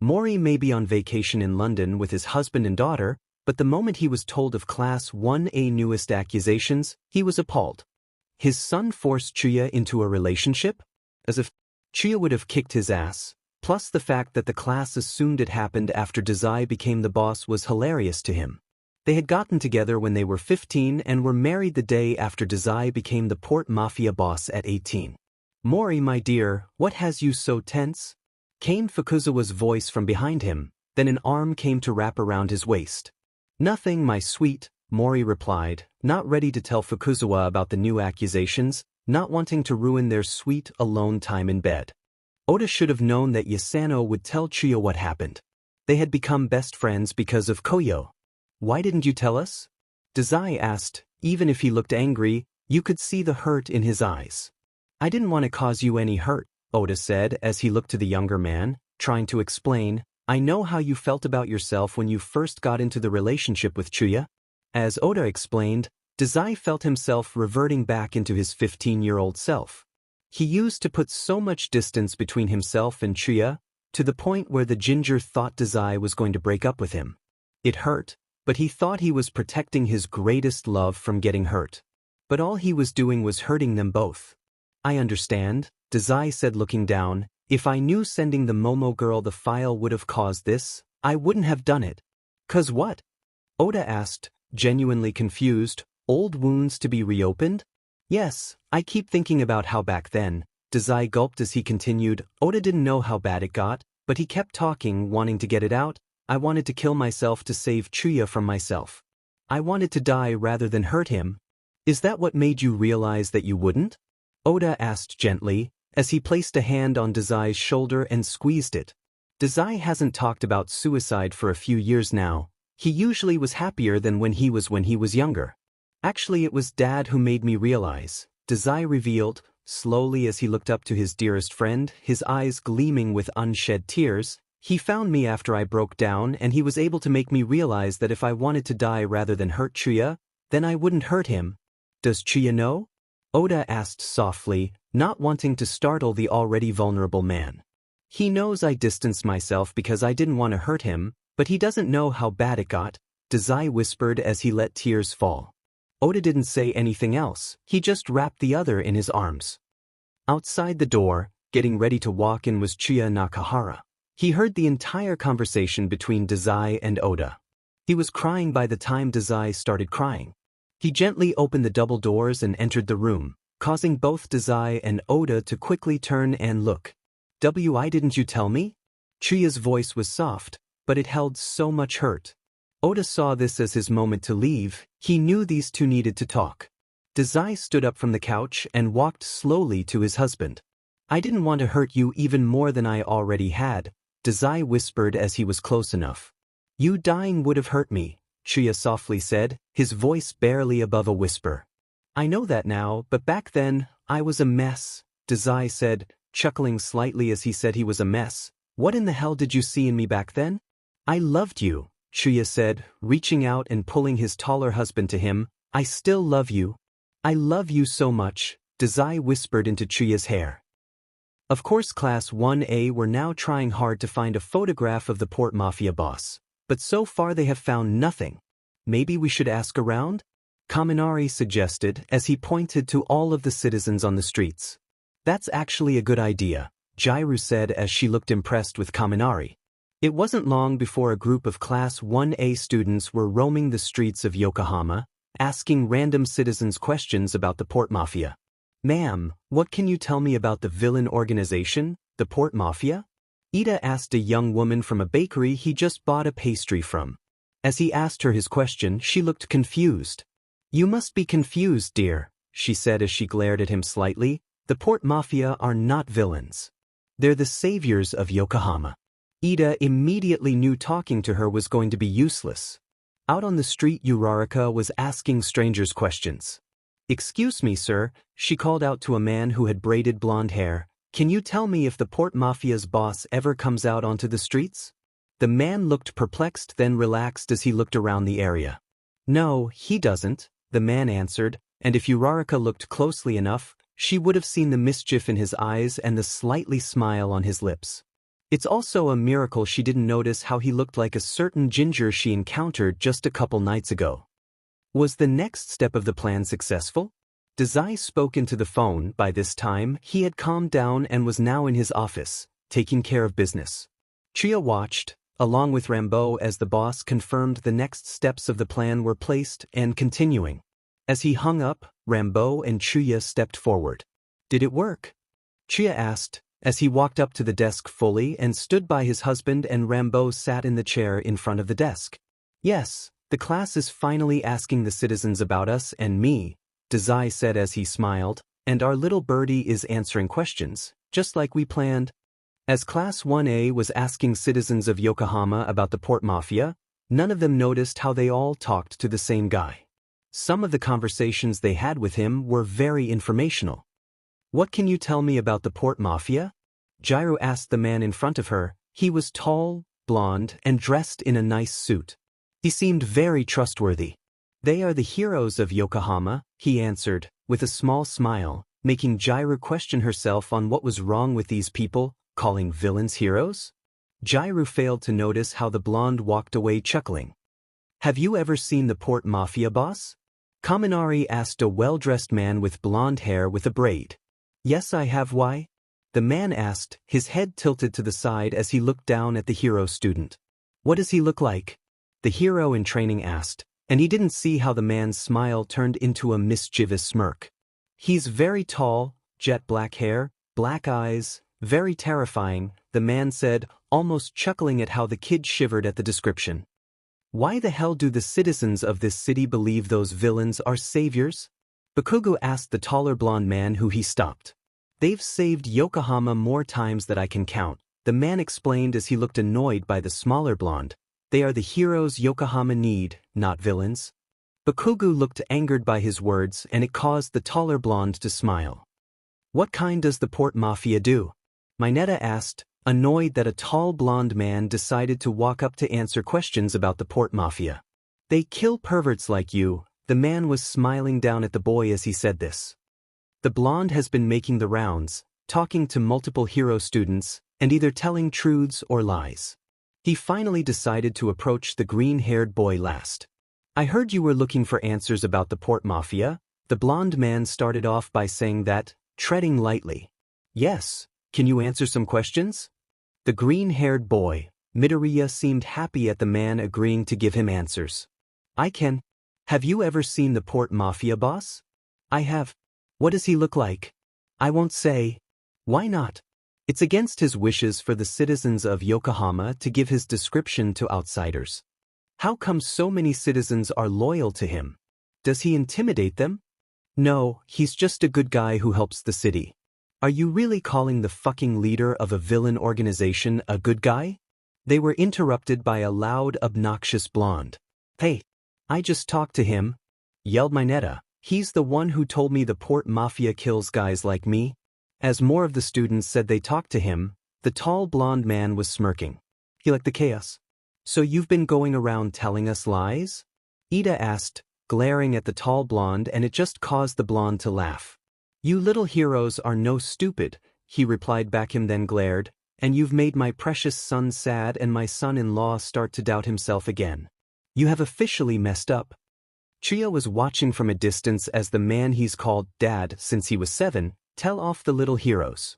Mori may be on vacation in London with his husband and daughter, but the moment he was told of Class 1A newest accusations, he was appalled. His son forced Chuya into a relationship? As if Chuya would have kicked his ass, plus the fact that the class assumed it happened after Dazai became the boss was hilarious to him. They had gotten together when they were 15 and were married the day after Dazai became the Port Mafia boss at 18. Mori, my dear, what has you so tense? Came Fukuzawa's voice from behind him, then an arm came to wrap around his waist. Nothing, my sweet, Mori replied, not ready to tell Fukuzawa about the new accusations, not wanting to ruin their sweet, alone time in bed. Oda should have known that Yasano would tell Chuya what happened. They had become best friends because of Koyo. Why didn't you tell us? Dazai asked, even if he looked angry, you could see the hurt in his eyes. I didn't want to cause you any hurt, Oda said as he looked to the younger man, trying to explain, I know how you felt about yourself when you first got into the relationship with Chuya. As Oda explained, Dazai felt himself reverting back into his 15-year-old self. He used to put so much distance between himself and Chuya, to the point where the ginger thought Dazai was going to break up with him. It hurt, but he thought he was protecting his greatest love from getting hurt. But all he was doing was hurting them both. I understand, Dazai said looking down, if I knew sending the Momo girl the file would have caused this, I wouldn't have done it. 'Cause what? Oda asked, genuinely confused, old wounds to be reopened? Yes, I keep thinking about how back then, Dazai gulped as he continued, Oda didn't know how bad it got, but he kept talking, wanting to get it out. I wanted to kill myself to save Chuya from myself. I wanted to die rather than hurt him. Is that what made you realize that you wouldn't? Oda asked gently, as he placed a hand on Dazai's shoulder and squeezed it. Dazai hasn't talked about suicide for a few years now. He usually was happier than when he was younger. Actually, it was Dad who made me realize, Dazai revealed, slowly as he looked up to his dearest friend, his eyes gleaming with unshed tears. He found me after I broke down and he was able to make me realize that if I wanted to die rather than hurt Chuya, then I wouldn't hurt him. Does Chuya know? Oda asked softly, not wanting to startle the already vulnerable man. He knows I distanced myself because I didn't want to hurt him, but he doesn't know how bad it got, Dazai whispered as he let tears fall. Oda didn't say anything else, he just wrapped the other in his arms. Outside the door, getting ready to walk in was Chuya Nakahara. He heard the entire conversation between Dazai and Oda. He was crying by the time Dazai started crying. He gently opened the double doors and entered the room, causing both Dazai and Oda to quickly turn and look. Why didn't you tell me? Chuya's voice was soft, but it held so much hurt. Oda saw this as his moment to leave. He knew these two needed to talk. Dazai stood up from the couch and walked slowly to his husband. I didn't want to hurt you even more than I already had, Dazai whispered as he was close enough. You dying would have hurt me, Chuya softly said, his voice barely above a whisper. I know that now, but back then, I was a mess, Dazai said, chuckling slightly as he said he was a mess. What in the hell did you see in me back then? I loved you, Chuya said, reaching out and pulling his taller husband to him. I still love you. I love you so much, Dazai whispered into Chuya's hair. Of course Class 1A were now trying hard to find a photograph of the Port Mafia boss, but so far they have found nothing. Maybe we should ask around? Kaminari suggested as he pointed to all of the citizens on the streets. That's actually a good idea, Jairu said as she looked impressed with Kaminari. It wasn't long before a group of Class 1A students were roaming the streets of Yokohama, asking random citizens questions about the Port Mafia. Ma'am, what can you tell me about the villain organization, the Port Mafia? Ida asked a young woman from a bakery he just bought a pastry from. As he asked her his question, she looked confused. You must be confused, dear, she said as she glared at him slightly. The Port Mafia are not villains. They're the saviors of Yokohama. Ida immediately knew talking to her was going to be useless. Out on the street, Uraraka was asking strangers questions. Excuse me, sir, she called out to a man who had braided blonde hair. Can you tell me if the Port Mafia's boss ever comes out onto the streets? The man looked perplexed, then relaxed as he looked around the area. No, he doesn't, the man answered, and if Uraraka looked closely enough, she would have seen the mischief in his eyes and the slightly smile on his lips. It's also a miracle she didn't notice how he looked like a certain ginger she encountered just a couple nights ago. Was the next step of the plan successful? Dazai spoke into the phone. By this time, he had calmed down and was now in his office, taking care of business. Chia watched, along with Rambo, as the boss confirmed the next steps of the plan were placed and continuing. As he hung up, Rambo and Chuya stepped forward. Did it work? Chia asked, as he walked up to the desk fully and stood by his husband, and Rambo sat in the chair in front of the desk. Yes, the class is finally asking the citizens about us and me, Dazai said as he smiled, and our little birdie is answering questions, just like we planned. As Class 1A was asking citizens of Yokohama about the Port Mafia, none of them noticed how they all talked to the same guy. Some of the conversations they had with him were very informational. What can you tell me about the Port Mafia? Jiro asked the man in front of her. He was tall, blonde, and dressed in a nice suit. He seemed very trustworthy. They are the heroes of Yokohama, he answered, with a small smile, making Jiro question herself on what was wrong with these people, calling villains heroes? Jiro failed to notice how the blonde walked away chuckling. Have you ever seen the Port Mafia boss? Kaminari asked a well-dressed man with blonde hair with a braid. Yes, I have. Why? The man asked, his head tilted to the side as he looked down at the hero student. What does he look like? The hero in training asked, and he didn't see how the man's smile turned into a mischievous smirk. He's very tall, jet black hair, black eyes, very terrifying, the man said, almost chuckling at how the kid shivered at the description. Why the hell do the citizens of this city believe those villains are saviors? Bakugo asked the taller blonde man who he stopped. They've saved Yokohama more times than I can count, the man explained as he looked annoyed by the smaller blonde. They are the heroes Yokohama need, not villains. Bakugo looked angered by his words, and it caused the taller blonde to smile. What kind does the Port Mafia do? Mineta asked, annoyed that a tall blonde man decided to walk up to answer questions about the Port Mafia. They kill perverts like you, the man was smiling down at the boy as he said this. The blonde has been making the rounds, talking to multiple hero students, and either telling truths or lies. He finally decided to approach the green-haired boy last. I heard you were looking for answers about the Port Mafia. The blonde man started off by saying that, treading lightly. Yes, can you answer some questions? The green-haired boy, Midoriya, seemed happy at the man agreeing to give him answers. I can. Have you ever seen the Port Mafia boss? I have. What does he look like? I won't say. Why not? It's against his wishes for the citizens of Yokohama to give his description to outsiders. How come so many citizens are loyal to him? Does he intimidate them? No, he's just a good guy who helps the city. Are you really calling the fucking leader of a villain organization a good guy? They were interrupted by a loud, obnoxious blonde. Hey, I just talked to him, yelled Mineta. He's the one who told me the Port Mafia kills guys like me. As more of the students said they talked to him, the tall blonde man was smirking. He liked the chaos. So you've been going around telling us lies? Ida asked, glaring at the tall blonde, and it just caused the blonde to laugh. You little heroes are no stupid, he replied back. Him then glared, and you've made my precious son sad and my son-in-law start to doubt himself again. You have officially messed up. Chia was watching from a distance as the man he's called Dad since he was 7, tell off the little heroes.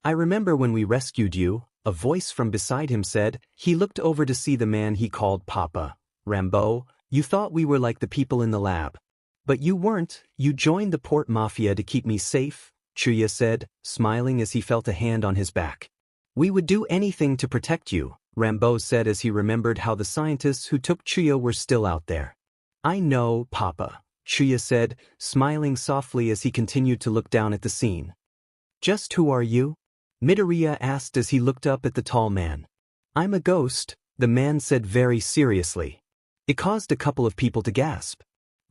I remember when we rescued you, a voice from beside him said. He looked over to see the man he called Papa. Rambo, you thought we were like the people in the lab. But you weren't, you joined the Port Mafia to keep me safe, Chuya said, smiling as he felt a hand on his back. We would do anything to protect you, Rambo said as he remembered how the scientists who took Chuya were still out there. I know, Papa, Chuya said, smiling softly as he continued to look down at the scene. Just who are you? Midoriya asked as he looked up at the tall man. I'm a ghost, the man said very seriously. It caused a couple of people to gasp.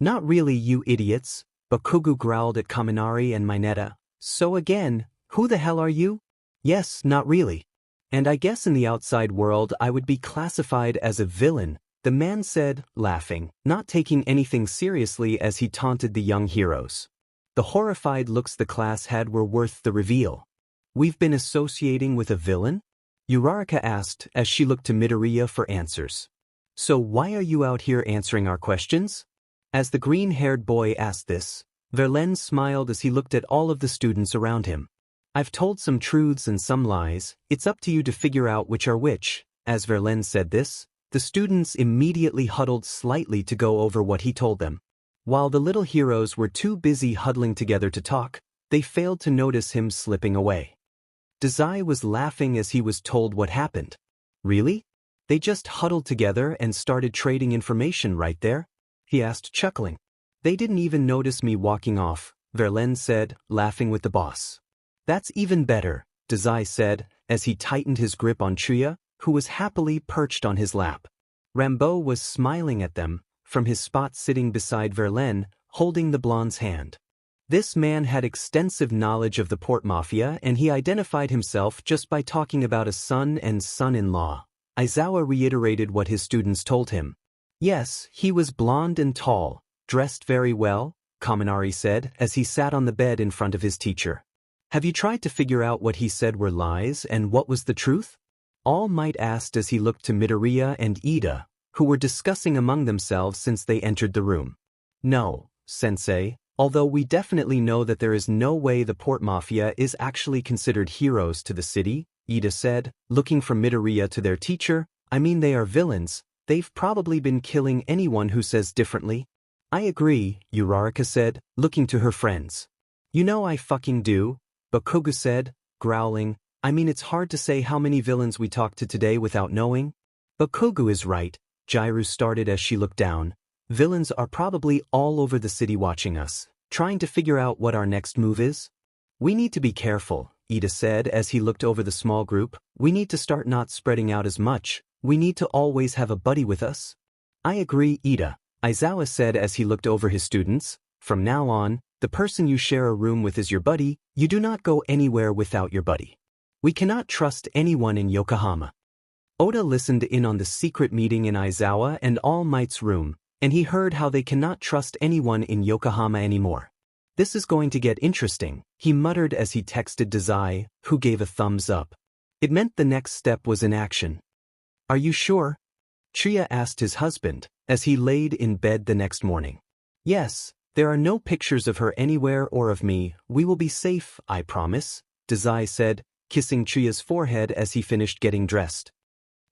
Not really, you idiots, Bakugo growled at Kaminari and Mineta. So again, who the hell are you? Yes, not really. And I guess in the outside world I would be classified as a villain, the man said, laughing, not taking anything seriously as he taunted the young heroes. The horrified looks the class had were worth the reveal. We've been associating with a villain? Uraraka asked as she looked to Midoriya for answers. So why are you out here answering our questions? As the green-haired boy asked this, Verlaine smiled as he looked at all of the students around him. I've told some truths and some lies, it's up to you to figure out which are which. As Verlaine said this, the students immediately huddled slightly to go over what he told them. While the little heroes were too busy huddling together to talk, they failed to notice him slipping away. Dazai was laughing as he was told what happened. Really? They just huddled together and started trading information right there? He asked, chuckling. They didn't even notice me walking off, Verlaine said, laughing with the boss. That's even better, Dazai said, as he tightened his grip on Chuya, who was happily perched on his lap. Rambo was smiling at them, from his spot sitting beside Verlaine, holding the blonde's hand. This man had extensive knowledge of the Port Mafia and he identified himself just by talking about a son and son-in-law. Aizawa reiterated what his students told him. Yes, he was blonde and tall, dressed very well, Kaminari said as he sat on the bed in front of his teacher. Have you tried to figure out what he said were lies and what was the truth? All Might asked as he looked to Midoriya and Ida, who were discussing among themselves since they entered the room. No, Sensei, although we definitely know that there is no way the Port Mafia is actually considered heroes to the city, Ida said, looking from Midoriya to their teacher. I mean, they are villains, they've probably been killing anyone who says differently. I agree, Uraraka said, looking to her friends. You know I fucking do, Bakugo said, growling. I mean, it's hard to say how many villains we talked to today without knowing. Bakugo is right, Jiru started as she looked down. Villains are probably all over the city watching us, trying to figure out what our next move is. We need to be careful, Ida said as he looked over the small group. We need to start not spreading out as much. We need to always have a buddy with us. I agree, Ida, Aizawa said as he looked over his students. From now on, the person you share a room with is your buddy. You do not go anywhere without your buddy. We cannot trust anyone in Yokohama. Oda listened in on the secret meeting in Aizawa and All Might's room, and he heard how they cannot trust anyone in Yokohama anymore. This is going to get interesting, he muttered as he texted Dazai, who gave a thumbs up. It meant the next step was in action. Are you sure? Chuya asked his husband, as he laid in bed the next morning. Yes, there are no pictures of her anywhere or of me. We will be safe, I promise, Dazai said, kissing Chuya's forehead as he finished getting dressed.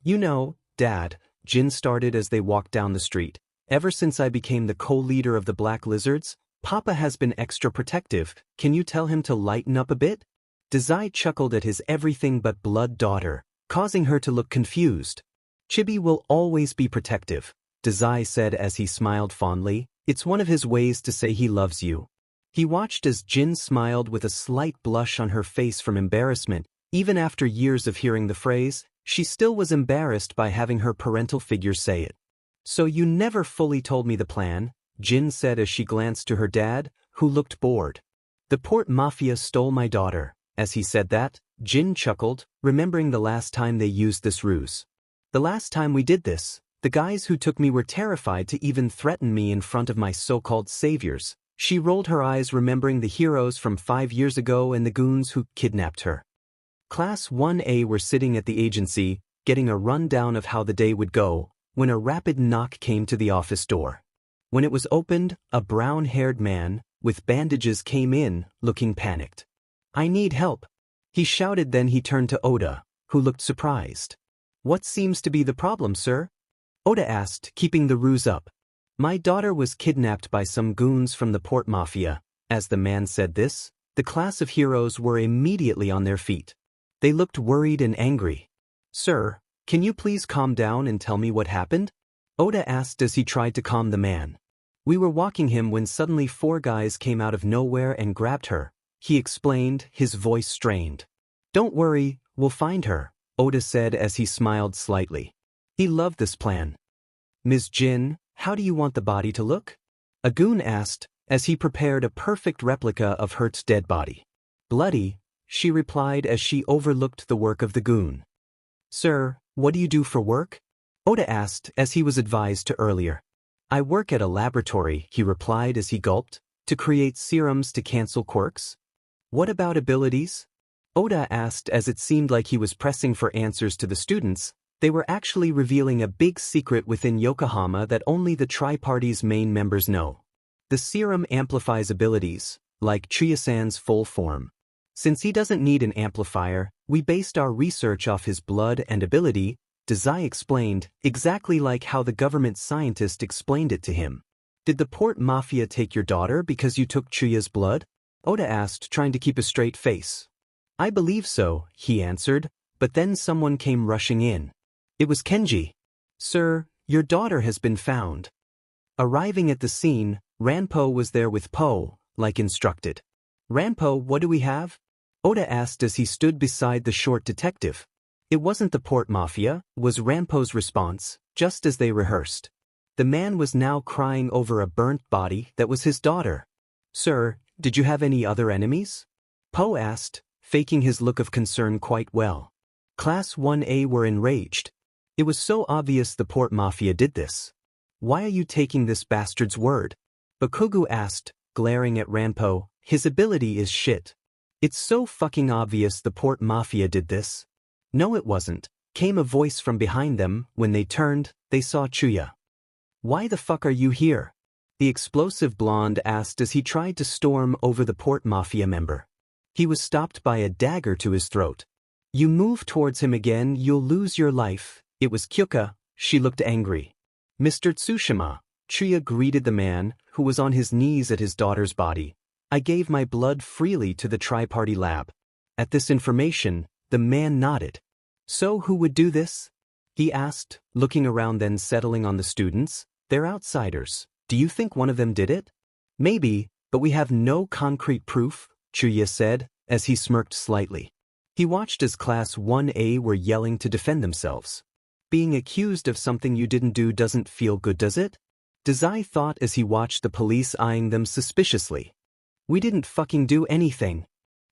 You know, Dad, Jin started as they walked down the street. Ever since I became the co-leader of the Black Lizards, Papa has been extra protective. Can you tell him to lighten up a bit? Dazai chuckled at his everything but blood daughter, causing her to look confused. Chibi will always be protective, Dazai said as he smiled fondly. It's one of his ways to say he loves you. He watched as Jin smiled with a slight blush on her face from embarrassment. Even after years of hearing the phrase, she still was embarrassed by having her parental figure say it. So you never fully told me the plan, Jin said as she glanced to her dad, who looked bored. The Port Mafia stole my daughter. As he said that, Jin chuckled, remembering the last time they used this ruse. The last time we did this, the guys who took me were terrified to even threaten me in front of my so-called saviors. She rolled her eyes remembering the heroes from 5 years ago and the goons who kidnapped her. Class 1A were sitting at the agency, getting a rundown of how the day would go, when a rapid knock came to the office door. When it was opened, a brown-haired man, with bandages came in, looking panicked. I need help, he shouted. Then he turned to Oda, who looked surprised. What seems to be the problem, sir? Oda asked, keeping the ruse up. My daughter was kidnapped by some goons from the Port Mafia. As the man said this, the class of heroes were immediately on their feet. They looked worried and angry. Sir, can you please calm down and tell me what happened? Oda asked as he tried to calm the man. We were walking him when suddenly 4 guys came out of nowhere and grabbed her, he explained, his voice strained. Don't worry, we'll find her, Oda said as he smiled slightly. He loved this plan. Ms. Jin, how do you want the body to look? A goon asked, as he prepared a perfect replica of Hurt's dead body. Bloody, she replied as she overlooked the work of the goon. Sir, what do you do for work? Oda asked as he was advised to earlier. I work at a laboratory, he replied as he gulped, to create serums to cancel quirks. What about abilities? Oda asked as it seemed like he was pressing for answers to the students. They were actually revealing a big secret within Yokohama that only the Tri-Party's main members know. The serum amplifies abilities, like Chuya-san's full form. Since he doesn't need an amplifier, we based our research off his blood and ability, Dazai explained, exactly like how the government scientist explained it to him. Did the Port Mafia take your daughter because you took Chuya's blood? Oda asked, trying to keep a straight face. I believe so, he answered, but then someone came rushing in. It was Kenji. Sir, your daughter has been found. Arriving at the scene, Ranpo was there with Po, like instructed. Ranpo, what do we have? Oda asked as he stood beside the short detective. It wasn't the Port Mafia, was Ranpo's response, just as they rehearsed. The man was now crying over a burnt body that was his daughter. Sir, did you have any other enemies? Po asked, faking his look of concern quite well. Class 1A were enraged. It was so obvious the Port Mafia did this. Why are you taking this bastard's word? Bakugo asked, glaring at Ranpo, his ability is shit. It's so fucking obvious the Port Mafia did this. No it wasn't, came a voice from behind them. When they turned, they saw Chuya. Why the fuck are you here? The explosive blonde asked as he tried to storm over the Port Mafia member. He was stopped by a dagger to his throat. You move towards him again, you'll lose your life. It was Kyuka. She looked angry. Mr. Tsushima, Chuya greeted the man, who was on his knees at his daughter's body. I gave my blood freely to the Tri-Party lab. At this information, the man nodded. So who would do this? He asked, looking around then settling on the students. They're outsiders. Do you think one of them did it? Maybe, but we have no concrete proof, Chuya said, as he smirked slightly. He watched as Class 1A were yelling to defend themselves. Being accused of something you didn't do doesn't feel good, does it? Dazai thought as he watched the police eyeing them suspiciously. We didn't fucking do anything.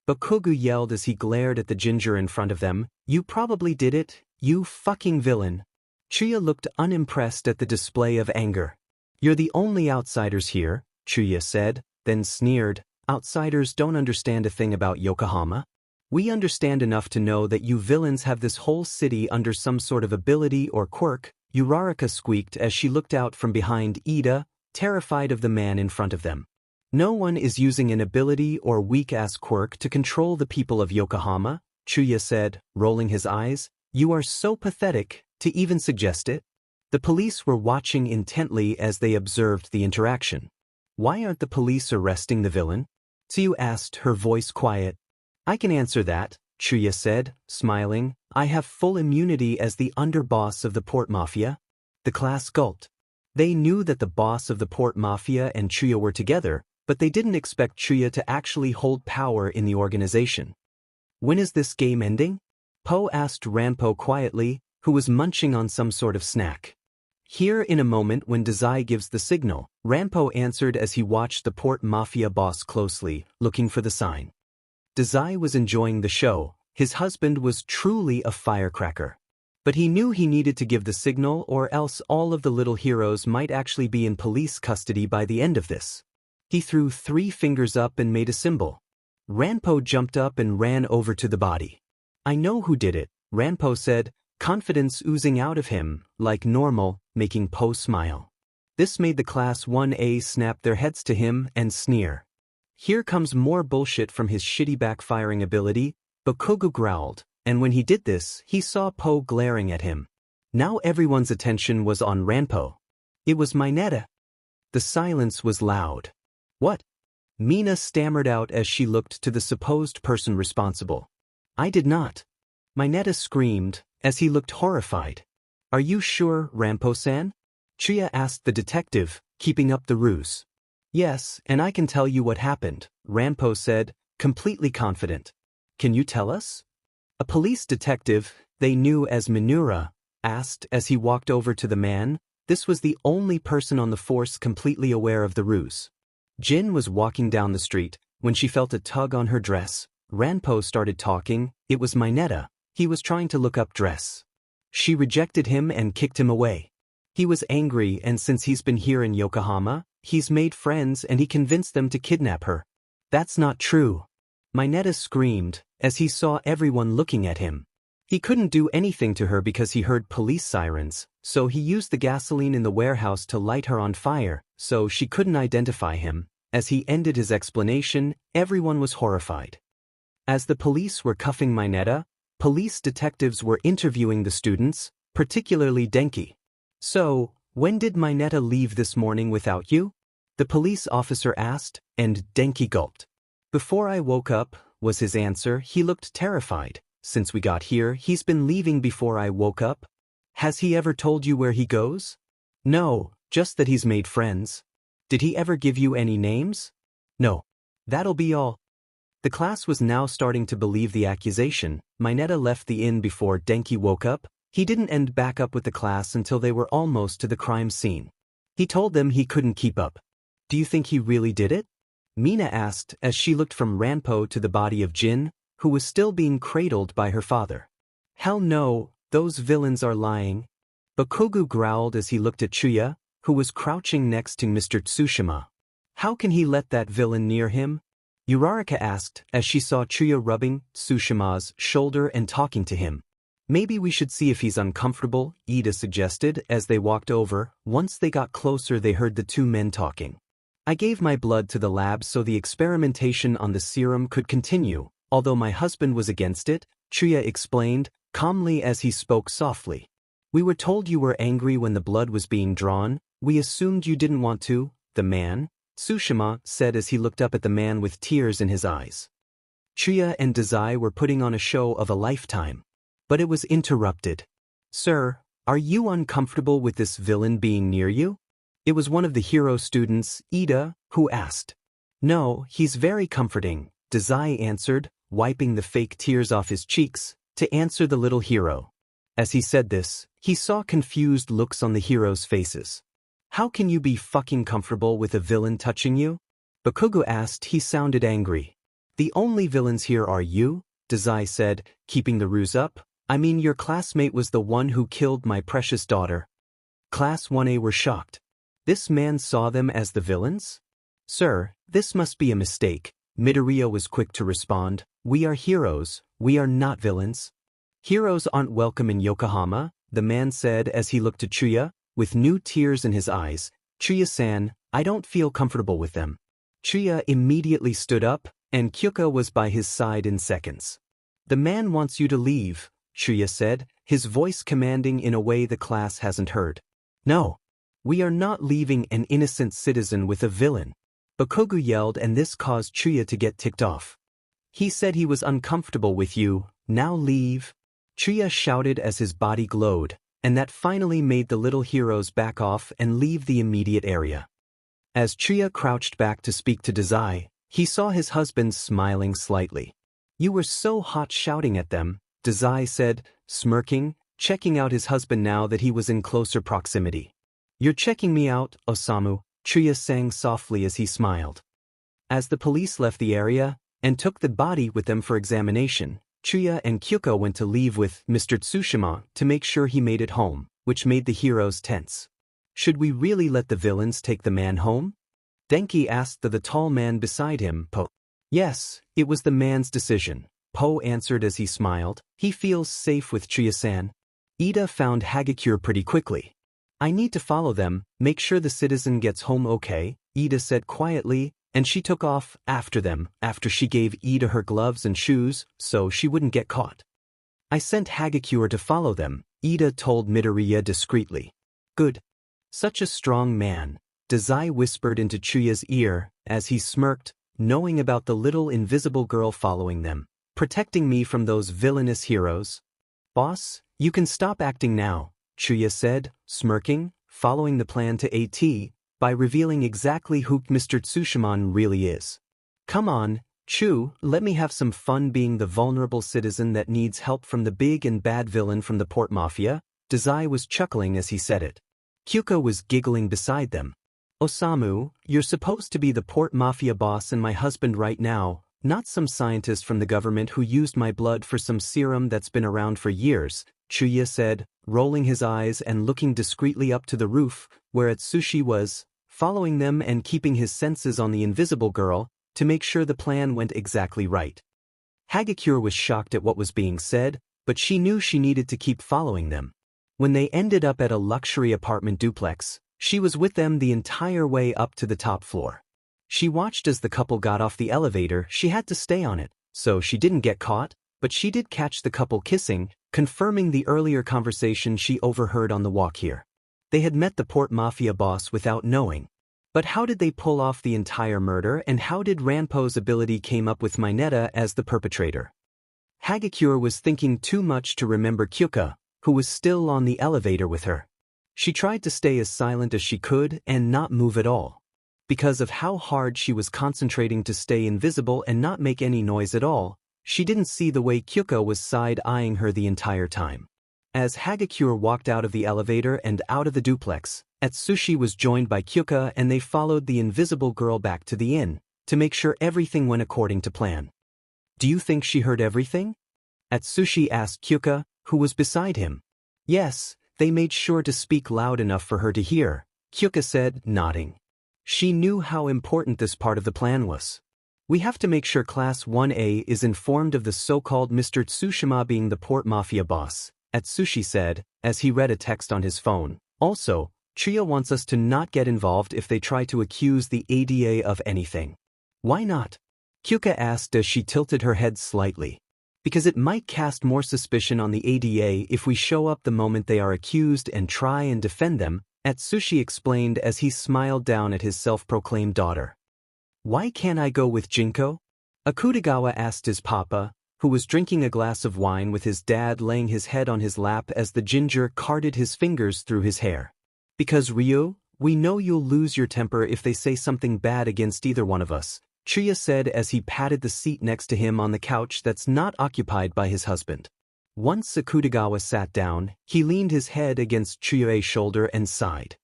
Bakugo yelled as he glared at the ginger in front of them. You probably did it, you fucking villain. Chuya looked unimpressed at the display of anger. You're the only outsiders here, Chuya said, then sneered. Outsiders don't understand a thing about Yokohama. We understand enough to know that you villains have this whole city under some sort of ability or quirk, Uraraka squeaked as she looked out from behind Ida, terrified of the man in front of them. No one is using an ability or weak-ass quirk to control the people of Yokohama, Chuya said, rolling his eyes. You are so pathetic, to even suggest it. The police were watching intently as they observed the interaction. Why aren't the police arresting the villain? Tsu asked, her voice quiet. I can answer that, Chuya said, smiling. I have full immunity as the underboss of the Port Mafia. The class gulped. They knew that the boss of the Port Mafia and Chuya were together, but they didn't expect Chuya to actually hold power in the organization. When is this game ending? Po asked Ranpo quietly, who was munching on some sort of snack. Here in a moment when Dazai gives the signal, Ranpo answered as he watched the Port Mafia boss closely, looking for the sign. Dazai was enjoying the show. His husband was truly a firecracker. But he knew he needed to give the signal or else all of the little heroes might actually be in police custody by the end of this. He threw 3 fingers up and made a symbol. Ranpo jumped up and ran over to the body. I know who did it, Ranpo said, confidence oozing out of him, like normal, making Po smile. This made the Class 1A snap their heads to him and sneer. Here comes more bullshit from his shitty backfiring ability, Bakugo growled, and when he did this, he saw Po glaring at him. Now everyone's attention was on Ranpo. It was Mineta. The silence was loud. What? Mina stammered out as she looked to the supposed person responsible. I did not. Mineta screamed, as he looked horrified. Are you sure, Ranpo-san? Chuya asked the detective, keeping up the ruse. Yes, and I can tell you what happened, Ranpo said, completely confident. Can you tell us? A police detective, they knew as Minura, asked as he walked over to the man. This was the only person on the force completely aware of the ruse. Jin was walking down the street when she felt a tug on her dress. Ranpo started talking. It was Mineta. He was trying to look up dress. She rejected him and kicked him away. He was angry, and since he's been here in Yokohama, he's made friends and he convinced them to kidnap her. That's not true. Mineta screamed as he saw everyone looking at him. He couldn't do anything to her because he heard police sirens, so he used the gasoline in the warehouse to light her on fire, so she couldn't identify him. As he ended his explanation, everyone was horrified. As the police were cuffing Mineta, police detectives were interviewing the students, particularly Denki. So, when did Mineta leave this morning without you? The police officer asked, and Denki gulped. Before I woke up, was his answer. He looked terrified. Since we got here, he's been leaving before I woke up. Has he ever told you where he goes? No, just that he's made friends. Did he ever give you any names? No. That'll be all. The class was now starting to believe the accusation. Mineta left the inn before Denki woke up. He didn't end back up with the class until they were almost to the crime scene. He told them he couldn't keep up. Do you think he really did it? Mina asked as she looked from Ranpo to the body of Jin, who was still being cradled by her father. Hell no, those villains are lying. Bakugo growled as he looked at Chuya, who was crouching next to Mr. Tsushima. How can he let that villain near him? Uraraka asked as she saw Chuya rubbing Tsushima's shoulder and talking to him. Maybe we should see if he's uncomfortable, Ida suggested as they walked over. Once they got closer, they heard the two men talking. I gave my blood to the lab so the experimentation on the serum could continue, although my husband was against it, Chuya explained, calmly as he spoke softly. We were told you were angry when the blood was being drawn. We assumed you didn't want to. The man, Tsushima said as he looked up at the man with tears in his eyes. Chuya and Dazai were putting on a show of a lifetime. But it was interrupted. Sir, are you uncomfortable with this villain being near you? It was one of the hero students, Ida, who asked. No, he's very comforting, Dazai answered, wiping the fake tears off his cheeks, to answer the little hero. As he said this, he saw confused looks on the heroes' faces. How can you be fucking comfortable with a villain touching you? Bakugo asked. He sounded angry. The only villains here are you, Dazai said, keeping the ruse up. I mean, your classmate was the one who killed my precious daughter. Class 1A were shocked. This man saw them as the villains? Sir, this must be a mistake. Midoriya was quick to respond. We are heroes, we are not villains. Heroes aren't welcome in Yokohama, the man said as he looked at Chuya, with new tears in his eyes. Chuya-san, I don't feel comfortable with them. Chuya immediately stood up, and Kyuka was by his side in seconds. The man wants you to leave, Chuya said, his voice commanding in a way the class hasn't heard. No. We are not leaving an innocent citizen with a villain. Bakugo yelled, and this caused Chuya to get ticked off. He said he was uncomfortable with you, now leave. Chuya shouted as his body glowed, and that finally made the little heroes back off and leave the immediate area. As Chuya crouched back to speak to Dazai, he saw his husband smiling slightly. You were so hot shouting at them, Dazai said, smirking, checking out his husband now that he was in closer proximity. You're checking me out, Osamu, Chuya sang softly as he smiled. As the police left the area and took the body with them for examination, Chuya and Kyuka went to leave with Mr. Tsushima to make sure he made it home, which made the heroes tense. Should we really let the villains take the man home? Denki asked the tall man beside him, Po. Yes, it was the man's decision, Po answered as he smiled. He feels safe with Chuya-san. Ida found Hagakure pretty quickly. I need to follow them, make sure the citizen gets home okay, Ida said quietly, and she took off after them after she gave Ida her gloves and shoes so she wouldn't get caught. I sent Hagakure to follow them, Ida told Midoriya discreetly. Good. Such a strong man, Dazai whispered into Chuya's ear as he smirked, knowing about the little invisible girl following them, protecting me from those villainous heroes. Boss, you can stop acting now, Chuya said, smirking, following the plan to AT, by revealing exactly who Mr. Tsushima really is. Come on, Chu, let me have some fun being the vulnerable citizen that needs help from the big and bad villain from the Port Mafia. Dazai was chuckling as he said it. Kyuko was giggling beside them. Osamu, you're supposed to be the Port Mafia boss and my husband right now, not some scientist from the government who used my blood for some serum that's been around for years, Chuya said, rolling his eyes and looking discreetly up to the roof, where Atsushi was, following them and keeping his senses on the invisible girl, to make sure the plan went exactly right. Hagakure was shocked at what was being said, but she knew she needed to keep following them. When they ended up at a luxury apartment duplex, she was with them the entire way up to the top floor. She watched as the couple got off the elevator. She had to stay on it, so she didn't get caught, but she did catch the couple kissing, confirming the earlier conversation she overheard on the walk here. They had met the Port Mafia boss without knowing. But how did they pull off the entire murder, and how did Ranpo's ability came up with Mineta as the perpetrator? Hagakure was thinking too much to remember Kyuka, who was still on the elevator with her. She tried to stay as silent as she could and not move at all. Because of how hard she was concentrating to stay invisible and not make any noise at all, she didn't see the way Kyuka was side-eyeing her the entire time. As Hagakure walked out of the elevator and out of the duplex, Atsushi was joined by Kyuka and they followed the invisible girl back to the inn, to make sure everything went according to plan. Do you think she heard everything? Atsushi asked Kyuka, who was beside him. Yes, they made sure to speak loud enough for her to hear, Kyuka said, nodding. She knew how important this part of the plan was. We have to make sure Class 1A is informed of the so-called Mr. Tsushima being the Port Mafia boss, Atsushi said, as he read a text on his phone. Also, Chiya wants us to not get involved if they try to accuse the ADA of anything. Why not? Kyuka asked as she tilted her head slightly. Because it might cast more suspicion on the ADA if we show up the moment they are accused and try and defend them, Atsushi explained as he smiled down at his self-proclaimed daughter. Why can't I go with Jinko? Akutagawa asked his papa, who was drinking a glass of wine with his dad laying his head on his lap as the ginger carded his fingers through his hair. Because Ryu, we know you'll lose your temper if they say something bad against either one of us, Chuya said as he patted the seat next to him on the couch that's not occupied by his husband. Once Akutagawa sat down, he leaned his head against Chuya's shoulder and sighed.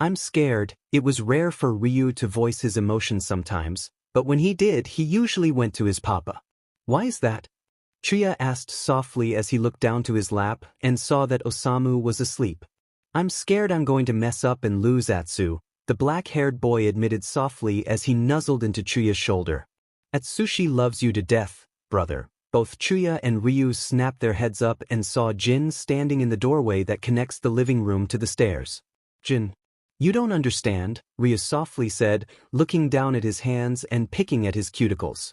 I'm scared. It was rare for Ryu to voice his emotions sometimes, but when he did, he usually went to his papa. Why is that? Chuya asked softly as he looked down to his lap and saw that Osamu was asleep. I'm scared I'm going to mess up and lose Atsu, the black-haired boy admitted softly as he nuzzled into Chuya's shoulder. Atsushi loves you to death, brother. Both Chuya and Ryu snapped their heads up and saw Jin standing in the doorway that connects the living room to the stairs. Jin. You don't understand, Ryu softly said, looking down at his hands and picking at his cuticles.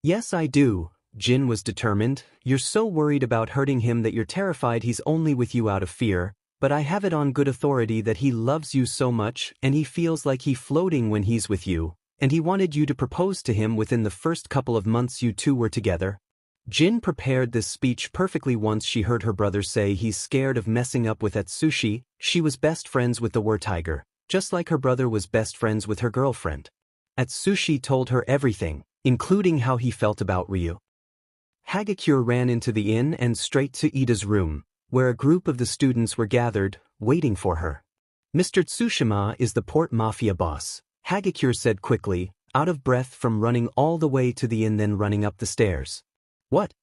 Yes I do, Jin was determined. You're so worried about hurting him that you're terrified he's only with you out of fear, but I have it on good authority that he loves you so much and he feels like he's floating when he's with you, and he wanted you to propose to him within the first couple of months you two were together. Jin prepared this speech perfectly once she heard her brother say he's scared of messing up with Atsushi. She was best friends with the war-tiger, just like her brother was best friends with her girlfriend. Atsushi told her everything, including how he felt about Ryu. Hagakure ran into the inn and straight to Ida's room, where a group of the students were gathered, waiting for her. Mr. Tsushima is the Port Mafia boss, Hagakure said quickly, out of breath from running all the way to the inn then running up the stairs. What?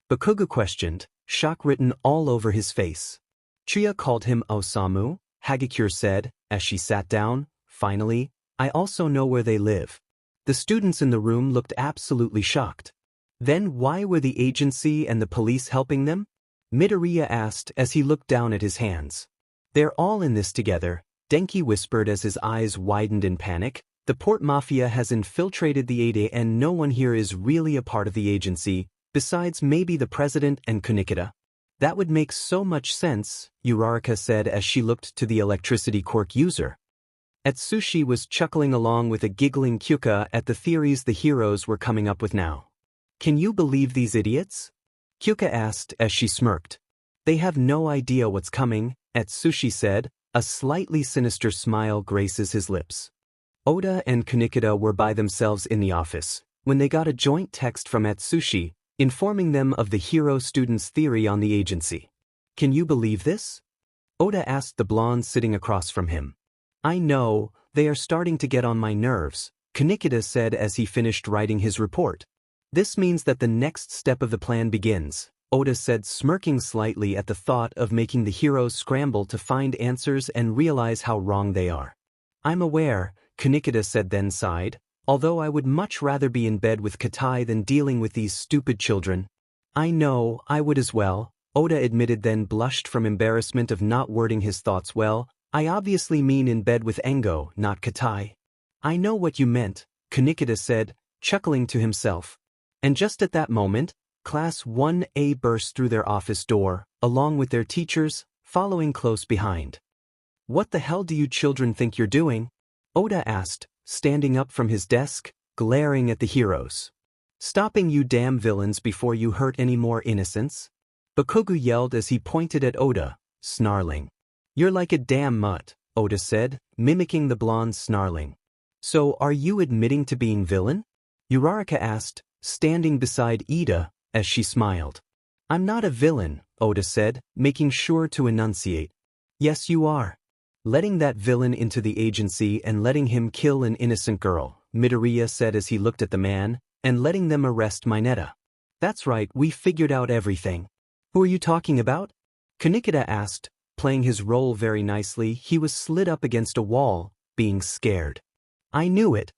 Bakugo questioned, shock written all over his face. Chuya called him Osamu, Hagakure said, as she sat down. Finally, I also know where they live. The students in the room looked absolutely shocked. Then why were the agency and the police helping them? Midoriya asked as he looked down at his hands. They're all in this together, Denki whispered as his eyes widened in panic. The Port Mafia has infiltrated the ADA and no one here is really a part of the agency, besides maybe the president and Kunikida. That would make so much sense, Uraraka said as she looked to the electricity quirk user. Atsushi was chuckling along with a giggling Kyuka at the theories the heroes were coming up with now. Can you believe these idiots? Kyuka asked as she smirked. They have no idea what's coming, Atsushi said, A slightly sinister smile graces his lips. Oda and Kanikata were by themselves in the office when they got a joint text from Atsushi informing them of the hero student's theory on the agency. Can you believe this? Oda asked the blonde sitting across from him. I know, they are starting to get on my nerves, Kanikata said as he finished writing his report. This means that the next step of the plan begins, Oda said, smirking slightly at the thought of making the heroes scramble to find answers and realize how wrong they are. I'm aware, Kanikata said, then sighed, although I would much rather be in bed with Katai than dealing with these stupid children. I know, I would as well, Oda admitted, then blushed from embarrassment of not wording his thoughts well. I obviously mean in bed with Engo, not Katai. I know what you meant, Kanikata said, chuckling to himself. And just at that moment, Class 1A burst through their office door, along with their teachers, following close behind. What the hell do you children think you're doing? Oda asked, standing up from his desk, glaring at the heroes. Stopping you damn villains before you hurt any more innocents? Bakugo yelled as he pointed at Oda, snarling. You're like a damn mutt, Oda said, mimicking the blonde's snarling. So are you admitting to being villain? Uraraka asked, standing beside Ida, as she smiled. I'm not a villain, Oda said, making sure to enunciate. Yes you are. Letting that villain into the agency and letting him kill an innocent girl, Midoriya said as he looked at the man, and letting them arrest Mineta. That's right, we figured out everything. Who are you talking about? Kanikata asked, playing his role very nicely. He was slid up against a wall, being scared. I knew it.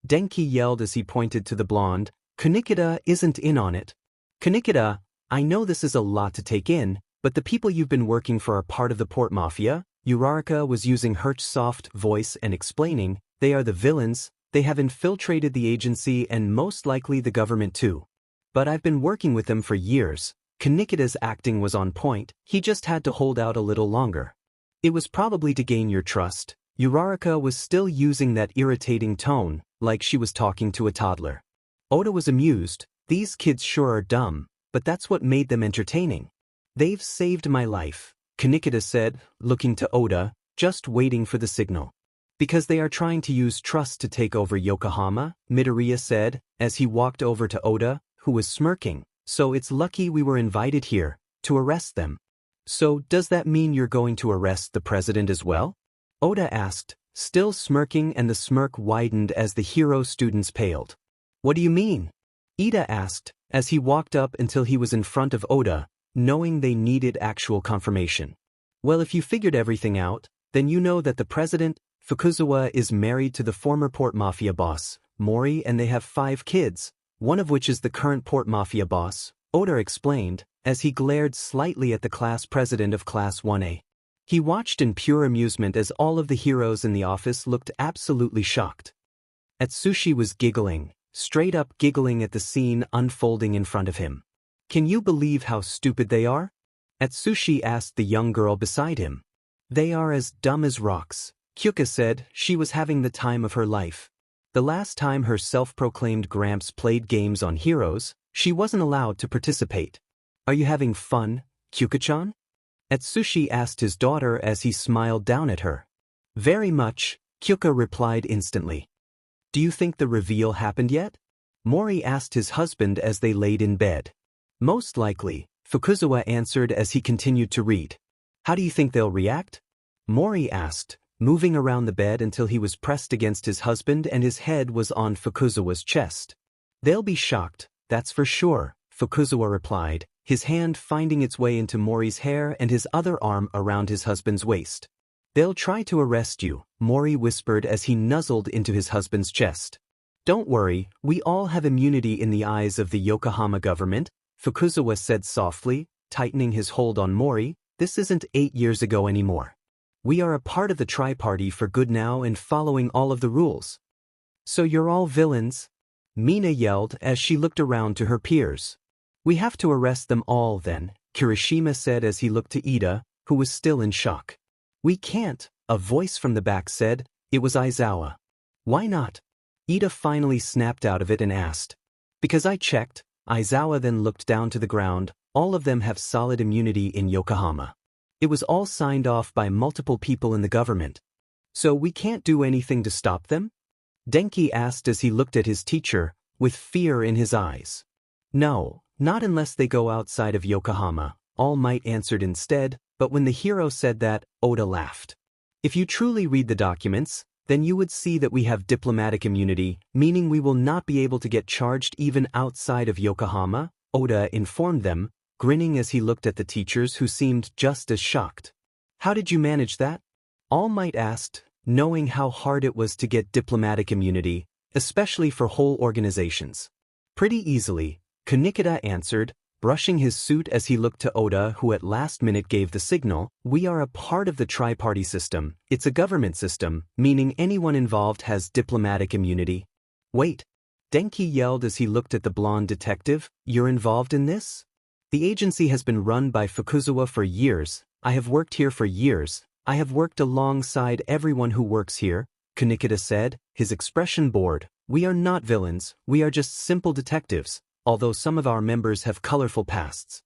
Denki yelled as he pointed to the blonde. Kanikata isn't in on it. Kanikata, I know this is a lot to take in, but the people you've been working for are part of the Port Mafia. Uraraka was using her soft voice and explaining, they are the villains, they have infiltrated the agency and most likely the government too. But I've been working with them for years. Kanikata's acting was on point, he just had to hold out a little longer. It was probably to gain your trust. Uraraka was still using that irritating tone, like she was talking to a toddler. Oda was amused, these kids sure are dumb, but that's what made them entertaining. They've saved my life, Kanikata said, looking to Oda, just waiting for the signal. Because they are trying to use trust to take over Yokohama, Midoriya said, as he walked over to Oda, who was smirking. So it's lucky we were invited here, to arrest them. So does that mean you're going to arrest the president as well? Oda asked, still smirking, and the smirk widened as the hero students paled. What do you mean? Ida asked, as he walked up until he was in front of Oda, knowing they needed actual confirmation. Well, if you figured everything out, then you know that the president, Fukuzawa, is married to the former Port Mafia boss, Mori, and they have 5 kids, one of which is the current Port Mafia boss, Oda explained, as he glared slightly at the class president of Class 1A. He watched in pure amusement as all of the heroes in the office looked absolutely shocked. Atsushi was giggling, straight up giggling at the scene unfolding in front of him. Can you believe how stupid they are? Atsushi asked the young girl beside him. They are as dumb as rocks, Kyuka said. She was having the time of her life. The last time her self-proclaimed Gramps played games on heroes, she wasn't allowed to participate. Are you having fun, Kyuka-chan? Atsushi asked his daughter as he smiled down at her. Very much, Kyuka replied instantly. Do you think the reveal happened yet? Mori asked his husband as they laid in bed. Most likely, Fukuzawa answered as he continued to read. How do you think they'll react? Mori asked, moving around the bed until he was pressed against his husband and his head was on Fukuzawa's chest. They'll be shocked, that's for sure, Fukuzawa replied, his hand finding its way into Mori's hair and his other arm around his husband's waist. They'll try to arrest you, Mori whispered as he nuzzled into his husband's chest. Don't worry, we all have immunity in the eyes of the Yokohama government, Fukuzawa said softly, tightening his hold on Mori. This isn't 8 years ago anymore. We are a part of the Tri-Party for good now and following all of the rules. So you're all villains? Mina yelled as she looked around to her peers. We have to arrest them all then, Kirishima said as he looked to Ida, who was still in shock. We can't, a voice from the back said. It was Aizawa. Why not? Ida finally snapped out of it and asked. Because I checked. Aizawa then looked down to the ground. All of them have solid immunity in Yokohama. It was all signed off by multiple people in the government. So we can't do anything to stop them? Denki asked as he looked at his teacher, with fear in his eyes. No, not unless they go outside of Yokohama, All Might answered instead, but when the hero said that, Oda laughed. If you truly read the documents, then you would see that we have diplomatic immunity, meaning we will not be able to get charged even outside of Yokohama, Oda informed them, grinning as he looked at the teachers who seemed just as shocked. How did you manage that? All Might asked, knowing how hard it was to get diplomatic immunity, especially for whole organizations. Pretty easily, Kunikida answered, brushing his suit as he looked to Oda, who at last minute gave the signal. We are a part of the tri-party system. It's a government system, meaning anyone involved has diplomatic immunity. Wait. Denki yelled as he looked at the blonde detective. You're involved in this? The agency has been run by Fukuzawa for years. I have worked here for years. I have worked alongside everyone who works here, Kunikida said, his expression bored. We are not villains, we are just simple detectives, although some of our members have colorful pasts.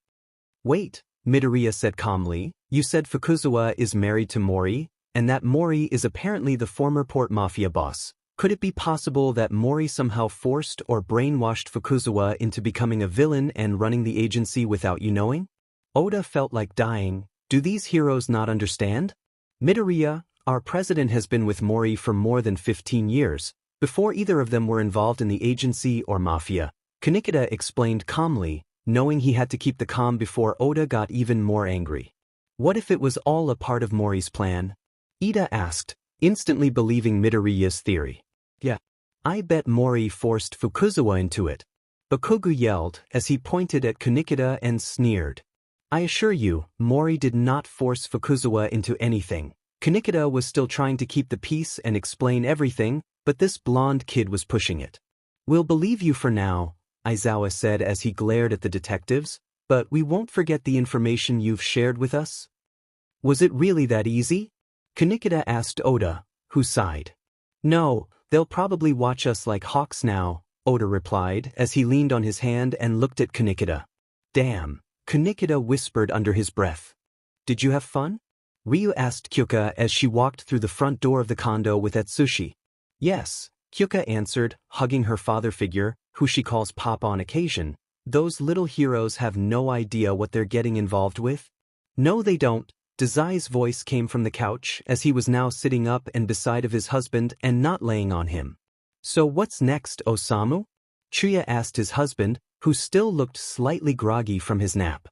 Wait, Midoriya said calmly, you said Fukuzawa is married to Mori, and that Mori is apparently the former port mafia boss. Could it be possible that Mori somehow forced or brainwashed Fukuzawa into becoming a villain and running the agency without you knowing? Oda felt like dying. Do these heroes not understand? Midoriya, our president has been with Mori for more than 15 years, before either of them were involved in the agency or mafia. Kunikida explained calmly, knowing he had to keep the calm before Oda got even more angry. What if it was all a part of Mori's plan? Ida asked, instantly believing Midoriya's theory. Yeah. I bet Mori forced Fukuzawa into it. Bakugo yelled as he pointed at Kunikida and sneered. I assure you, Mori did not force Fukuzawa into anything. Kunikida was still trying to keep the peace and explain everything, but this blonde kid was pushing it. We'll believe you for now, Aizawa said as he glared at the detectives, but we won't forget the information you've shared with us. Was it really that easy? Kunikida asked Oda, who sighed. No, they'll probably watch us like hawks now, Oda replied as he leaned on his hand and looked at Kunikida. Damn, Kunikida whispered under his breath. Did you have fun? Ryu asked Kyuka as she walked through the front door of the condo with Atsushi. Yes, Kyuka answered, hugging her father figure, who she calls Pop on occasion. Those little heroes have no idea what they're getting involved with. No they don't. Dazai's voice came from the couch as he was now sitting up and beside of his husband and not laying on him. So what's next, Osamu? Chuya asked his husband, who still looked slightly groggy from his nap.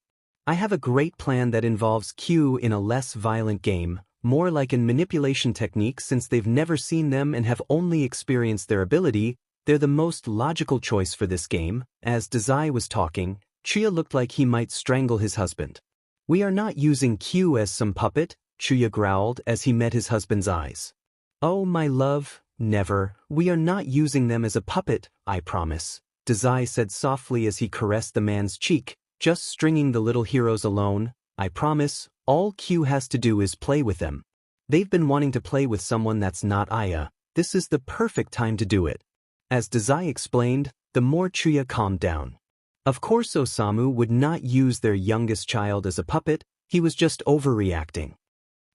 I have a great plan that involves Q in a less violent game, more like in manipulation techniques since they've never seen them and have only experienced their ability. They're the most logical choice for this game. As Dazai was talking, Chuya looked like he might strangle his husband. We are not using Q as some puppet, Chuya growled as he met his husband's eyes. Oh my love, never, we are not using them as a puppet, I promise, Dazai said softly as he caressed the man's cheek, just stringing the little heroes alone. I promise, all Q has to do is play with them. They've been wanting to play with someone that's not Aya. This is the perfect time to do it. As Dazai explained, the more Chuya calmed down. Of course Osamu would not use their youngest child as a puppet, he was just overreacting.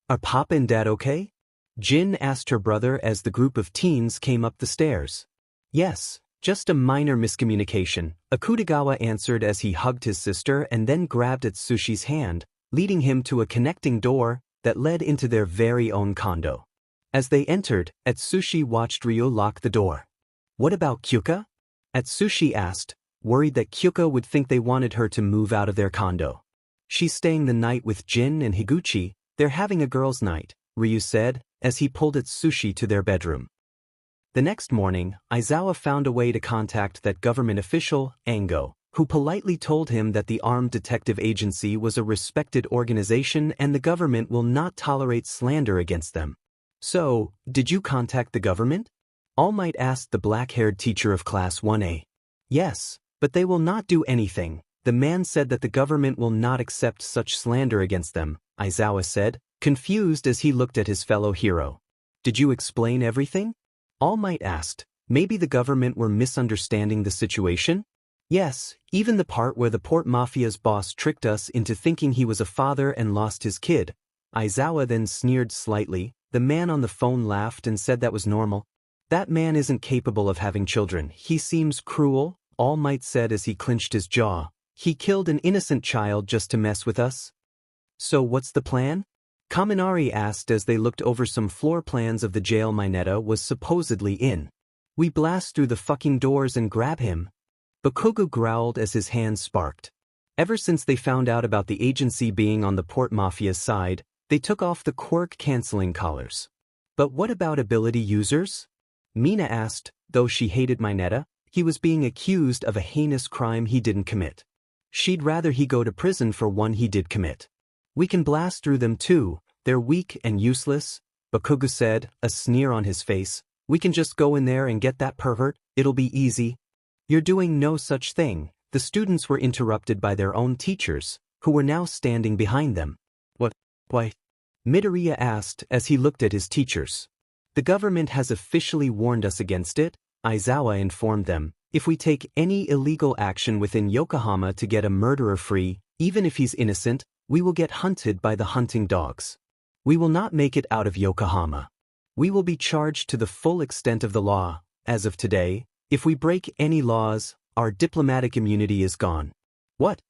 Are Papa and Dad okay? Jin asked her brother as the group of teens came up the stairs. Yes, just a minor miscommunication, Akutagawa answered as he hugged his sister and then grabbed Atsushi's hand, leading him to a connecting door that led into their very own condo. As they entered, Atsushi watched Ryo lock the door. What about Kyuka? Atsushi asked, worried that Kyuka would think they wanted her to move out of their condo. She's staying the night with Jin and Higuchi. They're having a girls' night, Ryu said, as he pulled Atsushi to their bedroom. The next morning, Aizawa found a way to contact that government official, Ango, who politely told him that the Armed Detective Agency was a respected organization and the government will not tolerate slander against them. So, did you contact the government? All Might asked the black-haired teacher of Class 1A. Yes, but they will not do anything. The man said that the government will not accept such slander against them, Aizawa said, confused as he looked at his fellow hero. Did you explain everything? All Might asked, maybe the government were misunderstanding the situation? Yes, even the part where the Port Mafia's boss tricked us into thinking he was a father and lost his kid. Aizawa then sneered slightly. The man on the phone laughed and said that was normal. That man isn't capable of having children. He seems cruel, All Might said as he clenched his jaw. He killed an innocent child just to mess with us. So what's the plan? Kaminari asked as they looked over some floor plans of the jail Mineta was supposedly in. We blast through the fucking doors and grab him. Bakugo growled as his hands sparked. Ever since they found out about the agency being on the Port Mafia's side, they took off the quirk-canceling collars. But what about ability users? Mina asked, though she hated Mineta. He was being accused of a heinous crime he didn't commit. She'd rather he go to prison for one he did commit. We can blast through them too, they're weak and useless, Bakugo said, a sneer on his face. We can just go in there and get that pervert, it'll be easy. You're doing no such thing. The students were interrupted by their own teachers, who were now standing behind them. What? Why? Midoriya asked as he looked at his teachers. The government has officially warned us against it, Aizawa informed them. If we take any illegal action within Yokohama to get a murderer free, even if he's innocent, we will get hunted by the hunting dogs. We will not make it out of Yokohama. We will be charged to the full extent of the law. As of today, if we break any laws, our diplomatic immunity is gone. What?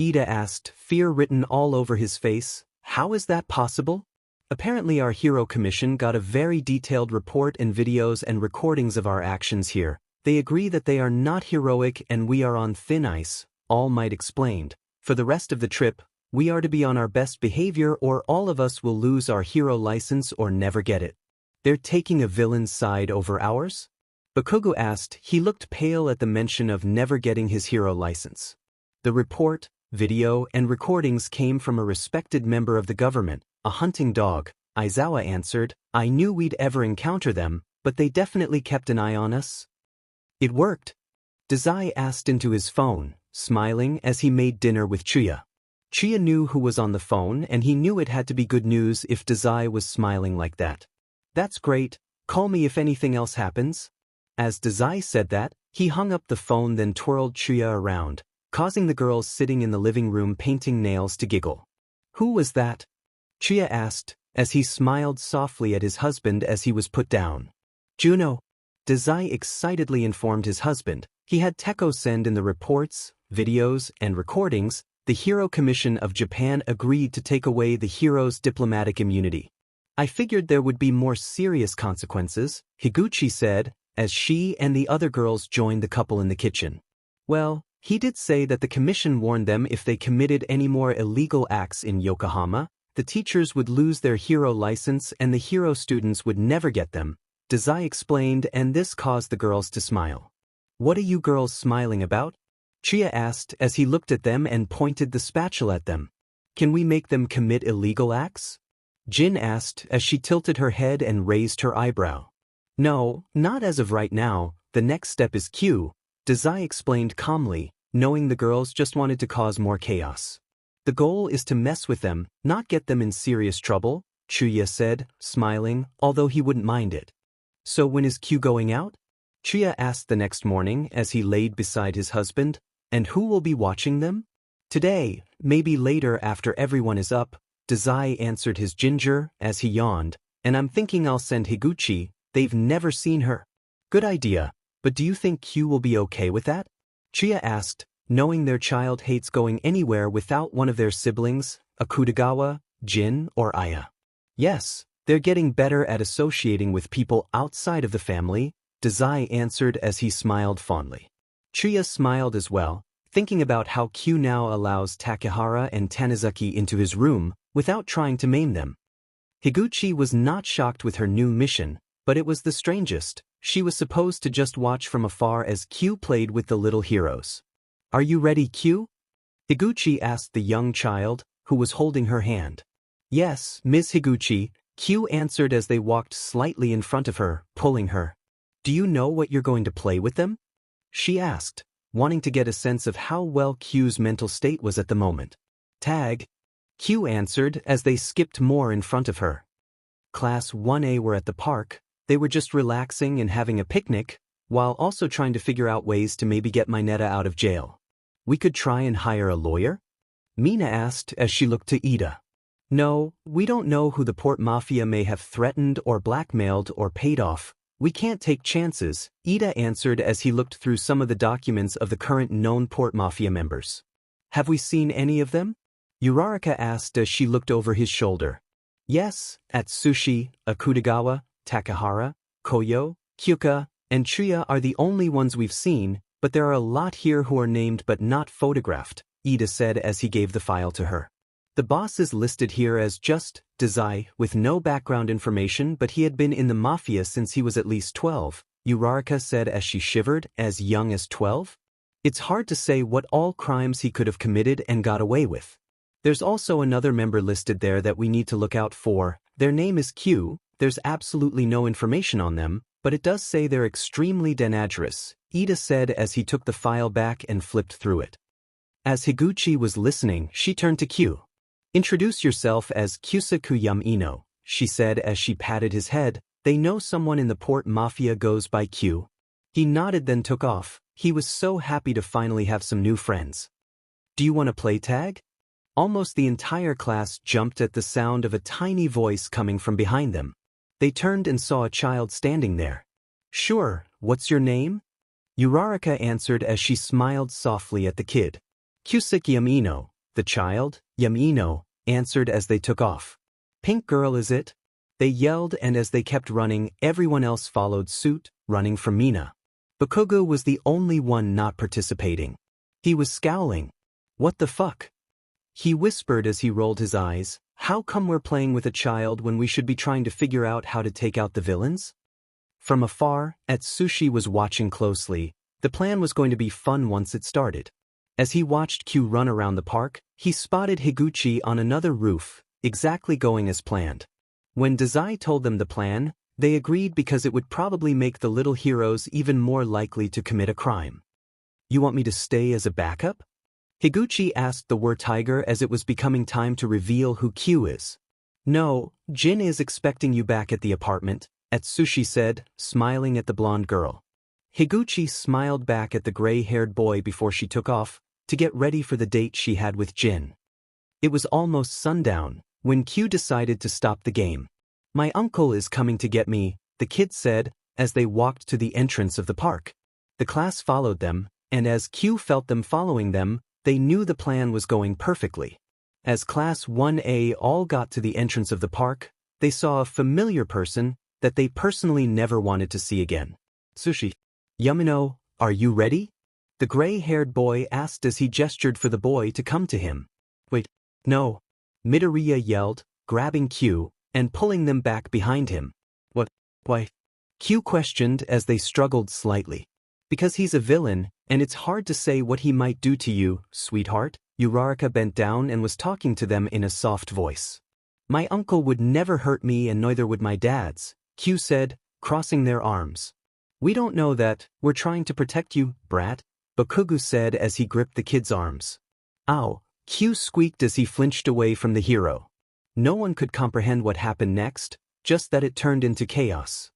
Ida asked, fear written all over his face. How is that possible? Apparently our Hero Commission got a very detailed report and videos and recordings of our actions here. They agree that they are not heroic and we are on thin ice, All Might explained. For the rest of the trip, we are to be on our best behavior or all of us will lose our hero license or never get it. They're taking a villain's side over ours? Bakugo asked. He looked pale at the mention of never getting his hero license. The report, video, and recordings came from a respected member of the government, a hunting dog, Aizawa answered. I knew we'd ever encounter them, but they definitely kept an eye on us. It worked. Dazai asked into his phone, smiling as he made dinner with Chuya. Chuya knew who was on the phone and he knew it had to be good news if Dazai was smiling like that. That's great, call me if anything else happens. As Dazai said that, he hung up the phone then twirled Chuya around, causing the girls sitting in the living room painting nails to giggle. Who was that? Chuya asked, as he smiled softly at his husband as he was put down. Juno. Dazai excitedly informed his husband. He had Teko send in the reports, videos, and recordings. The Hero Commission of Japan agreed to take away the hero's diplomatic immunity. I figured there would be more serious consequences, Higuchi said, as she and the other girls joined the couple in the kitchen. Well, he did say that the commission warned them if they committed any more illegal acts in Yokohama, the teachers would lose their hero license and the hero students would never get them, Dazai explained, and this caused the girls to smile. What are you girls smiling about? Chuya asked as he looked at them and pointed the spatula at them. Can we make them commit illegal acts? Jin asked as she tilted her head and raised her eyebrow. No, not as of right now, the next step is Q, Dazai explained calmly, knowing the girls just wanted to cause more chaos. The goal is to mess with them, not get them in serious trouble, Chuya said, smiling, although he wouldn't mind it. So when is Q going out? Chuya asked the next morning as he laid beside his husband. And who will be watching them? Today, maybe later after everyone is up, Dazai answered his ginger as he yawned, and I'm thinking I'll send Higuchi, they've never seen her. Good idea, but do you think Q will be okay with that? Chuya asked, knowing their child hates going anywhere without one of their siblings, Akutagawa, Jin, or Aya. Yes, they're getting better at associating with people outside of the family, Dazai answered as he smiled fondly. Chuya smiled as well, thinking about how Q now allows Takehara and Tanizuki into his room without trying to maim them. Higuchi was not shocked with her new mission, but it was the strangest. She was supposed to just watch from afar as Q played with the little heroes. Are you ready, Q? Higuchi asked the young child, who was holding her hand. Yes, Ms. Higuchi, Q answered as they walked slightly in front of her, pulling her. Do you know what you're going to play with them? She asked, wanting to get a sense of how well Q's mental state was at the moment. Tag. Q answered as they skipped more in front of her. Class 1A were at the park, they were just relaxing and having a picnic, while also trying to figure out ways to maybe get Mineta out of jail. We could try and hire a lawyer? Mina asked as she looked to Ida. No, we don't know who the port mafia may have threatened or blackmailed or paid off. We can't take chances, Ida answered as he looked through some of the documents of the current known port mafia members. Have we seen any of them? Uraraka asked as she looked over his shoulder. Yes, Atsushi, Akutagawa, Takahara, Koyo, Kyuka, and Chuya are the only ones we've seen, but there are a lot here who are named but not photographed, Ida said as he gave the file to her. The boss is listed here as just Dazai, with no background information, but he had been in the Mafia since he was at least 12, Uraraka said as she shivered. As young as 12? It's hard to say what all crimes he could have committed and got away with. There's also another member listed there that we need to look out for. Their name is Q. There's absolutely no information on them, but it does say they're extremely dangerous, Ida said as he took the file back and flipped through it. As Higuchi was listening, she turned to Q. Introduce yourself as Kyusaku Yamino, she said as she patted his head. They know someone in the port mafia goes by Q. He nodded then took off. He was so happy to finally have some new friends. Do you want to play tag? Almost the entire class jumped at the sound of a tiny voice coming from behind them. They turned and saw a child standing there. Sure, what's your name? Uraraka answered as she smiled softly at the kid. Kyusaku Yamino. The child, Yamino, answered as they took off. Pink girl is it? They yelled, and as they kept running, everyone else followed suit, running from Mina. Bakugo was the only one not participating. He was scowling. What the fuck? He whispered as he rolled his eyes. How come we're playing with a child when we should be trying to figure out how to take out the villains? From afar, Atsushi was watching closely. The plan was going to be fun once it started. As he watched Q run around the park, he spotted Higuchi on another roof, exactly going as planned. When Dazai told them the plan, they agreed because it would probably make the little heroes even more likely to commit a crime. You want me to stay as a backup? Higuchi asked the War-Tiger as it was becoming time to reveal who Q is. No, Jin is expecting you back at the apartment, Atsushi said, smiling at the blonde girl. Higuchi smiled back at the gray-haired boy before she took off to get ready for the date she had with Jin. It was almost sundown when Q decided to stop the game. My uncle is coming to get me, the kid said as they walked to the entrance of the park. The class followed them, and as Q felt them following them, they knew the plan was going perfectly. As Class 1A all got to the entrance of the park, they saw a familiar person that they personally never wanted to see again. Sushi. Yamino, are you ready? The gray-haired boy asked as he gestured for the boy to come to him. Wait, no. Midoriya yelled, grabbing Q and pulling them back behind him. What? Why? Q questioned as they struggled slightly. Because he's a villain, and it's hard to say what he might do to you, sweetheart. Uraraka bent down and was talking to them in a soft voice. My uncle would never hurt me and neither would my dad's, Q said, crossing their arms. We don't know that. We're trying to protect you, brat, Bakugo said as he gripped the kid's arms. Ow, Q squeaked as he flinched away from the hero. No one could comprehend what happened next, just that it turned into chaos.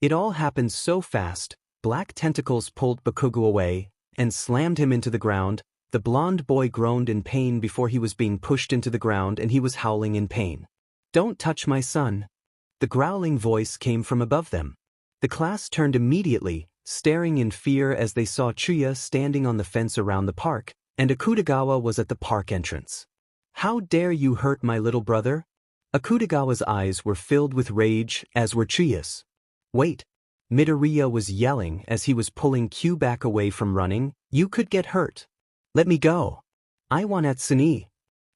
It all happened so fast. Black tentacles pulled Bakugo away and slammed him into the ground. The blonde boy groaned in pain before he was being pushed into the ground and he was howling in pain. Don't touch my son. The growling voice came from above them. The class turned immediately, staring in fear as they saw Chuya standing on the fence around the park, and Akutagawa was at the park entrance. How dare you hurt my little brother? Akutagawa's eyes were filled with rage, as were Chuya's. Wait. Midoriya was yelling as he was pulling Q back away from running. You could get hurt. Let me go. I want Atsune.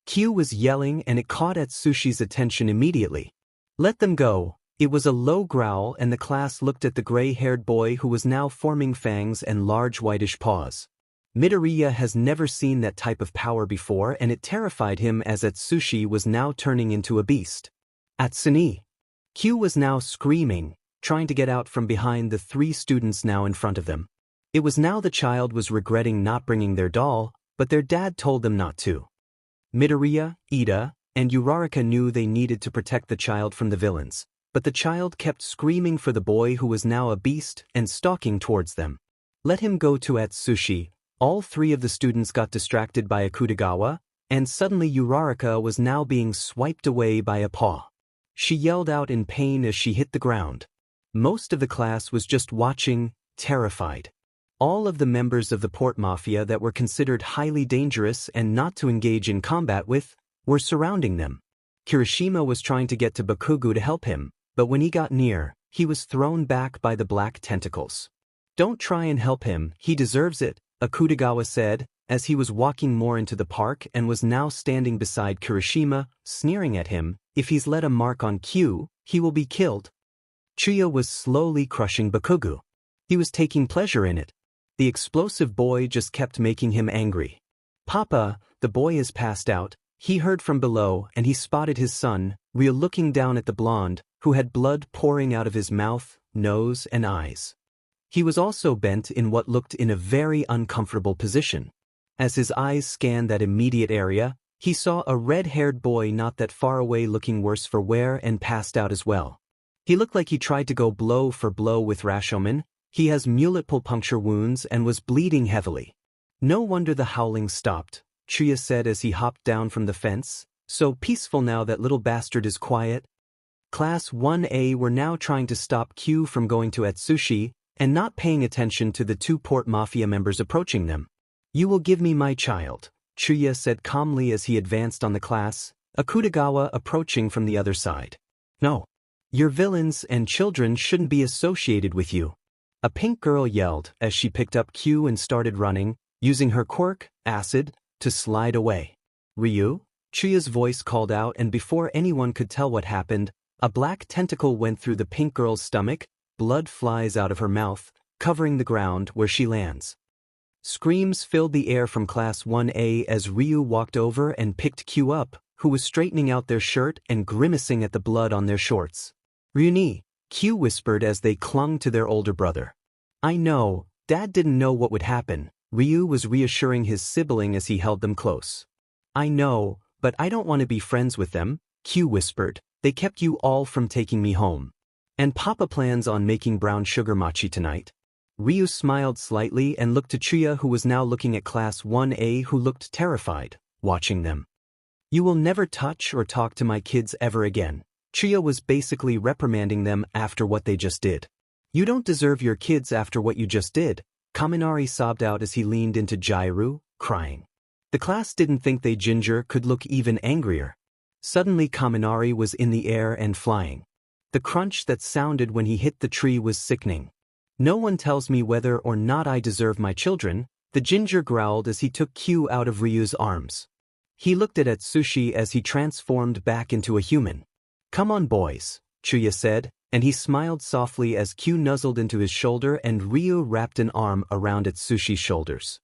Q was yelling and it caught Atsushi's attention immediately. Let them go. It was a low growl and the class looked at the gray-haired boy who was now forming fangs and large whitish paws. Midoriya has never seen that type of power before and it terrified him as Atsushi was now turning into a beast. Atsune. Q was now screaming, trying to get out from behind the three students now in front of them. It was now the child was regretting not bringing their doll, but their dad told them not to. Midoriya, Ida, and Uraraka knew they needed to protect the child from the villains. but the child kept screaming for the boy who was now a beast and stalking towards them. Let him go to Atsushi. All three of the students got distracted by Akutagawa, and suddenly Uraraka was now being swiped away by a paw. She yelled out in pain as she hit the ground. Most of the class was just watching, terrified. All of the members of the Port Mafia that were considered highly dangerous and not to engage in combat with were surrounding them. Kirishima was trying to get to Bakugo to help him, but when he got near, he was thrown back by the black tentacles. "Don't try and help him, he deserves it," Akutagawa said, as he was walking more into the park and was now standing beside Kirishima, sneering at him. "If he's let a mark on Q, he will be killed." Chuya was slowly crushing Bakugo. He was taking pleasure in it. The explosive boy just kept making him angry. "Papa, the boy is passed out," he heard from below, and he spotted his son, Ryu, looking down at the blonde, who had blood pouring out of his mouth, nose, and eyes. He was also bent in what looked in a very uncomfortable position. As his eyes scanned that immediate area, he saw a red-haired boy not that far away looking worse for wear and passed out as well. He looked like he tried to go blow for blow with Rashomon. He has multiple puncture wounds and was bleeding heavily. "No wonder the howling stopped," Chuya said as he hopped down from the fence. "So peaceful now that little bastard is quiet." Class 1A were now trying to stop Q from going to Atsushi and not paying attention to the two Port Mafia members approaching them. "You will give me my child," Chuya said calmly as he advanced on the class, Akutagawa approaching from the other side. "No. Your villains and children shouldn't be associated with you," a pink girl yelled as she picked up Q and started running, using her quirk, Acid, to slide away. "Ryu?" Chuya's voice called out, and before anyone could tell what happened, a black tentacle went through the pink girl's stomach. Blood flies out of her mouth, covering the ground where she lands. Screams filled the air from Class 1A as Ryu walked over and picked Q up, who was straightening out their shirt and grimacing at the blood on their shorts. "Ryuni," Q whispered as they clung to their older brother. "I know, Dad didn't know what would happen," Ryu was reassuring his sibling as he held them close. "I know, but I don't want to be friends with them," Q whispered. "They kept you all from taking me home. And Papa plans on making brown sugar mochi tonight." Ryu smiled slightly and looked to Chuya, who was now looking at Class 1A, who looked terrified, watching them. "You will never touch or talk to my kids ever again." Chuya was basically reprimanding them after what they just did. "You don't deserve your kids after what you just did," Kaminari sobbed out as he leaned into Jairu, crying. The class didn't think they Ginger could look even angrier. Suddenly Kaminari was in the air and flying. The crunch that sounded when he hit the tree was sickening. "No one tells me whether or not I deserve my children," the Ginger growled as he took Q out of Ryu's arms. He looked at Atsushi as he transformed back into a human. "Come on boys," Chuya said, and he smiled softly as Q nuzzled into his shoulder and Ryu wrapped an arm around Atsushi's shoulders.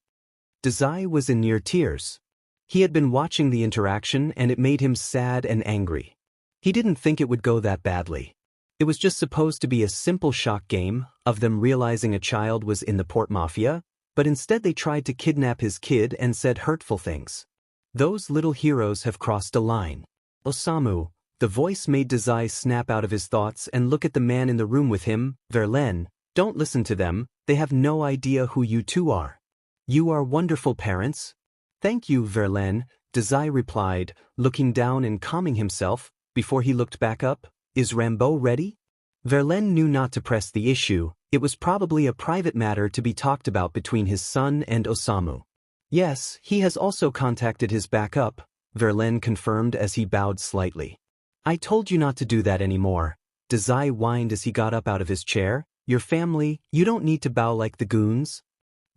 Dazai was in near tears. He had been watching the interaction and it made him sad and angry. He didn't think it would go that badly. It was just supposed to be a simple shock game of them realizing a child was in the Port Mafia, but instead they tried to kidnap his kid and said hurtful things. Those little heroes have crossed a line. "Osamu," the voice made Dazai snap out of his thoughts and look at the man in the room with him. "Verlaine, don't listen to them, they have no idea who you two are. You are wonderful parents." "Thank you, Verlaine," Dazai replied, looking down and calming himself, before he looked back up. "Is Rambo ready?" Verlaine knew not to press the issue. It was probably a private matter to be talked about between his son and Osamu. "Yes, he has also contacted his backup," Verlaine confirmed as he bowed slightly. "I told you not to do that anymore," Dazai whined as he got up out of his chair. "Your family, you don't need to bow like the goons."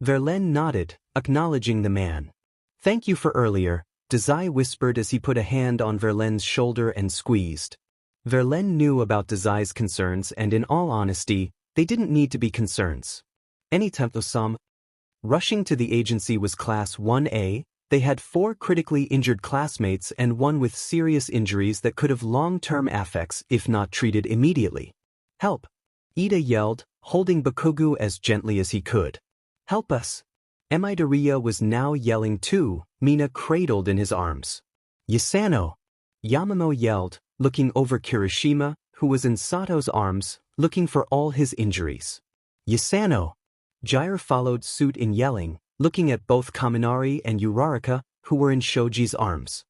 Verlaine nodded, acknowledging the man. "Thank you for earlier," Dazai whispered as he put a hand on Verlaine's shoulder and squeezed. Verlaine knew about Dazai's concerns, and in all honesty, they didn't need to be concerns. Anytime Osamu rushing to the agency was Class 1A, they had 4 critically injured classmates and 1 with serious injuries that could have long-term effects if not treated immediately. "Help!" Ida yelled, holding Bakugo as gently as he could. "Help us!" Midoriya was now yelling too, Mina cradled in his arms. "Yasano!" Yamamoto yelled, looking over Kirishima, who was in Sato's arms, looking for all his injuries. Yasano! Jair followed suit in yelling, looking at both Kaminari and Uraraka, who were in Shoji's arms.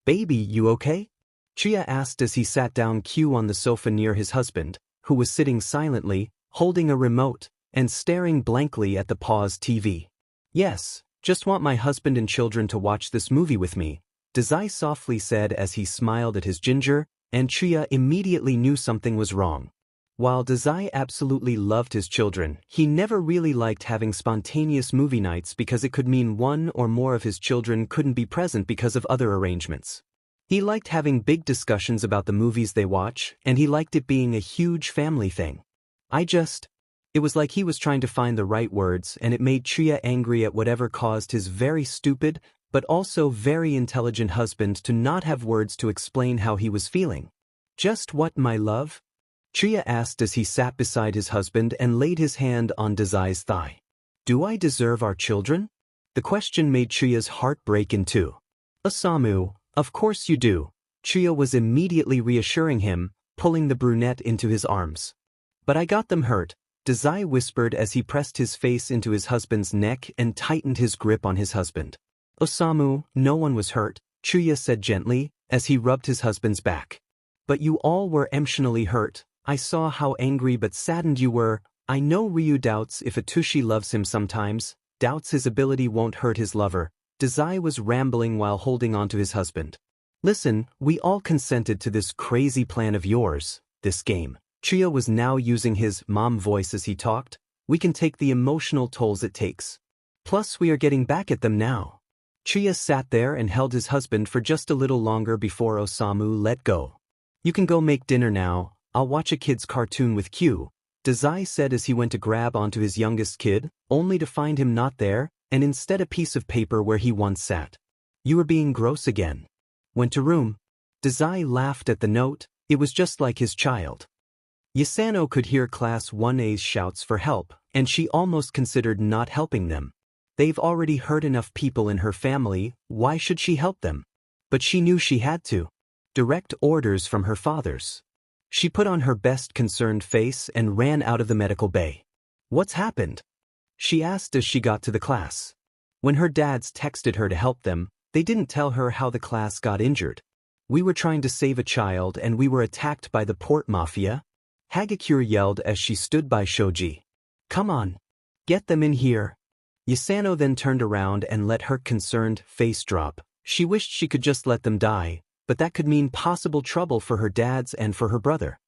Baby, you okay? Chiya asked as he sat down Q on the sofa near his husband, who was sitting silently, holding a remote, and staring blankly at the paused TV. Yes, just want my husband and children to watch this movie with me, Dazai softly said as he smiled at his ginger, and Chiya immediately knew something was wrong. While Dazai absolutely loved his children, he never really liked having spontaneous movie nights because it could mean one or more of his children couldn't be present because of other arrangements. He liked having big discussions about the movies they watch, and he liked it being a huge family thing. It was like he was trying to find the right words, and it made Chiya angry at whatever caused his very stupid, but also very intelligent husband to not have words to explain how he was feeling. Just what, my love? Chiya asked as he sat beside his husband and laid his hand on Dazai's thigh. Do I deserve our children? The question made Chiya's heart break in two. Osamu, of course you do. Chiya was immediately reassuring him, pulling the brunette into his arms. But I got them hurt, Dazai whispered as he pressed his face into his husband's neck and tightened his grip on his husband. Osamu, no one was hurt, Chiya said gently, as he rubbed his husband's back. But you all were emotionally hurt. I saw how angry but saddened you were. I know Ryu doubts if Atushi loves him sometimes, doubts his ability won't hurt his lover. Dazai was rambling while holding on to his husband. Listen, we all consented to this crazy plan of yours, this game. Chiya was now using his mom voice as he talked. We can take the emotional tolls it takes. Plus we are getting back at them now. Chiya sat there and held his husband for just a little longer before Osamu let go. You can go make dinner now. I'll watch a kid's cartoon with Q, Dazai said as he went to grab onto his youngest kid, only to find him not there, and instead a piece of paper where he once sat. You were being gross again. Went to room. Dazai laughed at the note. It was just like his child. Yasano could hear Class 1A's shouts for help, and she almost considered not helping them. They've already hurt enough people in her family, why should she help them? But she knew she had to. Direct orders from her fathers. She put on her best concerned face and ran out of the medical bay. What's happened? She asked as she got to the class. When her dads texted her to help them, they didn't tell her how the class got injured. We were trying to save a child and we were attacked by the port mafia. Hagakure yelled as she stood by Shoji. Come on. Get them in here. Yasano then turned around and let her concerned face drop. She wished she could just let them die, but that could mean possible trouble for her dads and for her brother.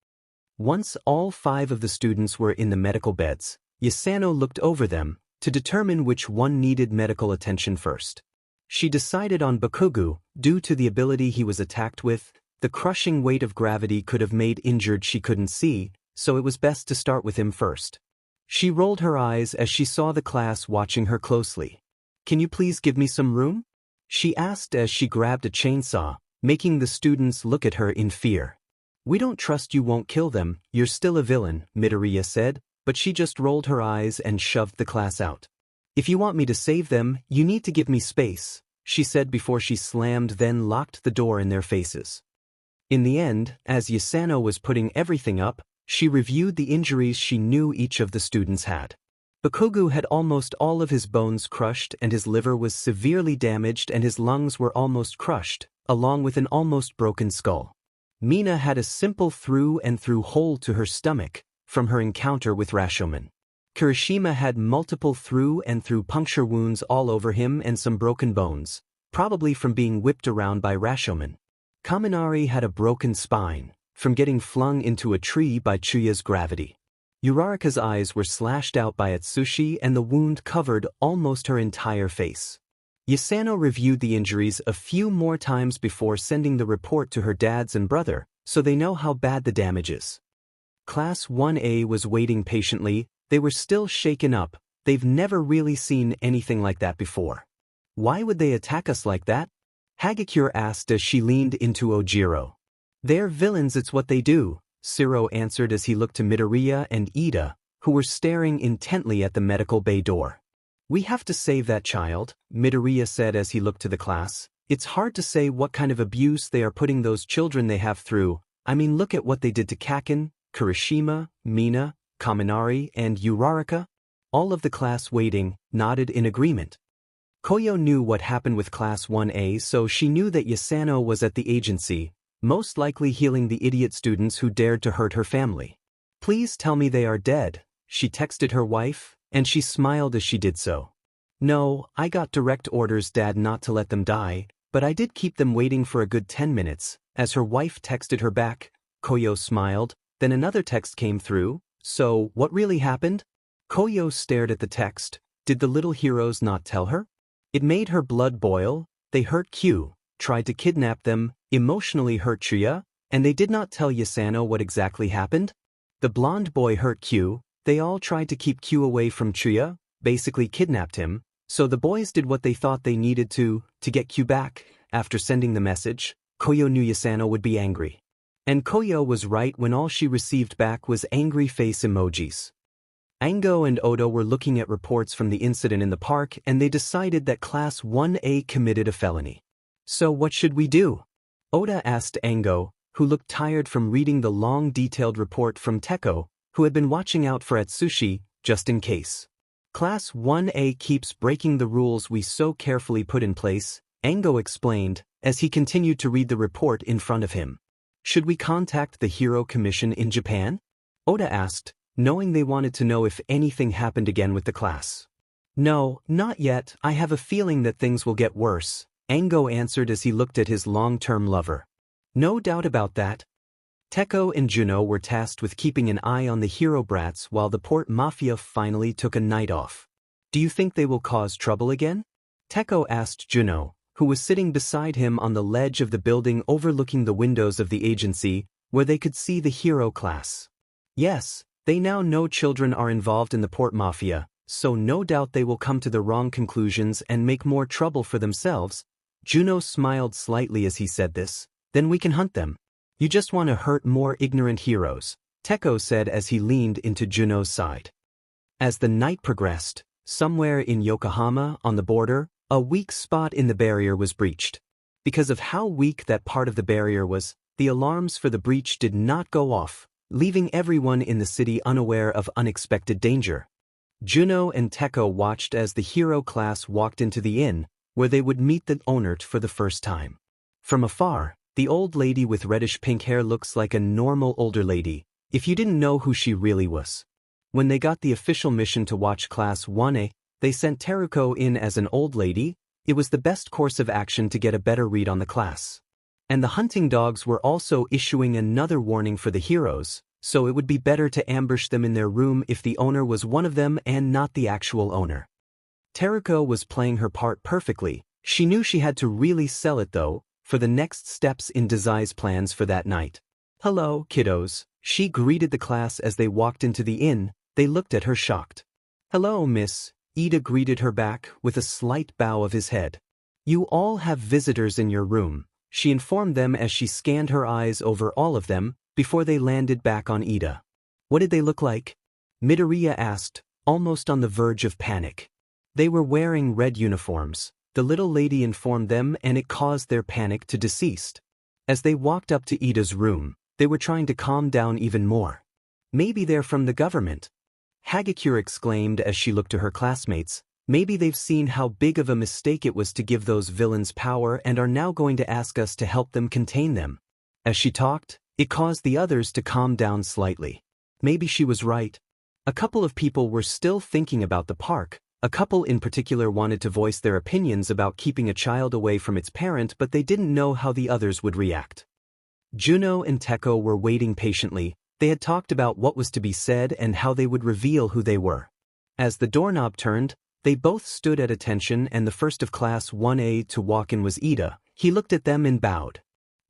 Once all 5 of the students were in the medical beds, Yasano looked over them to determine which one needed medical attention first. She decided on Bakugo, due to the ability he was attacked with. The crushing weight of gravity could have made injured she couldn't see, so it was best to start with him first. She rolled her eyes as she saw the class watching her closely. Can you please give me some room? She asked as she grabbed a chainsaw, making the students look at her in fear. We don't trust you won't kill them, you're still a villain, Midoriya said, but she just rolled her eyes and shoved the class out. If you want me to save them, you need to give me space, she said before she slammed then locked the door in their faces. In the end, as Yasano was putting everything up, she reviewed the injuries she knew each of the students had. Bakugo had almost all of his bones crushed and his liver was severely damaged and his lungs were almost crushed, along with an almost broken skull. Mina had a simple through-and-through hole to her stomach, from her encounter with Rashomon. Kirishima had multiple through-and-through puncture wounds all over him and some broken bones, probably from being whipped around by Rashomon. Kaminari had a broken spine, from getting flung into a tree by Chuya's gravity. Uraraka's eyes were slashed out by Atsushi and the wound covered almost her entire face. Yasano reviewed the injuries a few more times before sending the report to her dads and brother, so they know how bad the damage is. Class 1A was waiting patiently. They were still shaken up. They've never really seen anything like that before. Why would they attack us like that? Hagakure asked as she leaned into Ojiro. They're villains, it's what they do, Siro answered as he looked to Midoriya and Ida, who were staring intently at the medical bay door. We have to save that child, Midoriya said as he looked to the class. It's hard to say what kind of abuse they are putting those children they have through. I mean, look at what they did to Kaken, Kirishima, Mina, Kaminari, and Uraraka. All of the class waiting nodded in agreement. Koyo knew what happened with Class 1A, so she knew that Yasano was at the agency, most likely healing the idiot students who dared to hurt her family. Please tell me they are dead, she texted her wife, and she smiled as she did so. No, I got direct orders, Dad, not to let them die, but I did keep them waiting for a good 10 minutes, as her wife texted her back. Koyo smiled, then another text came through. So, what really happened? Koyo stared at the text. Did the little heroes not tell her? It made her blood boil. They hurt Q, tried to kidnap them, emotionally hurt Chuya, and they did not tell Yasano what exactly happened? The blonde boy hurt Q, they all tried to keep Q away from Chuya, basically kidnapped him, so the boys did what they thought they needed to get Q back. After sending the message, Koyo knew Yasano would be angry. And Koyo was right when all she received back was angry face emojis. Ango and Oda were looking at reports from the incident in the park, and they decided that Class 1A committed a felony. So what should we do? Oda asked Ango, who looked tired from reading the long detailed report from Teko, who had been watching out for Atsushi, just in case. Class 1A keeps breaking the rules we so carefully put in place, Ango explained, as he continued to read the report in front of him. Should we contact the Hero Commission in Japan? Oda asked, knowing they wanted to know if anything happened again with the class. No, not yet, I have a feeling that things will get worse, Ango answered as he looked at his long-term lover. No doubt about that. Teko and Juno were tasked with keeping an eye on the hero brats while the port Mafia finally took a night off. Do you think they will cause trouble again? Teko asked Juno, who was sitting beside him on the ledge of the building overlooking the windows of the agency, where they could see the hero class. Yes, they now know children are involved in the port Mafia, so no doubt they will come to the wrong conclusions and make more trouble for themselves. Juno smiled slightly as he said this. Then we can hunt them. You just want to hurt more ignorant heroes, Teko said as he leaned into Juno's side. As the night progressed, somewhere in Yokohama, on the border, a weak spot in the barrier was breached. Because of how weak that part of the barrier was, the alarms for the breach did not go off, leaving everyone in the city unaware of unexpected danger. Juno and Teko watched as the hero class walked into the inn, where they would meet the owner for the first time. From afar, the old lady with reddish-pink hair looks like a normal older lady, if you didn't know who she really was. When they got the official mission to watch Class 1A, they sent Teruko in as an old lady. It was the best course of action to get a better read on the class. And the hunting dogs were also issuing another warning for the heroes, so it would be better to ambush them in their room if the owner was one of them and not the actual owner. Teruko was playing her part perfectly. She knew she had to really sell it though, for the next steps in Dazai's plans for that night. Hello, kiddos, she greeted the class as they walked into the inn. They looked at her shocked. Hello, miss, Ida greeted her back with a slight bow of his head. You all have visitors in your room, she informed them as she scanned her eyes over all of them before they landed back on Ida. What did they look like? Midoriya asked, almost on the verge of panic. They were wearing red uniforms, the little lady informed them, and it caused their panic to decease. As they walked up to Ida's room, they were trying to calm down even more. Maybe they're from the government. Hagakure exclaimed as she looked to her classmates. Maybe they've seen how big of a mistake it was to give those villains power and are now going to ask us to help them contain them. As she talked, it caused the others to calm down slightly. Maybe she was right. A couple of people were still thinking about the park. A couple in particular wanted to voice their opinions about keeping a child away from its parent, but they didn't know how the others would react. Juno and Teko were waiting patiently. They had talked about what was to be said and how they would reveal who they were. As the doorknob turned, they both stood at attention, and the first of Class 1A to walk in was Ida. He looked at them and bowed.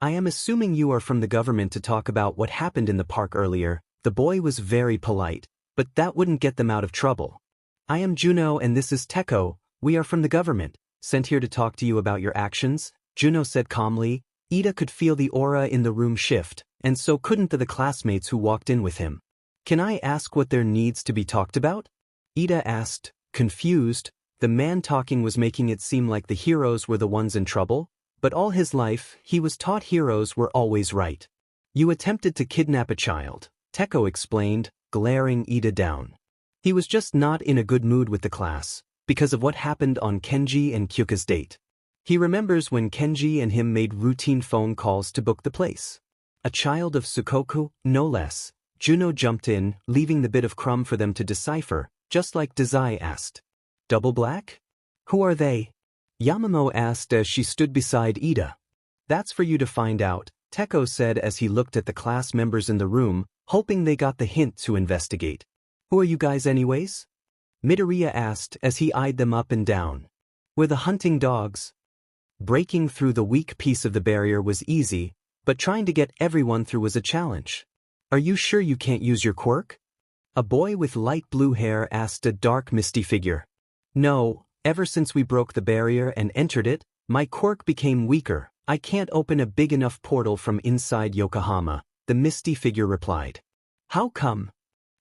I am assuming you are from the government to talk about what happened in the park earlier. The boy was very polite, but that wouldn't get them out of trouble. I am Juno and this is Teko. We are from the government, sent here to talk to you about your actions, Juno said calmly. Ida could feel the aura in the room shift, and so couldn't the classmates who walked in with him. Can I ask what there needs to be talked about? Ida asked, confused. The man talking was making it seem like the heroes were the ones in trouble, but all his life, he was taught heroes were always right. You attempted to kidnap a child, Teko explained, glaring Ida down. He was just not in a good mood with the class, because of what happened on Kenji and Kyuka's date. He remembers when Kenji and him made routine phone calls to book the place. A child of Sukoku, no less, Juno jumped in, leaving the bit of crumb for them to decipher, just like Dazai asked. Double black? Who are they? Yamamo asked as she stood beside Ida. That's for you to find out, Teko said as he looked at the class members in the room, hoping they got the hint to investigate. Who are you guys anyways? Midoriya asked as he eyed them up and down. We're the hunting dogs. Breaking through the weak piece of the barrier was easy, but trying to get everyone through was a challenge. Are you sure you can't use your quirk? A boy with light blue hair asked a dark misty figure. No, ever since we broke the barrier and entered it, my quirk became weaker. I can't open a big enough portal from inside Yokohama, the misty figure replied. How come?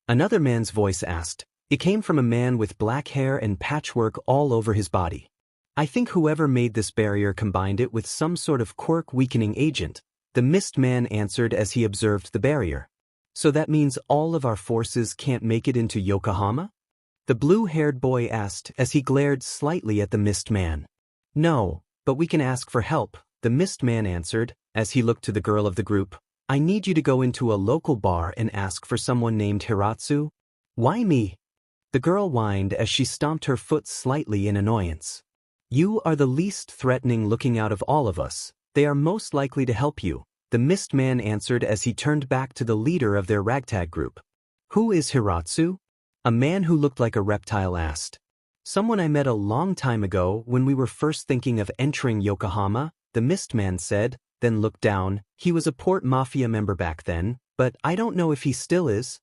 Another man's voice asked. It came from a man with black hair and patchwork all over his body. I think whoever made this barrier combined it with some sort of quirk-weakening agent, the mist man answered as he observed the barrier. So that means all of our forces can't make it into Yokohama? The blue-haired boy asked as he glared slightly at the mist man. No, but we can ask for help, the mist man answered, as he looked to the girl of the group. I need you to go into a local bar and ask for someone named Hiratsu. Why me? The girl whined as she stomped her foot slightly in annoyance. You are the least threatening looking out of all of us. They are most likely to help you, the mist man answered as he turned back to the leader of their ragtag group. Who is Hiratsu? A man who looked like a reptile asked. Someone I met a long time ago when we were first thinking of entering Yokohama, the mist man said, then looked down. He was a Port Mafia member back then, but I don't know if he still is.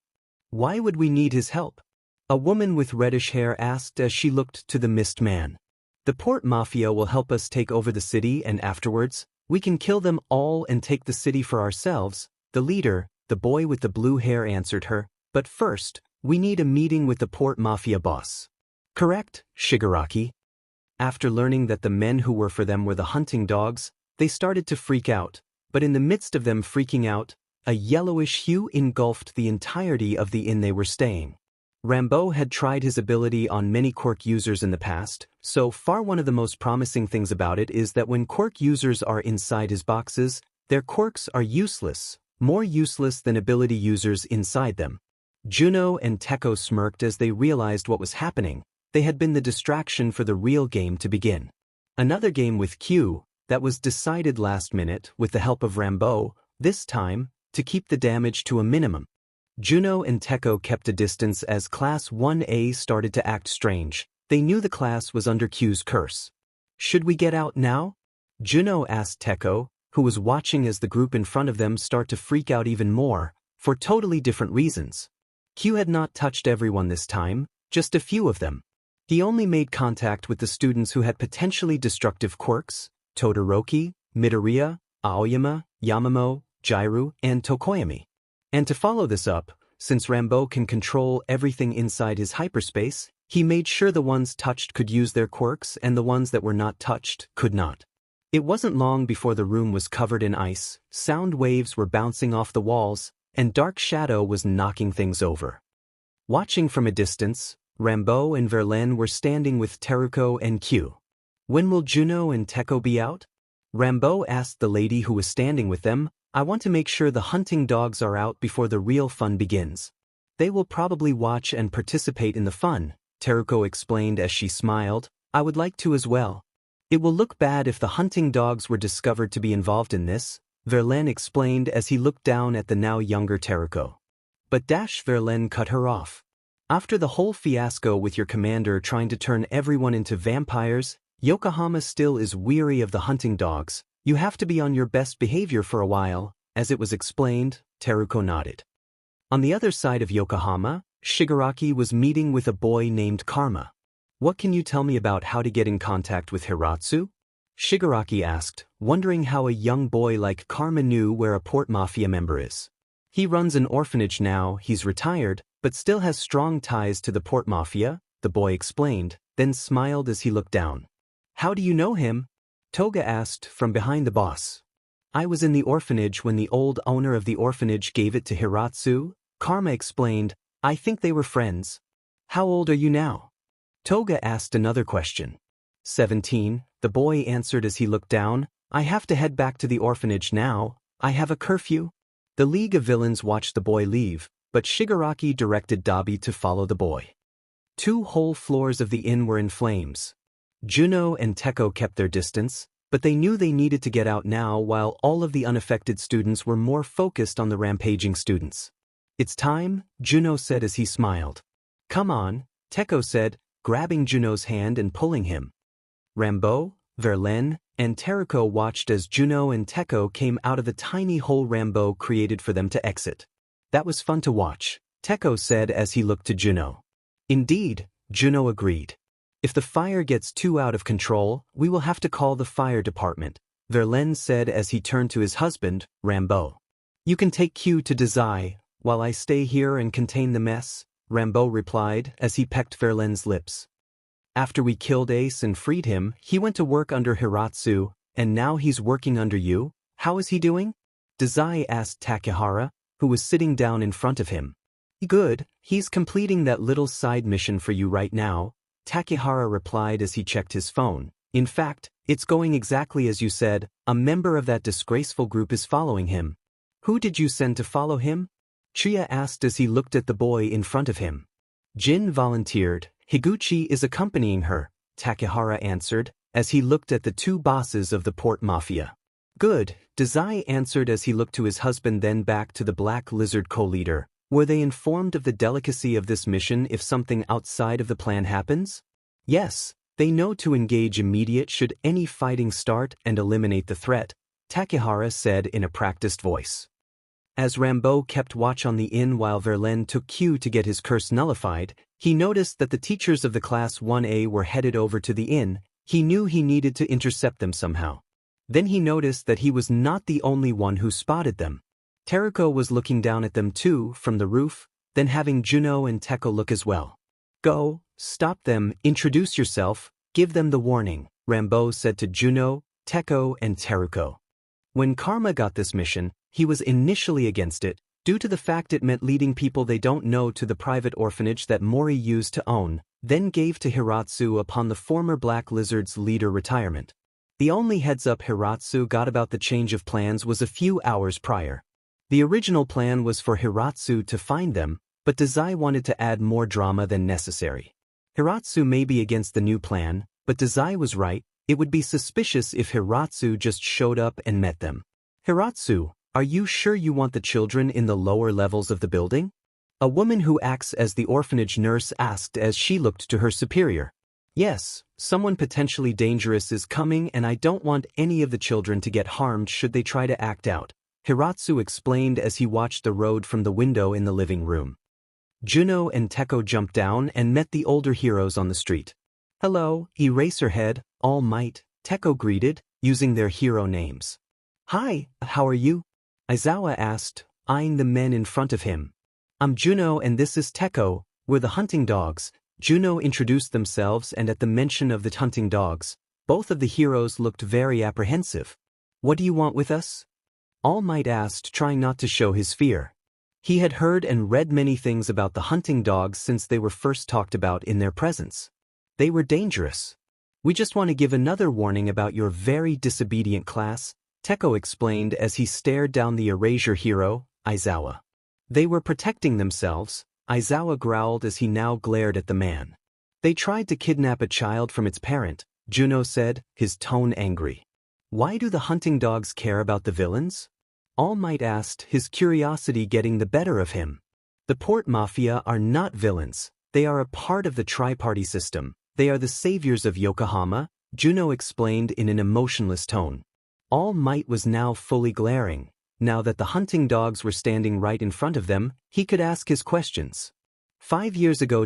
Why would we need his help? A woman with reddish hair asked as she looked to the mist man. The Port Mafia will help us take over the city and afterwards, we can kill them all and take the city for ourselves, the leader, the boy with the blue hair answered her, but first, we need a meeting with the Port Mafia boss. Correct, Shigaraki? After learning that the men who were for them were the hunting dogs, they started to freak out, but in the midst of them freaking out, a yellowish hue engulfed the entirety of the inn they were staying. Rambo had tried his ability on many quirk users in the past, so far one of the most promising things about it is that when quirk users are inside his boxes, their quirks are useless, more useless than ability users inside them. Juno and Teko smirked as they realized what was happening. They had been the distraction for the real game to begin. Another game with Q, that was decided last minute with the help of Rambo, this time, to keep the damage to a minimum. Juno and Teko kept a distance as Class 1A started to act strange. They knew the class was under Q's curse. Should we get out now? Juno asked Teko, who was watching as the group in front of them start to freak out even more, for totally different reasons. Q had not touched everyone this time, just a few of them. He only made contact with the students who had potentially destructive quirks, Todoroki, Midoriya, Aoyama, Yamamo, Jiru, and Tokoyami. And to follow this up, since Rambo can control everything inside his hyperspace, he made sure the ones touched could use their quirks and the ones that were not touched could not. It wasn't long before the room was covered in ice, sound waves were bouncing off the walls, and dark shadow was knocking things over. Watching from a distance, Rambo and Verlaine were standing with Teruko and Q. When will Juno and Teko be out? Rambo asked the lady who was standing with them. I want to make sure the hunting dogs are out before the real fun begins. They will probably watch and participate in the fun, Teruko explained as she smiled. I would like to as well. It will look bad if the hunting dogs were discovered to be involved in this, Verlaine explained as he looked down at the now younger Teruko. But Verlaine cut her off. After the whole fiasco with your commander trying to turn everyone into vampires, Yokohama still is weary of the hunting dogs. You have to be on your best behavior for a while, as it was explained, Teruko nodded. On the other side of Yokohama, Shigaraki was meeting with a boy named Karma. What can you tell me about how to get in contact with Hiratsu? Shigaraki asked, wondering how a young boy like Karma knew where a Port Mafia member is. He runs an orphanage now, he's retired, but still has strong ties to the Port Mafia, the boy explained, then smiled as he looked down. How do you know him? Toga asked from behind the boss. I was in the orphanage when the old owner of the orphanage gave it to Hiratsu, Karma explained. I think they were friends. How old are you now? Toga asked another question. 17, the boy answered as he looked down. I have to head back to the orphanage now. I have a curfew. The League of Villains watched the boy leave, but Shigaraki directed Dabi to follow the boy. 2 whole floors of the inn were in flames. Juno and Teko kept their distance, but they knew they needed to get out now while all of the unaffected students were more focused on the rampaging students. It's time, Juno said as he smiled. Come on, Teko said, grabbing Juno's hand and pulling him. Rambo, Verlaine, and Teruko watched as Juno and Teko came out of the tiny hole Rambo created for them to exit. That was fun to watch, Teko said as he looked to Juno. Indeed, Juno agreed. If the fire gets too out of control, we will have to call the fire department, Verlaine said as he turned to his husband, Rambo. You can take cue to Dazai, while I stay here and contain the mess, Rambo replied as he pecked Verlaine's lips. After we killed Ace and freed him, he went to work under Hiratsu, and now he's working under you. How is he doing? Dazai asked Takehara, who was sitting down in front of him. Good, he's completing that little side mission for you right now, Takehara replied as he checked his phone. In fact, it's going exactly as you said. A member of that disgraceful group is following him. Who did you send to follow him? Chiya asked as he looked at the boy in front of him. Jin volunteered. Higuchi is accompanying her, Takehara answered, as he looked at the 2 bosses of the Port Mafia. Good, Dazai answered as he looked to his husband then back to the Black Lizard co-leader. Were they informed of the delicacy of this mission if something outside of the plan happens? Yes, they know to engage immediate should any fighting start and eliminate the threat, Takehara said in a practiced voice. As Rambo kept watch on the inn while Verlaine took cue to get his curse nullified, he noticed that the teachers of the Class 1A were headed over to the inn. He knew he needed to intercept them somehow. Then he noticed that he was not the only one who spotted them. Teruko was looking down at them too from the roof, then having Juno and Teko look as well. Go, stop them, introduce yourself, give them the warning, Rambo said to Juno, Teko and Teruko. When Karma got this mission, he was initially against it, due to the fact it meant leading people they don't know to the private orphanage that Mori used to own, then gave to Hiratsu upon the former Black Lizard's leader retirement. The only heads-up Hiratsu got about the change of plans was a few hours prior. The original plan was for Hiratsu to find them, but Dazai wanted to add more drama than necessary. Hiratsu may be against the new plan, but Dazai was right. It would be suspicious if Hiratsu just showed up and met them. Hiratsu, are you sure you want the children in the lower levels of the building? A woman who acts as the orphanage nurse asked as she looked to her superior. Yes, someone potentially dangerous is coming and I don't want any of the children to get harmed should they try to act out, Hiratsu explained as he watched the road from the window in the living room. Juno and Teko jumped down and met the older heroes on the street. Hello, Eraserhead, All Might, Teko greeted, using their hero names. Hi, how are you? Aizawa asked, eyeing the men in front of him. I'm Juno and this is Teko, we're the hunting dogs. Juno introduced themselves and at the mention of the hunting dogs, both of the heroes looked very apprehensive. What do you want with us? All Might asked, trying not to show his fear. He had heard and read many things about the hunting dogs since they were first talked about in their presence. They were dangerous. We just want to give another warning about your very disobedient class, Teko explained as he stared down the erasure hero, Aizawa. They were protecting themselves, Aizawa growled as he now glared at the man. They tried to kidnap a child from its parent, Juno said, his tone angry. Why do the hunting dogs care about the villains? All Might asked, his curiosity getting the better of him. The Port Mafia are not villains, they are a part of the tri-party system. They are the saviors of Yokohama, Juno explained in an emotionless tone. All Might was now fully glaring. Now that the hunting dogs were standing right in front of them, he could ask his questions. 5 years ago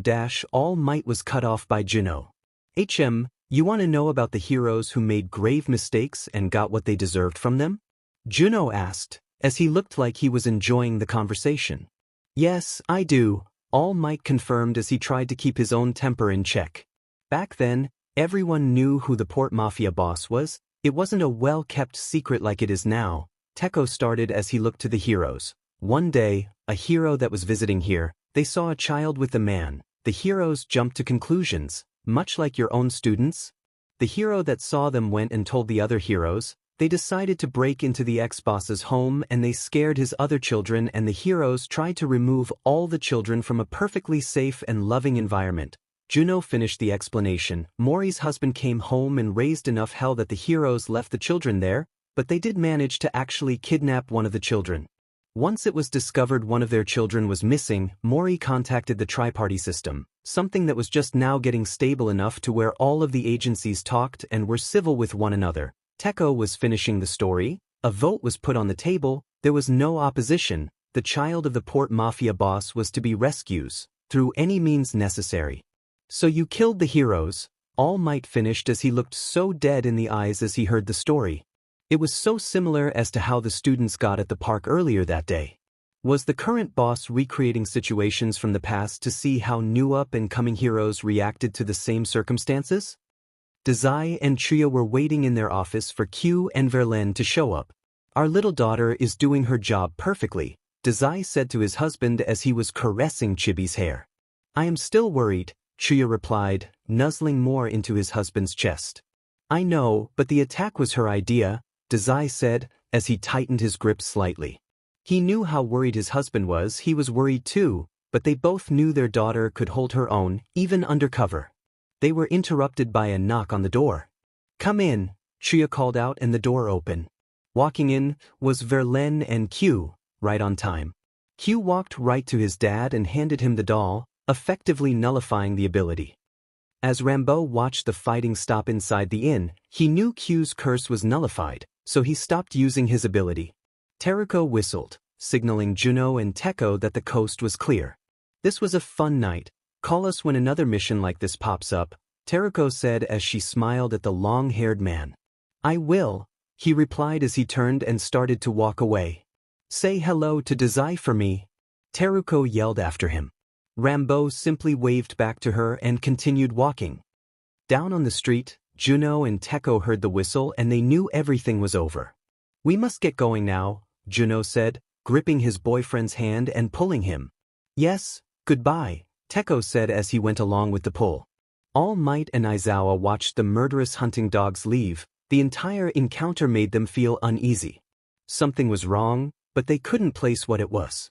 All Might was cut off by Juno. You want to know about the heroes who made grave mistakes and got what they deserved from them? Juno asked, as he looked like he was enjoying the conversation. Yes, I do, All Might confirmed as he tried to keep his own temper in check. Back then, everyone knew who the Port Mafia boss was. It wasn't a well-kept secret like it is now. Teko started as he looked to the heroes. One day, a hero that was visiting here, they saw a child with a man. The heroes jumped to conclusions, much like your own students. The hero that saw them went and told the other heroes. They decided to break into the ex-boss's home and they scared his other children, and the heroes tried to remove all the children from a perfectly safe and loving environment. Juno finished the explanation. Mori's husband came home and raised enough hell that the heroes left the children there, but they did manage to actually kidnap one of the children. Once it was discovered one of their children was missing, Mori contacted the tri-party system, something that was just now getting stable enough to where all of the agencies talked and were civil with one another. Teko was finishing the story. A vote was put on the table. There was no opposition. The child of the port mafia boss was to be rescued through any means necessary. So you killed the heroes. All Might finished as he looked so dead in the eyes as he heard the story. It was so similar as to how the students got at the park earlier that day. Was the current boss recreating situations from the past to see how new up-and-coming heroes reacted to the same circumstances? Dazai and Chuya were waiting in their office for Q and Verlaine to show up. Our little daughter is doing her job perfectly, Dazai said to his husband as he was caressing Chibi's hair. I am still worried, Chuya replied, nuzzling more into his husband's chest. I know, but the attack was her idea, Dazai said, as he tightened his grip slightly. He knew how worried his husband was. He was worried too, but they both knew their daughter could hold her own, even undercover. They were interrupted by a knock on the door. Come in, Chuya called out, and the door opened. Walking in was Verlaine and Q, right on time. Q walked right to his dad and handed him the doll, effectively nullifying the ability. As Rambo watched the fighting stop inside the inn, he knew Q's curse was nullified, so he stopped using his ability. Teruko whistled, signaling Juno and Teko that the coast was clear. This was a fun night. Call us when another mission like this pops up, Teruko said as she smiled at the long-haired man. I will, he replied as he turned and started to walk away. Say hello to Dazai for me, Teruko yelled after him. Rambo simply waved back to her and continued walking. Down on the street, Juno and Teko heard the whistle and they knew everything was over. We must get going now, Juno said, gripping his boyfriend's hand and pulling him. Yes, goodbye, Teko said as he went along with the pull. All Might and Aizawa watched the murderous hunting dogs leave. The entire encounter made them feel uneasy. Something was wrong, but they couldn't place what it was.